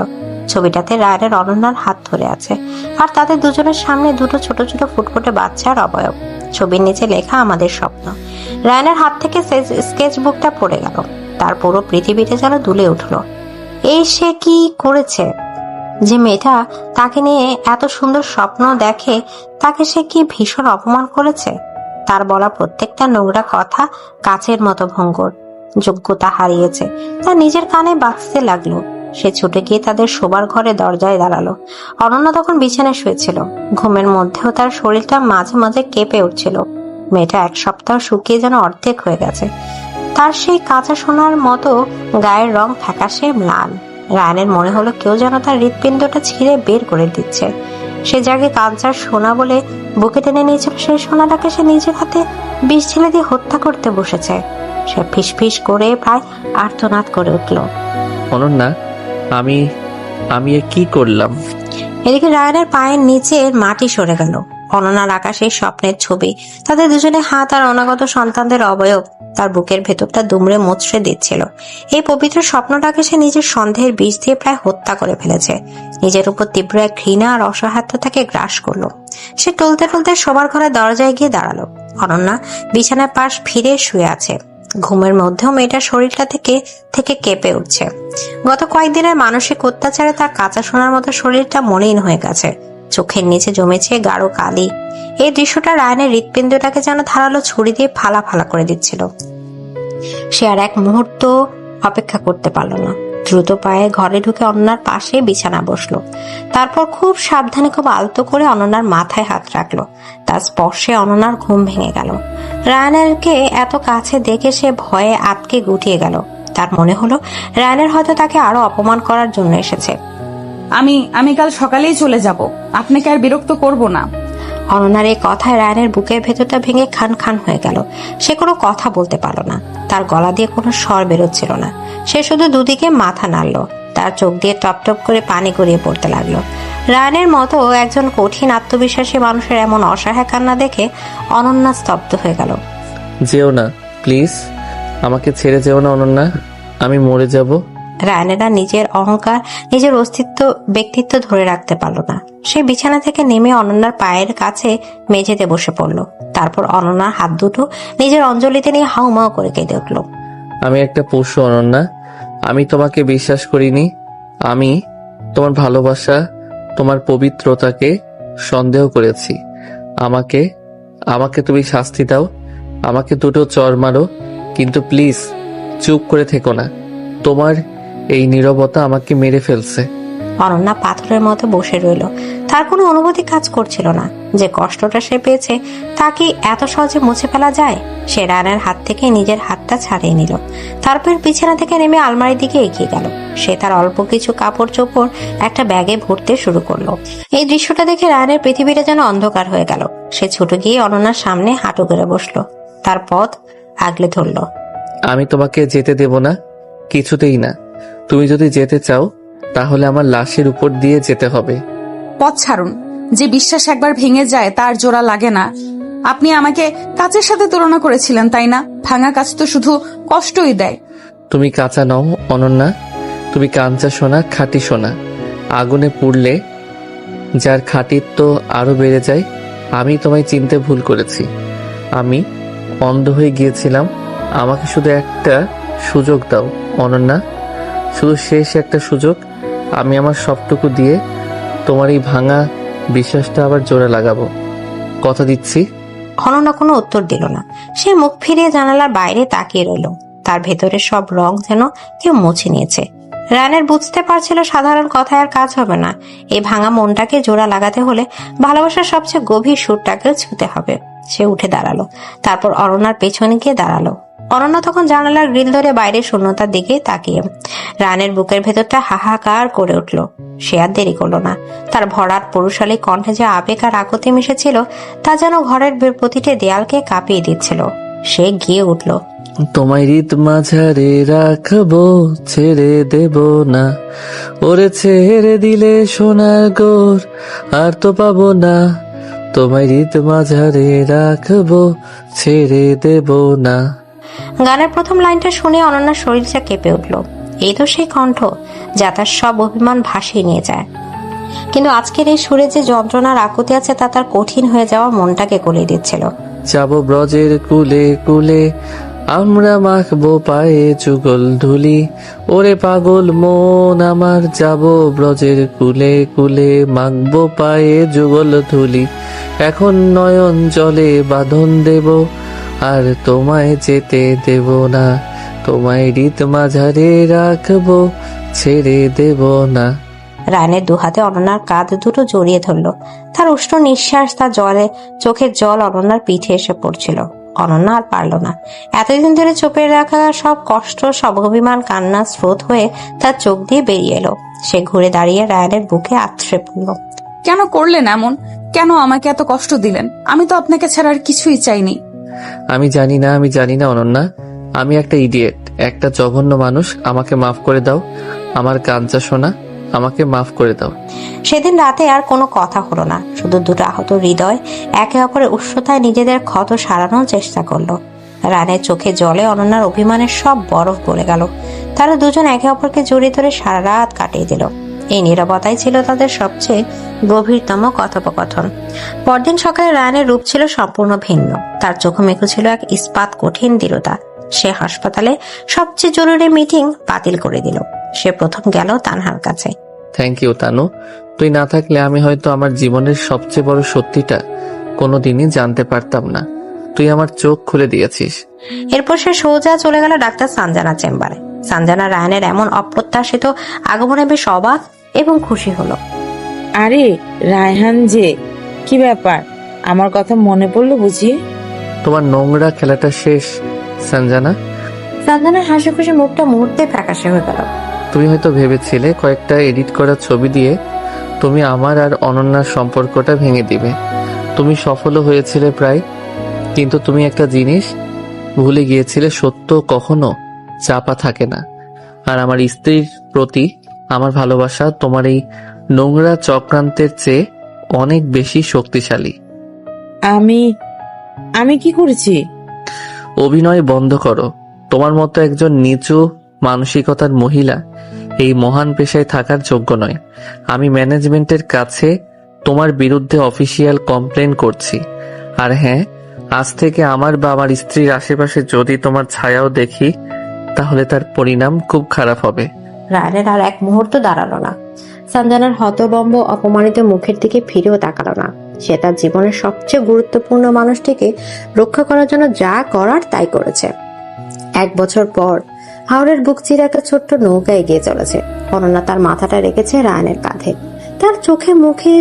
ছবিটাতে রায়ানের অনন্যার হাত ধরে আছে, আর তাদের দুজনের সামনে দুটো ছোট ছোট ফুটফুটে বাচ্চার অবয়ব। ছবির নিচে লেখা আমাদের স্বপ্ন। রায়ানের হাত থেকে স্কেচ বুকটা পড়ে গেল। তার পুরো পৃথিবীতে যেন দুলে উঠলো। এই সে কি করেছে? যে মেয়েটা তাকে নিয়ে এত সুন্দর স্বপ্ন দেখে, তাকে সে কি ভীষণ অপমান করেছে। তার বলা প্রত্যেকটা নোংরা কথা কাচের মতো ভঙ্গুর। যোগ্যতা হারিয়েছে, তার নিজের কানে বাজতে লাগলো। সে ছুটে গিয়ে তাদের শোবার ঘরে দরজায় দাঁড়ালো। অনন্যা তখন বিছানায় শুয়েছিল। ঘুমের মধ্যেও তার শরীরটা মাঝে মাঝে কেঁপে উঠছিল। মেয়েটা এক সপ্তাহ শুকিয়ে যেন অর্ধেক হয়ে গেছে। তার সেই কাঁচা সোনার মতো গায়ের রং ফ্যাকাশে ম্লান। রায়ানের মনে হলো কেউ যেন তার হৃৎপিণ্ডটা ছিঁড়ে বের করে দিচ্ছে। সে যাকে কাঞ্চার সোনা বলে বুকে টেনে নিয়েছিল, সেই সোনাটাকে সে নিজের হাতে বিষ ঢেলে দিয়ে হত্যা করতে বসেছে। সে ফিসফিস করে প্রায় আর্তনাদ করে উঠল। অনন্যা, আমি এ কি করলাম? এদিকে রায়ানের পায়ের নিচের মাটি সরে গেল। অনন্যার আকাশের স্বপ্নের ছবি, তাদের দুজনে হাত আর অনাগত সন্তানদের অবয়ব তার বুকের ভেতরটা দুমড়ে মুচড়ে দিচ্ছিল। এই পবিত্র স্বপ্নটাকে সে নিজের সন্দেহের বিষ দিয়ে প্রায় হত্যা করে ফেলেছে। নিজের উপর তীব্র এক ঘৃণা আর অসহায়ত্ব তাকে গ্রাস করলো। সে টলতে টলতে শোবার ঘরে দরজায় গিয়ে দাঁড়ালো। অনন্যা বিছানায় পাশ ফিরে শুয়ে আছে। ঘুমের মধ্যেও মেয়েটার শরীরটা থেকে কেঁপে উঠছে। গত কয়েকদিনের মানসিক অত্যাচারে তার কাঁচা সোনার মতো শরীরটা মলিন হয়ে গেছে। চোখের নিচে জমেছে গাঢ় কালি। এই দৃশ্যটা রায়ানের হৃৎপিণ্ডটাকে যেন ধারালো ছুরি দিয়ে ফালা ফালা করে দিচ্ছিল। সে আর এক মুহূর্ত অপেক্ষা করতে পারল না। দ্রুত পায়ে ঘরে ঢুকে অনন্যার পাশে বিছানা বসলো। তারপর খুব সাবধানে, খুব আলতো করে অনন্যার মাথায় হাত রাখলো। তার স্পর্শে অনন্যার ঘুম ভেঙে গেল। রায়ানেরকে এত কাছে দেখে সে ভয়ে আটকে গুটিয়ে গেল। তার মনে হলো রায়ানের হয়তো তাকে আরো অপমান করার জন্য এসেছে। আমি কাল সকালেই চলে যাব, আপনাকে আর বিরক্ত করব না। অনন্যার এই কথায় রায়ানের বুকের ভেতরটা ভেঙে খান খান হয়ে গেল। সে কোনো কথা বলতে পারল না। তার গলা দিয়ে কোনো স্বর বেরোচ্ছিল না। সে শুধু দুদিকে মাথা নাড়ল। তার চোখ দিয়ে টপ টপ করে পানি গড়িয়ে পড়তে লাগলো। রায়ানের মতো একজন কঠিন আত্মবিশ্বাসী মানুষের এমন অসহায় কান্না দেখে অনন্যা স্তব্ধ হয়ে গেল। যেও না প্লিজ, আমাকে ছেড়ে যেও না অনন্যা, আমি মরে যাব। রায়ানেরা নিজের অহংকার, নিজের অস্তিত্ব, ব্যক্তিত্ব ধরে রাখতে পারল না। সে বিছানা থেকে নেমে অনন্যার পায়ের কাছে মেঝেতে বসে পড়ল। তারপর অনন্যার হাত দুটো নিজের অঞ্জলিতে নিয়ে হাউমাউ করে কেঁদে উঠল। আমি একটা পশু অনন্যা, আমি তোমাকে বিশ্বাস করিনি। আমি তোমার ভালোবাসা, তোমার পবিত্রতাকে সন্দেহ করেছি। আমাকে তুমি শাস্তি দাও, আমাকে দুটো চড় মারো, কিন্তু প্লিজ চুপ করে থেকো না। তোমার এই নীরবতা আমাকে মেরে ফেলছে। অনন্যা পাথরের মতো বসে রইল। তার কোনো অনুভূতি কাজ করছিল না। যে কষ্টটা সে পেয়েছে তা কি এত সহজে মুছে ফেলা যায়? সে রায়ানের হাত থেকে নিজের হাতটা ছাড়িয়ে নিল। তারপর বিছানা থেকে নেমে আলমারির দিকে এগিয়ে গেল। সে তার অল্প কিছু কাপড় চোপড় একটা ব্যাগে ভরতে শুরু করলো। এই দৃশ্যটা দেখে রায়ানের পৃথিবীটা যেন অন্ধকার হয়ে গেল। সে ছুটে গিয়ে অনন্যার সামনে হাঁটু করে বসলো। তার পথ আগলে ধরলো। আমি তোমাকে যেতে দেব না, কিছুতেই না। তুমি যদি যেতে চাও তাহলে আমার লাশের উপর দিয়ে যেতে হবে। পথ ছাড়ুন। যে বিশ্বাস একবার ভেঙে যায় তার জোড়া লাগে না। আপনি আমাকে কাচের সাথে তুলনা করেছিলেন, তাই না? ভাঙা কাচ তো শুধু কষ্টই দেয়। তুমি কাঁচা নও অনন্যা, তুমি কাঞ্চা সোনা, খাঁটি সোনা। আগুনে পুড়লে যার খাঁটিত্ব আরো বেড়ে যায়। আমি তোমায় চিনতে ভুল করেছি। আমি অন্ধ হয়ে গিয়েছিলাম। আমাকে শুধু একটা সুযোগ দাও অনন্যা, শুধু শেষ একটা সুযোগ। আমি আমার সবটুকু দিয়ে তোমার এই ভাঙা বিশ্বাসটা আবার জোড়া লাগাবো, কথা দিচ্ছি। অনন্যা কোনো উত্তর দিল না। সে মুখ ফিরিয়ে জানালার বাইরে তাকিয়ে রইল। তার ভেতরে সব রং যেন কেউ মুছে নিয়েছে। রায়ানের বুঝতে পারছিল সাধারণ কথায় আর কাজ হবে না। এই ভাঙা মনটাকে জোড়া লাগাতে হলে ভালোবাসার সবচেয়ে গভীর সুরটাকেও ছুঁতে হবে। সে উঠে দাঁড়ালো। তারপর অনন্যার পেছনে গিয়ে দাঁড়ালো। অনন্যা তখন জানালার গ্রিল ধরে বাইরের শূন্যতার দিকে তাকিয়ে রায়ানের বুকের ভেতরটা হাহাকার করে উঠল। সে আর দেরি করলো না। তার ভরাট পুরুষালী কণ্ঠে যে আবেগ আর আকতি মিশেছিল তা যেন ঘরের প্রতিটি দেয়ালকে কাঁপিয়ে দিচ্ছিল। সে গিয়ে উঠল। তোমায় হৃদ মাঝারে রাখবো, ছেড়ে দেব না। ওরে ছেড়ে দিলে সোনার গোর আর তো পাবো না। তোমায় হৃদ মাঝারে রাখবো, ছেড়ে দেব না। গানের প্রথম লাইনটা শুনে অনন্যার শরীরটা কেঁপে উঠল। এই তো সেই কণ্ঠ যা তার সব অভিমান ভাসিয়ে নিয়ে যায়। কিন্তু আজকের এই সুরে যে যন্ত্রণার আকুতি আছে তা তার কঠিন হয়ে যাওয়া মনটাকে গলিয়ে দিচ্ছিল। যাবো ব্রজের কুলে কুলে, আমরা মাখবো পায়ে যুগল ধুলি। ওরে পাগল মন আমার, যাবো ব্রজের কুলে কুলে, মাখবো পায়ে যুগল ধুলি। এখন নয়ন জলে বাঁধন দেব, আর তোমায় যেতে দেব না। তোমায় হৃদ মাঝারে রাখবো, ছেড়ে দেব না। রায়নের দুহাতে অনন্যার কাঁধ দুটো জড়িয়ে ধরলো। তার উষ্ণ নিঃশ্বাস, তার চোখের জল অনন্যার পিঠে এসে পড়ছিল। অনন্যা আর পারল না। এতদিন ধরে চোপে রাখা সব কষ্ট, সব অভিমান কান্না স্রোত হয়ে তার চোখ দিয়ে বেরিয়ে এলো। সে ঘুরে দাঁড়িয়ে রায়নের বুকে আছড়ে পড়ল। কেন করলেন এমন? কেন আমাকে এত কষ্ট দিলেন? আমি তো আপনাকে ছাড়া আর কিছুই চাইনি। আমি জানি না অনন্যা, আমি একটা ইডিয়েট, একটা জঘন্য মানুষ। আমাকে মাফ করে দাও আমার কাঞ্চা সোনা, আমাকে মাফ করে দাও। সেদিন রাতে আর কোনো কথা হলো না। শুধু দুটো আহত হৃদয় একে অপরের উষ্ণতায় নিজেদের ক্ষত সারানোর চেষ্টা করলো। রানের চোখে জলে অনন্যার অভিমানের সব বরফ গলে গেল। তারা দুজন একে অপরকে জড়িয়ে ধরে সারা রাত কাটিয়ে দিল। এই নীরবতাই ছিল তাদের সবচেয়ে গভীরতম কথোপকথন। পরদিন সকালে রায়ানের রূপ ছিল সম্পূর্ণ ভিন্ন। তার চোখে মেঘু ছিল এক ইস্পাত কঠিন দৃঢ়তা। সে হাসপাতালে সবচেয়ে জরুরি মিটিং বাতিল করে দিল। সে প্রথম গেল তানহার কাছে। থ্যাংক ইউ তানু, তুই না থাকলে আমি হয়তো আমার জীবনের সবচেয়ে বড় সত্যিটা কোনোদিনই জানতে পারতাম না। তুই আমার চোখ খুলে দিয়েছিস। এরপর সে সোজা চলে গেল ডাক্তার সানজানার চেম্বারে। সানজানা রায়ানের এমন অপ্রত্যাশিত আগমনে বেশ অবাক এবং খুশি হলো। আরে রায়হান যে, কি ব্যাপার? আমার কথা মনে পড়লো বুঝি? তোমার নোংরা খেলাটা শেষ সঞ্জানা। সানজানার হাসি খুশি মুখটা মুহূর্তে ফ্যাকাশে হয়ে গেল। তুমি হয়তো ভেবেছিলে কয়েকটা এডিট করা ছবি দিয়ে তুমি আমার আর অনন্যার সম্পর্কটা ভেঙে দিবে। তুমি সফলও হয়েছিলে প্রায়, কিন্তু তুমি একটা জিনিস ভুলে গিয়েছিলে, সত্য কখনো চাপা থাকে না। আর আমার স্ত্রীর প্রতি আমার ভালোবাসা তোমার এই নোংরা চক্রান্তের চেয়ে অনেক বেশি শক্তিশালী। আমি কি করেছি? অভিনয় বন্ধ করো। তোমার মতো একজন নিচু মানসিকতার মহিলা এই মহান পেশায় থাকার যোগ্য নয়। আমি ম্যানেজমেন্টের কাছে তোমার বিরুদ্ধে অফিসিয়াল কমপ্লেন করছি। আর হ্যাঁ, আজ থেকে আমার বা আমার স্ত্রীর আশেপাশে যদি তোমার ছায়াও দেখি, তাহলে তার পরিণাম খুব খারাপ হবে। রায়নের আর এক মুহূর্ত দাঁড়ালো না। সঞ্জনার হতবম্ব অপমানিত মুখের দিকে ফিরেও তাকালো না। সে তার জীবনের সবচেয়ে গুরুত্বপূর্ণ মানুষটিকে রক্ষা করার জন্য যা করার তাই করেছে। 1 বছর পর হাওড়ের বুক চিরে একটা ছোট্ট নৌকা এগিয়ে চলেছে। অনন্যা তার মাথাটা রেখেছে রায়নের কাঁধে। তার চোখে মুখে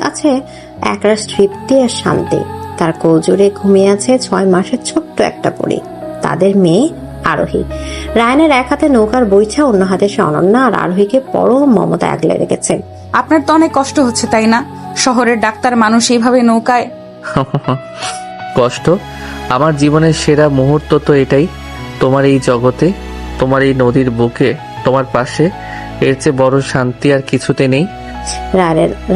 আছে একরাশ তৃপ্তি আর শান্তি। তার কোজুরে ঘুমিয়ে আছে 6 মাসের ছোট্ট একটা পরী, তাদের মেয়ে আরোহী। রায়নের এক হাতে নৌকার বইছা, অন্য হাতে সে অনন্যা আর আরোহীকে পরম মমতা আগলে রেখেছে। আপনার তো অনেক কষ্ট হচ্ছে তাই না? শহরের ডাক্তার মানুষ এইভাবে নৌকায়। কষ্ট? আমার জীবনের সেরা মুহূর্ত তো এটাই। তোমার এই জগতে, তোমার এই নদীর বুকে, তোমার পাশে, এর চেয়ে বড় শান্তি আর কিছুতে নেই।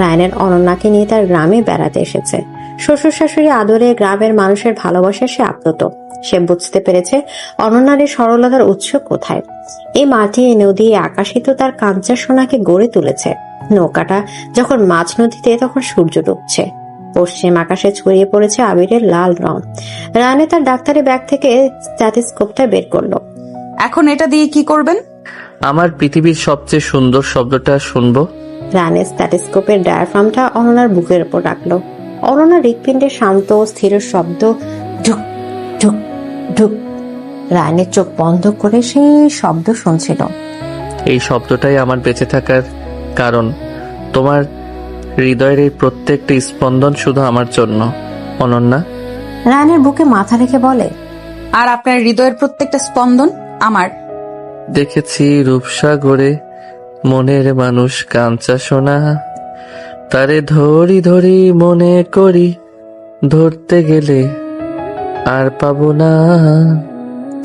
রায়নের অনন্যাকে নিয়ে তার গ্রামে বেড়াতে এসেছে। শ্বশুর শাশুড়ি আদরে, গ্রামের মানুষের ভালোবাসা সে আপ্লুত। সে বুঝতে পেরেছে অনন্যার এই সরলতার উৎস কোথায়। এই মাটি, এই নদী, এই আকাশই তো তার কাঞ্চা সোনাকে গড়ে তুলেছে। নৌকাটা যখন মাঝ নদীতে, তখন সূর্য ডুবছে। পশ্চিম আকাশে ছড়িয়ে পড়েছে আবিরের লাল রং। রানে তার ডাক্তারি ব্যাগ থেকে স্ট্যাথোস্কোপটা বের করলো। এখন এটা দিয়ে কি করবেন? আমার পৃথিবীর সবচেয়ে সুন্দর শব্দটা শুনবো। রানে স্ট্যাথোস্কোপের ডায়াফ্রামটা অনন্যার বুকের উপর রাখলো। অনন্যার হৃৎপিণ্ডে শান্ত স্থির শব্দ, ঢুক ঢুক ঢুক। রায়নের চোখ বন্ধ করে সেই শব্দ শুনছিল। এই শব্দটাই আমার বেঁচে থাকার কারণ। তোমার হৃদয়ের এই প্রত্যেকটা স্পন্দন শুধু আমার জন্য, অনন্যা। রায়নের বুকে মাথা রেখে বলে, আর আপনার হৃদয়ের প্রত্যেকটা স্পন্দন আমার। দেখেছি রূপসাগরে মনের মানুষ কাঞ্চা সোনা, তারে ধরি ধরি মনে করি, ধরতে গেলে আর পাবো না।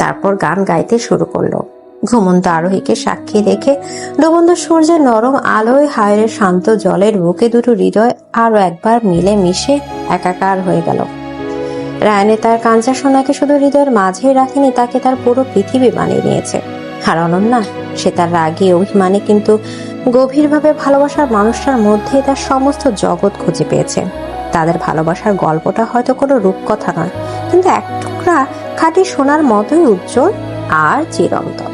তারপর গান গাইতে শুরু করলো। ঘুমন্ত আরোহীকে সাক্ষী রেখে ডুবন্ত সূর্যের নরম আলোয় হায়রের শান্ত জলের বুকে দুটো হৃদয় আরো একবার মিলে মিশে একাকার হয়ে গেল। রায়নে তার কাঞ্চা সোনাকে শুধু হৃদয়ের মাঝেই রাখেনি, তাকে তার পুরো পৃথিবী বানিয়ে নিয়েছে। আর অনন্যা, সে তার রাগী অভিমানে কিন্তু গভীরভাবে ভালোবাসার মানুষটার মধ্যেই তার সমস্ত জগৎ খুঁজে পেয়েছে। তাদের ভালোবাসার গল্পটা হয়তো কোনো রূপকথা নয়, কিন্তু এক টুকরা খাঁটি সোনার মতোই উজ্জ্বল আর চিরন্তন।